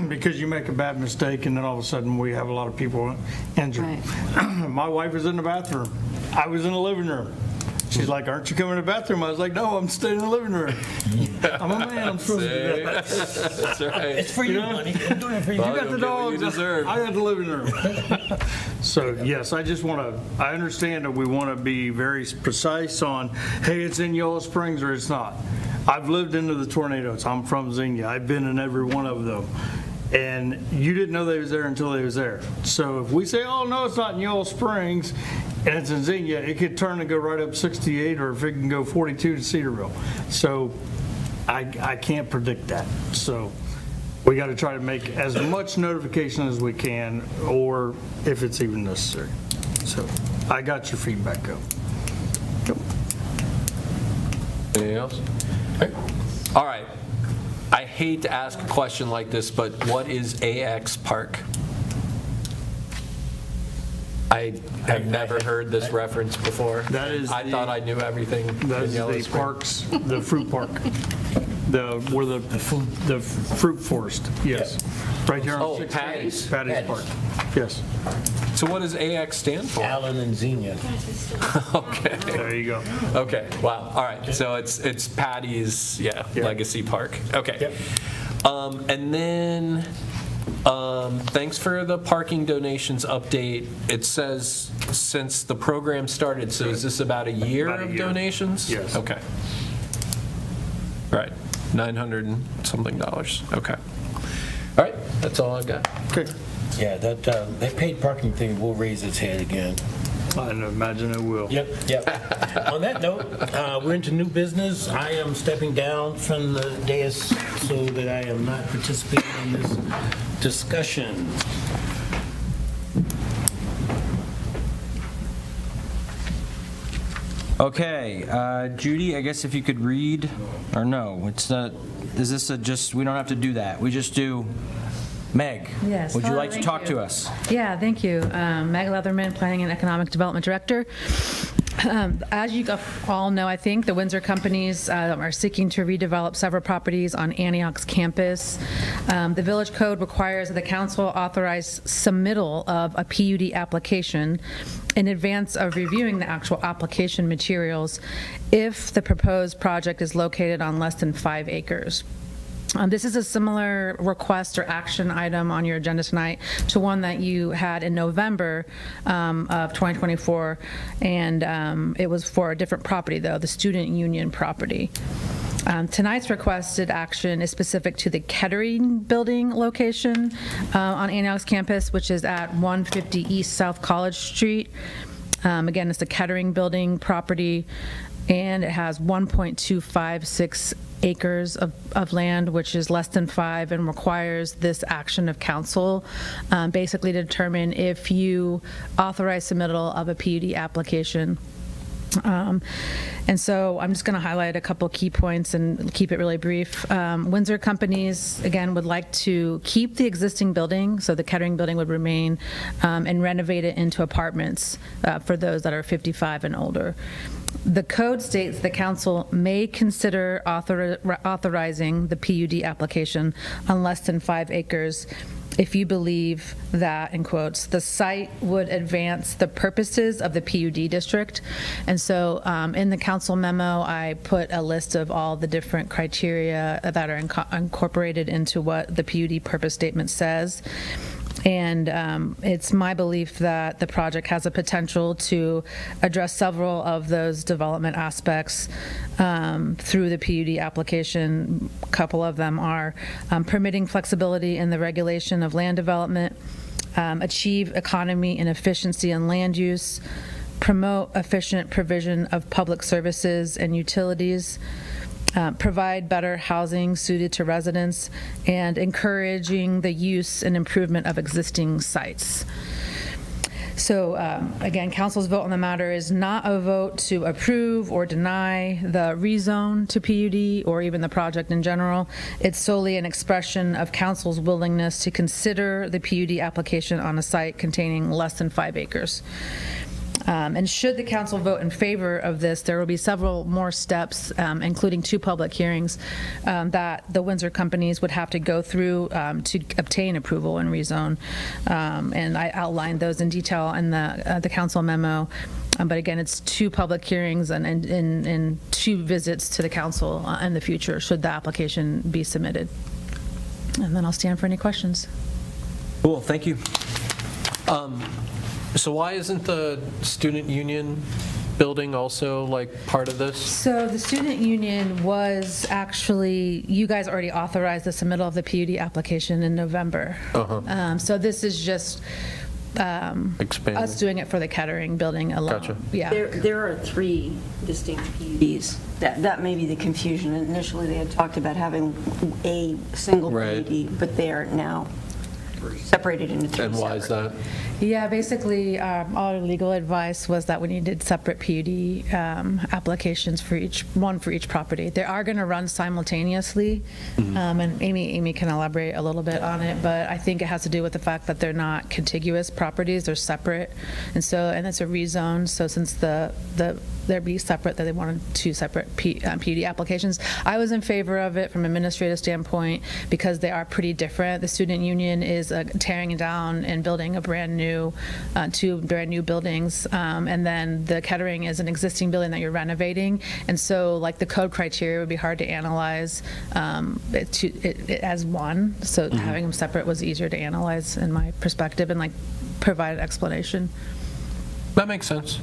because you make a bad mistake and then all of a sudden we have a lot of people injured. Right. My wife was in the bathroom. I was in the living room. She's like, aren't you coming to the bathroom? I was like, no, I'm staying in the living room. I'm a man, I'm supposed to do that. That's right. It's for you, honey. I'm doing it for you. You got the dog, you deserve. I got the living room. So, yes, I understand that we want to be very precise on, hey, it's in Yellow Springs or it's not. I've lived into the tornadoes. I'm from Xenia. I've been in every one of them. And you didn't know they was there until they was there. So if we say, oh, no, it's not in Yellow Springs, and it's in Xenia, it could turn and go right up 68, or if it can go 42 to Cedarville. So I can't predict that. So we got to try to make as much notification as we can, or if it's even necessary. So I got your feedback, go. Anything else? All right. I hate to ask a question like this, but what is AX Park? I have never heard this reference before. That is I thought I knew everything. That's in Yellow the Spring. parks, the fruit park, where the fruit forest, yes. Right here on Oh, 6th. Patty's? Patty's Park, yes. So what does AX stand for? Alan and Xenia. Okay. There you go. Okay, wow, all right, so it's Patty's, Legacy Park, okay. Yep. And then, thanks for the parking donations update. It says since the program started, so is this about a year About a of year. donations? Yes. Okay. Right, $900 and something, okay. All right, that's all I've got. Okay. Yeah, that paid parking thing will raise its head again. I imagine it will. Yep. On that note, we're into new business. I am stepping down from the dais so that I am not participating in this discussion. Okay, Judy, I guess if you could read, or no, it's not, is this just, we don't have to do that, we just do, Meg? Yes. Would you Hello, like to thank talk you. to us? Yeah, thank you. Meg Leatherman, Planning and Economic Development Director. As you all know, I think, the Windsor companies are seeking to redevelop several properties on Antioch's campus. The Village Code requires that the council authorize submittal of a PUD application in advance of reviewing the actual application materials if the proposed project is located on less than 5 acres. This is a similar request or action item on your agenda tonight to one that you had in November of 2024, and it was for a different property, though, the Student Union property. Tonight's requested action is specific to the Kettering Building location on Antioch's campus, which is at 150 East South College Street. Again, it's the Kettering Building property, and it has 1.256 acres of land, which is less than 5, and requires this action of council, basically to determine if you authorize submittal of a PUD application. And so I'm just going to highlight a couple key points and keep it really brief. Windsor companies, again, would like to keep the existing building, so the Kettering building would remain, and renovate it into apartments for those that are 55 and older. The code states the council may consider authorizing the PUD application on less than 5 acres if you believe that, in quotes, the site would advance the purposes of the PUD district. And so in the council memo, I put a list of all the different criteria that are incorporated into what the PUD purpose statement says. And it's my belief that the project has a potential to address several of those development aspects through the PUD application. A couple of them are permitting flexibility in the regulation of land development, achieve economy and efficiency in land use, promote efficient provision of public services and utilities, provide better housing suited to residents, and encouraging the use and improvement of existing sites. So again, council's vote on the matter is not a vote to approve or deny the rezone to PUD or even the project in general. It's solely an expression of council's willingness to consider the PUD application on a site containing less than 5 acres. And should the council vote in favor of this, there will be several more steps, including 2 public hearings, that the Windsor companies would have to go through to obtain approval and rezone. And I outlined those in detail in the council memo. But again, it's 2 public hearings and 2 visits to the council in the future, should the application be submitted. And then I'll stand for any questions. Cool, thank you. So why isn't the student union building also like part of this? So the student union was actually, you guys already authorized the submittal of the PUD application in November. So this is just Expanding. us doing it for the Kettering building alone. Gotcha. Yeah. There are 3 distinct PUDs. That may be the confusion. Initially, they had talked about having a single Right. PUD, but they are now separated into three. And why is that? Yeah, basically, all legal advice was that we needed separate PUD applications for one for each property. They are going to run simultaneously, and Amy can elaborate a little bit on it, but I think it has to do with the fact that they're not contiguous properties, they're separate, and it's a rezone, so since they'd be separate, that they wanted two separate PUD applications. I was in favor of it from an administrative standpoint because they are pretty different. The student union is tearing down and building a two brand new buildings, and then the Kettering is an existing building that you're renovating, and so like the code criteria would be hard to analyze it as one, so having them separate was easier to analyze in my perspective and like provide an explanation. That makes sense.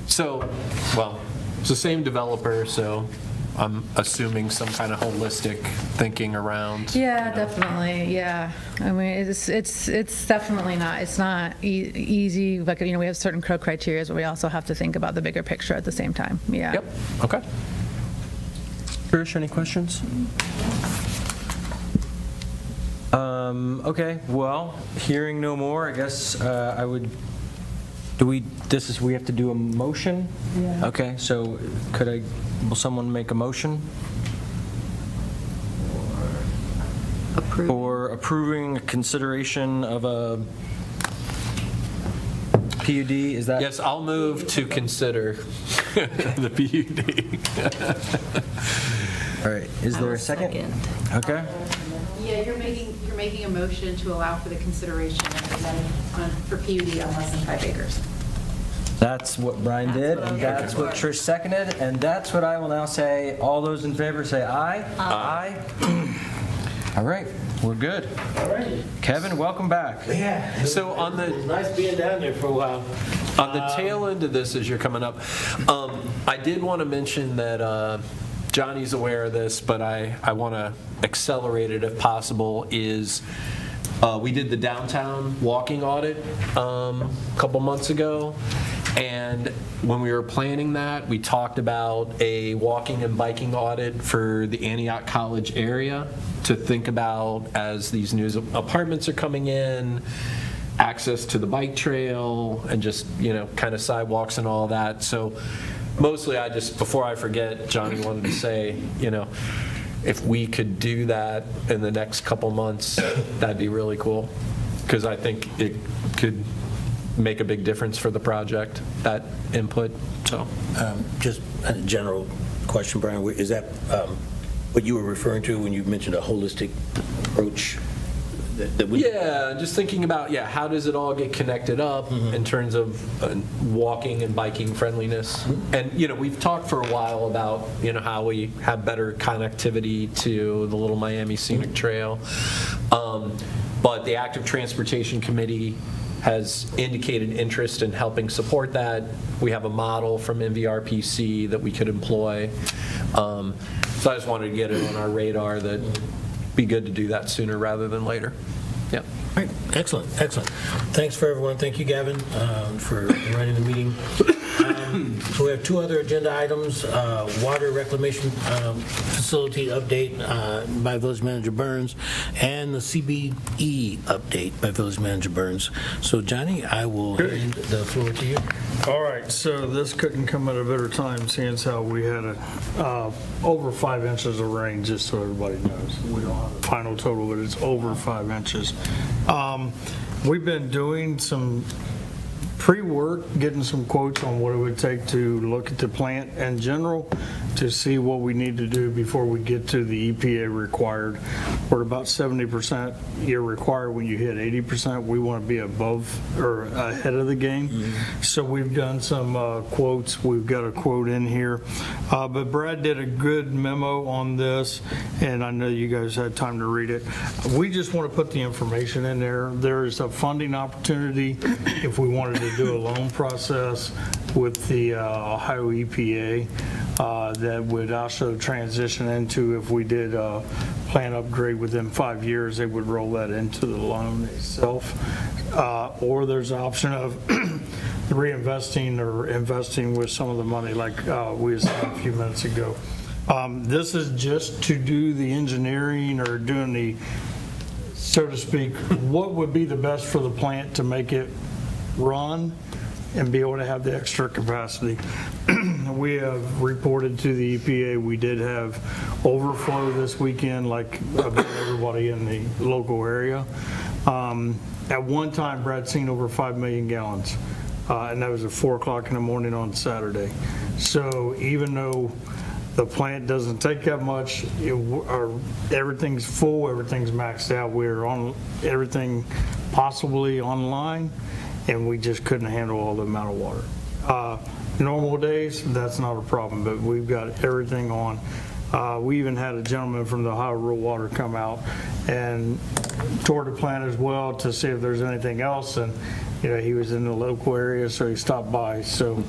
So, well, it's the same developer, so I'm assuming some kind of holistic thinking around. Yeah, definitely. Yeah, I mean, it's definitely not. It's not easy. Like, we have certain code criteria, but we also have to think about the bigger picture at the same time. Yeah. Yep. Okay. Trish, any questions? Okay. Well, hearing no more, I guess I would. We have to do a motion? Yeah. Okay, so will someone make a motion? For approving consideration of a PUD, is that? Yes, I'll move to consider the PUD. All right, is there a second? Okay. Yeah, you're making a motion to allow for the consideration for PUD on less than 5 acres. That's what Brian did, and that's what Trish seconded, and that's what I will now say. All those in favor say aye. Aye. All right, we're good. All right. Kevin, welcome back. Yeah. So on the It's nice being down there for a while. On the tail end of this, as you're coming up, I did want to mention that Johnny's aware of this, but I want to accelerate it if possible, is we did the downtown walking audit a couple months ago, and when we were planning that, we talked about a walking and biking audit for the Antioch College area to think about as these new apartments are coming in, access to the bike trail, and just, kind of sidewalks and all that. So mostly before I forget, Johnny wanted to say, if we could do that in the next couple months, that'd be really cool, because I think it could make a big difference for the project, that input. So Just a general question, Brian. Is that what you were referring to when you mentioned a holistic approach? Yeah, just thinking about, how does it all get connected up in terms of walking and biking friendliness? And, we've talked for a while about, how we have better connectivity to the Little Miami Scenic Trail. But the Active Transportation Committee has indicated interest in helping support that. We have a model from MVRPC that we could employ. So I just wanted to get it on our radar that be good to do that sooner rather than later. Yep. All right, excellent. Thanks for everyone. Thank you, Gavin, for running the meeting. So we have two other agenda items, water reclamation facility update by Village Manager Burns, and the CBE update by Village Manager Burns. So Johnny, I will hand the floor to you. All right, so this couldn't come at a better time, seeing as how we had over 5 inches of rain, just so everybody knows. We don't have the final total, but it's over 5 inches. We've been doing some pre-work, getting some quotes on what it would take to look at the plant in general to see what we need to do before we get to the EPA required. We're about 70% you're required. When you hit 80%, we want to be above or ahead of the game. So we've done some quotes. We've got a quote in here. But Brad did a good memo on this, and I know you guys had time to read it. We just want to put the information in there. There is a funding opportunity if we wanted to do a loan process with the Ohio EPA that would also transition into, if we did a plant upgrade within 5 years, they would roll that into the loan itself. Or there's an option of reinvesting or investing with some of the money like we said a few minutes ago. This is just to do the engineering or doing the so to speak, what would be the best for the plant to make it run and be able to have the extra capacity. We have reported to the EPA, we did have overflow this weekend, like about everybody in the local area. At one time, Brad seen over 5 million gallons, and that was at 4 o'clock in the morning on Saturday. So even though the plant doesn't take that much, everything's full, everything's maxed out, we're on everything possibly online, and we just couldn't handle all the amount of water. Normal days, that's not a problem, but we've got everything on. We even had a gentleman from the Ohio Rural Water come out and tour the plant as well to see if there's anything else, and he was in the local area, so he stopped by. So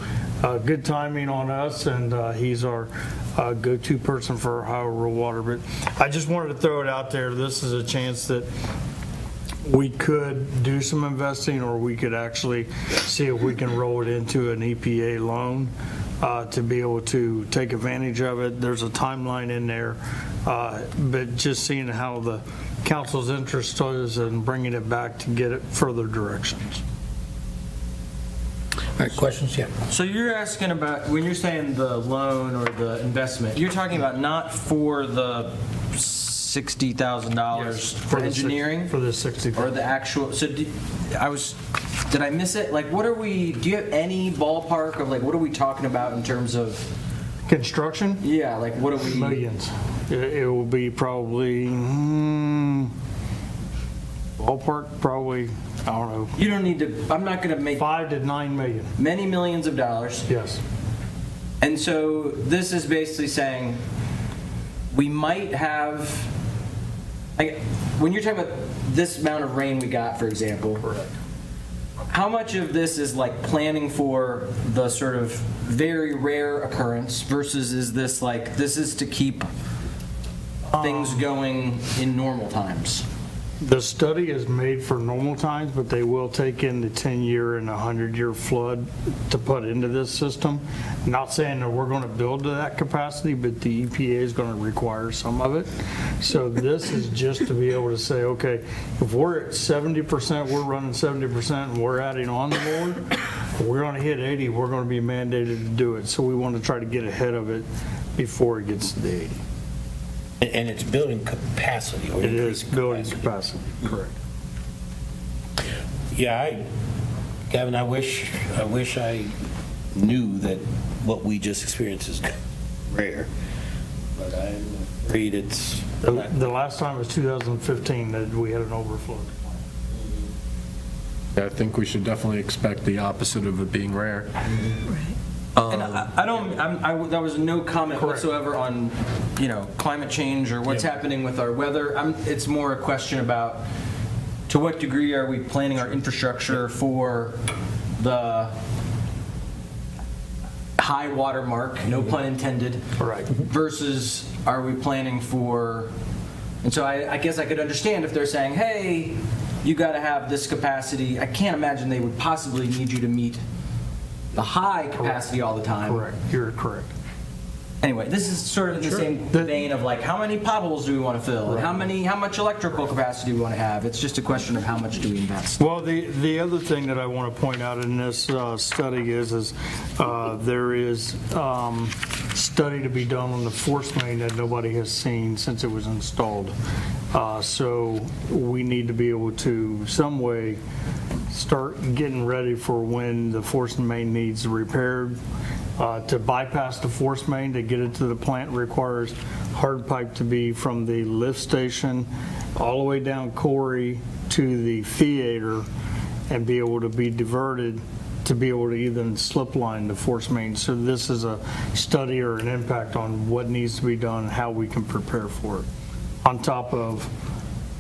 good timing on us, and he's our go-to person for Ohio Rural Water. But I just wanted to throw it out there. This is a chance that we could do some investing, or we could actually see if we can roll it into an EPA loan to be able to take advantage of it. There's a timeline in there, but just seeing how the council's interest is in bringing it back to get it further directions. All right, questions? Yeah. So you're asking about, when you're saying the loan or the investment, you're talking about not for the $60,000 for engineering? For the 60. Or the actual, so did I miss it? Like, what are we, do you have any ballpark of like, what are we talking about in terms of? Construction? Yeah, like what are we? Millions. It will be probably, ballpark, probably, I don't know. You don't need to, I'm not going to make. 5 to 9 million. Many millions of dollars. Yes. And so this is basically saying we might have, when you're talking about this amount of rain we got, for example. Correct. How much of this is like planning for the sort of very rare occurrence versus is this like, this is to keep things going in normal times? The study is made for normal times, but they will take in the 10-year and 100-year flood to put into this system. Not saying that we're going to build to that capacity, but the EPA is going to require some of it. So this is just to be able to say, okay, if we're at 70%, we're running 70%, and we're adding on the board, if we're going to hit 80, we're going to be mandated to do it. So we want to try to get ahead of it before it gets to the 80. And it's building capacity. Or it is building capacity, correct. Yeah, Gavin, I wish I knew that what we just experienced is rare, but I'm afraid it's. The last time was 2015 that we had an overflow. I think we should definitely expect the opposite of it being rare. And that was no comment whatsoever on, climate change or what's happening with our weather. It's more a question about to what degree are we planning our infrastructure for the high water mark, no pun intended, versus are we planning for, and so I guess I could understand if they're saying, hey, you got to have this capacity. I can't imagine they would possibly need you to meet the high capacity all the time. Correct. You're correct. Anyway, this is sort of in the same vein of like, how many potholes do we want to fill? And how much electrical capacity do we want to have? It's just a question of how much do we invest. Well, the other thing that I want to point out in this study is there is study to be done on the force main that nobody has seen since it was installed. So we need to be able to some way start getting ready for when the force main needs repaired. To bypass the force main to get it to the plant requires hard pipe to be from the lift station all the way down Corey to the theater and be able to be diverted to be able to even slip line the force main. So this is a study or an impact on what needs to be done and how we can prepare for it on top of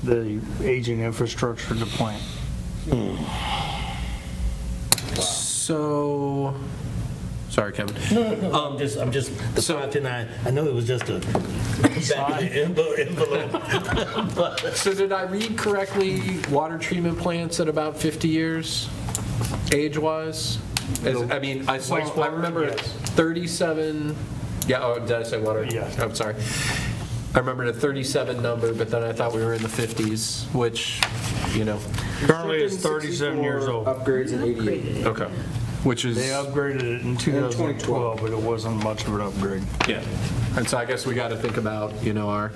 the aging infrastructure of the plant. So, sorry, Kevin. No. I'm just. The 5-9. I know it was just a envelope. So did I read correctly? Water treatment plants at about 50 years, age-wise. I remember 37. Yeah. Oh, did I say water? Yeah. I'm sorry. I remember the 37 number, but then I thought we were in the 50s, which, you know. Currently, it's 37 years old. Upgrades in 88. Okay. Which is. They upgraded it in 2012, but it wasn't much of an upgrade. Yeah. And so I guess we got to think about, you know, our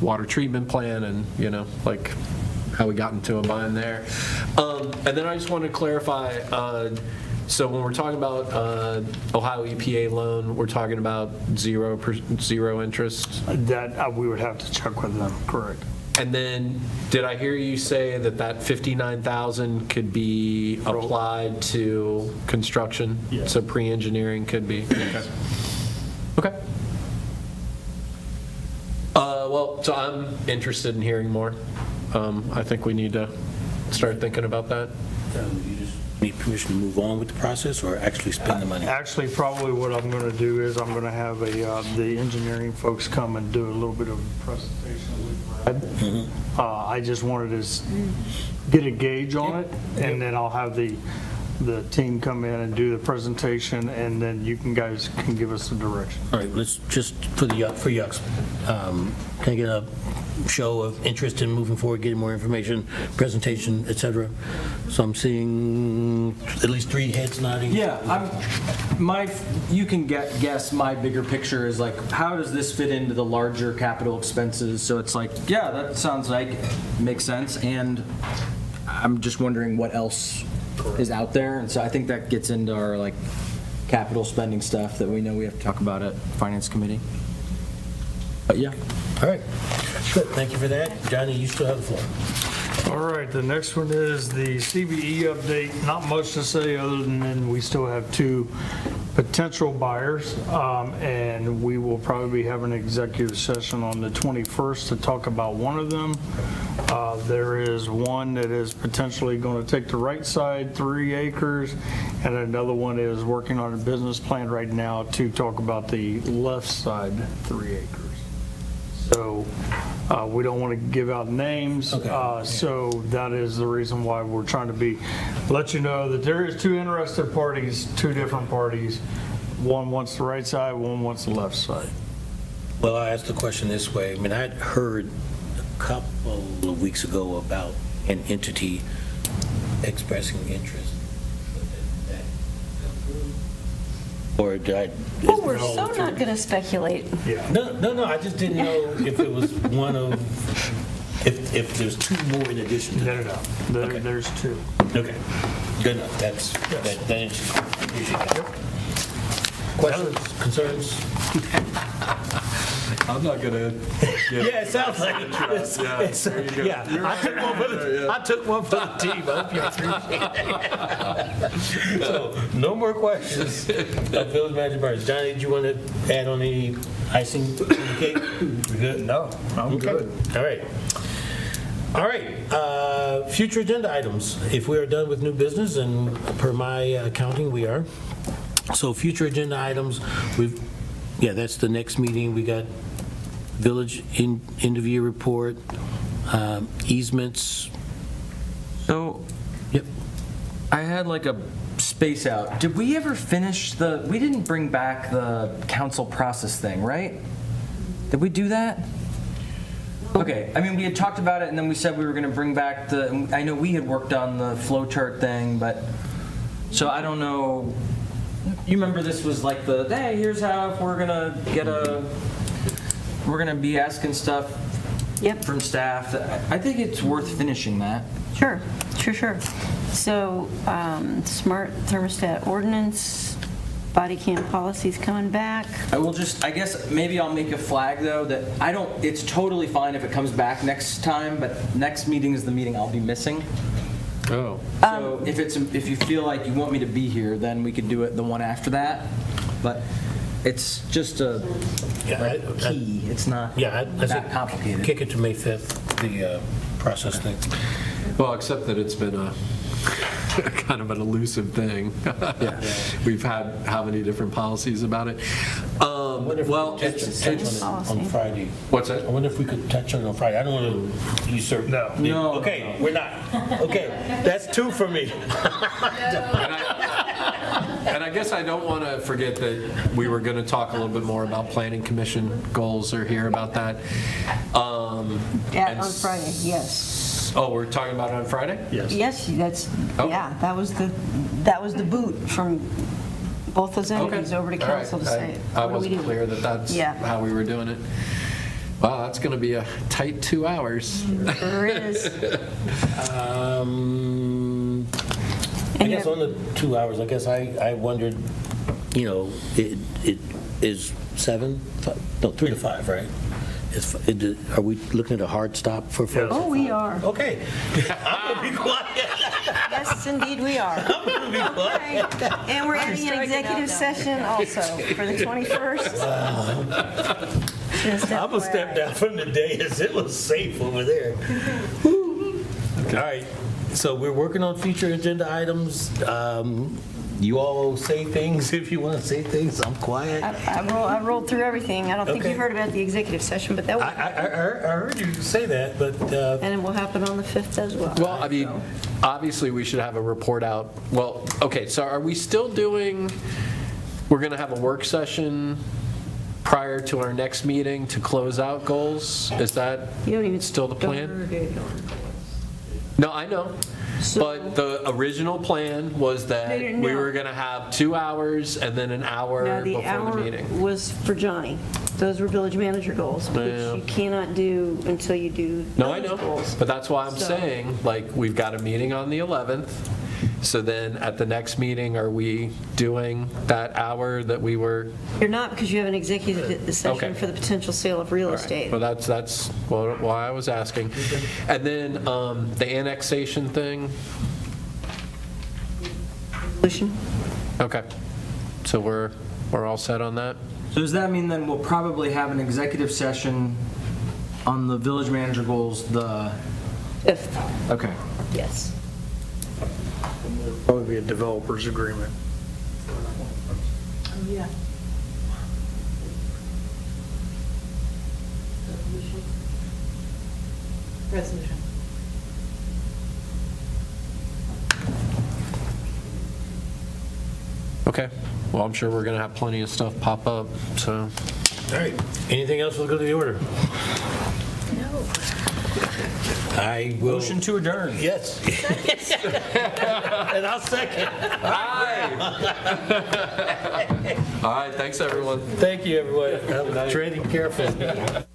water treatment plan and, you know, like how we got into a bind there. And then I just want to clarify, so when we're talking about Ohio EPA loan, we're talking about zero interest? That, we would have to check with them, correct. And then, did I hear you say that 59,000 could be applied to construction? Yes. So pre-engineering could be? Okay. Well, so I'm interested in hearing more. I think we need to start thinking about that. You just need permission to move on with the process or actually spend the money? Actually, probably what I'm going to do is I'm going to have the engineering folks come and do a little bit of a presentation with Brad. I just wanted to get a gauge on it, and then I'll have the team come in and do the presentation, and then you guys can give us the direction. All right, let's just, for Yucks, can I get a show of interest in moving forward, getting more information, presentation, et cetera? So I'm seeing at least 3 heads nodding. Yeah, you can guess my bigger picture is like, how does this fit into the larger capital expenses? So it's like, yeah, that sounds like makes sense, and I'm just wondering what else is out there, and so I think that gets into our like capital spending stuff that we know we have to talk about at Finance Committee. But yeah. All right, good, thank you for that. Johnny, you still have the floor. All right, the next one is the CBE update. Not much to say other than we still have 2 potential buyers, and we will probably have an executive session on the 21st to talk about one of them. There is one that is potentially going to take the right side, 3 acres, and another one is working on a business plan right now to talk about the left side, 3 acres. So we don't want to give out names, so that is the reason why we're trying to let you know that there is 2 interested parties, 2 different parties. One wants the right side, one wants the left side. Well, I asked the question this way. I mean, I'd heard a couple of weeks ago about an entity expressing interest. Or did I? Well, we're so not going to speculate. Yeah. No, I just didn't know if it was one of, if there's 2 more in addition to that. No. Okay. There's 2. Okay, good enough. That answers. Appreciate that. Questions, concerns? I'm not going to. Yeah, it sounds like it. Yeah, I took one for the team. I hope you appreciate it. So, no more questions. Village Manager Burns. Johnny, did you want to add on any icing on the cake? We good? No, I'm good. All right. Future agenda items. If we are done with new business, and per my accounting, we are. So future agenda items, that's the next meeting. We got village end of year report, easements. So, Yep. I had like a space out. Did we ever finish we didn't bring back the council process thing, right? Did we do that? Okay, I mean, we had talked about it and then we said we were gonna bring back I know we had worked on the flow chart thing, but, so I don't know, you remember this was like hey, here's how if we're gonna be asking stuff from staff. I think it's worth finishing that. Sure. So, smart thermostat ordinance, body cam policies coming back. I guess maybe I'll make a flag though that it's totally fine if it comes back next time, but next meeting is the meeting I'll be missing. Oh. So if you feel like you want me to be here, then we could do it the one after that. But it's just a key. It's not that complicated. Kick it to May 5th, the process thing. Well, except that it's been a kind of an elusive thing. We've had how many different policies about it? It's on Friday. What's that? I wonder if we could touch on it on Friday. I don't want to usurp. No. Okay, we're not. Okay, that's 2 for me. And I guess I don't want to forget that we were going to talk a little bit more about planning commission goals or hear about that. On Friday, yes. Oh, we're talking about it on Friday? Yes, that's, Okay. yeah, that was the boot from both those entities over to All right. council to say, I what do we wasn't do? clear that that's Yeah. how we were doing it. Wow, that's going to be a tight 2 hours. Sure is. I guess on the 2 hours, I guess I wondered, it is 7, 3 to 5, right? Are we looking at a hard stop for folks? Oh, we are. Okay. I'm going to be quiet. Yes, indeed, we are. I'm going to be quiet. Okay. And we're adding an executive session also for the 21st. I'm going to step down from the dais. It was safe over there. All right. So we're working on future agenda items. You all say things if you want to say things. I'm quiet. I rolled through everything. I don't think you heard about the executive session, but that will, I heard you say that, but and it will happen on the 5th as well. Well, I mean, obviously, we should have a report out. Well, okay, so are we still doing, we're going to have a work session prior to our next meeting to close out goals? Is that still the plan? No, I know. But the original plan was that No. we were going to have 2 hours and then an hour No, the before hour the meeting. was for Johnny. Those were village manager goals, which Yeah. you cannot do until you do No, I those know. goals. But that's why I'm So- saying, like, we've got a meeting on the 11th. So then at the next meeting, are we doing that hour that we were? You're not, because you have an executive session Okay. for the potential sale of real estate. Well, that's why I was asking. And then the annexation thing? Resolution? Okay. So we're all set on that? So does that mean then we'll probably have an executive session on the village manager goals the 5th, Okay. yes. Probably be a developer's agreement. Yeah. Resolution. Okay. Well, I'm sure we're going to have plenty of stuff pop up, so. all right. Anything else? We'll go to the order. No. I will. Motion to adjourn. Yes. And I'll second. All right. Thanks, everyone. Thank you, everyone. Treading carefully.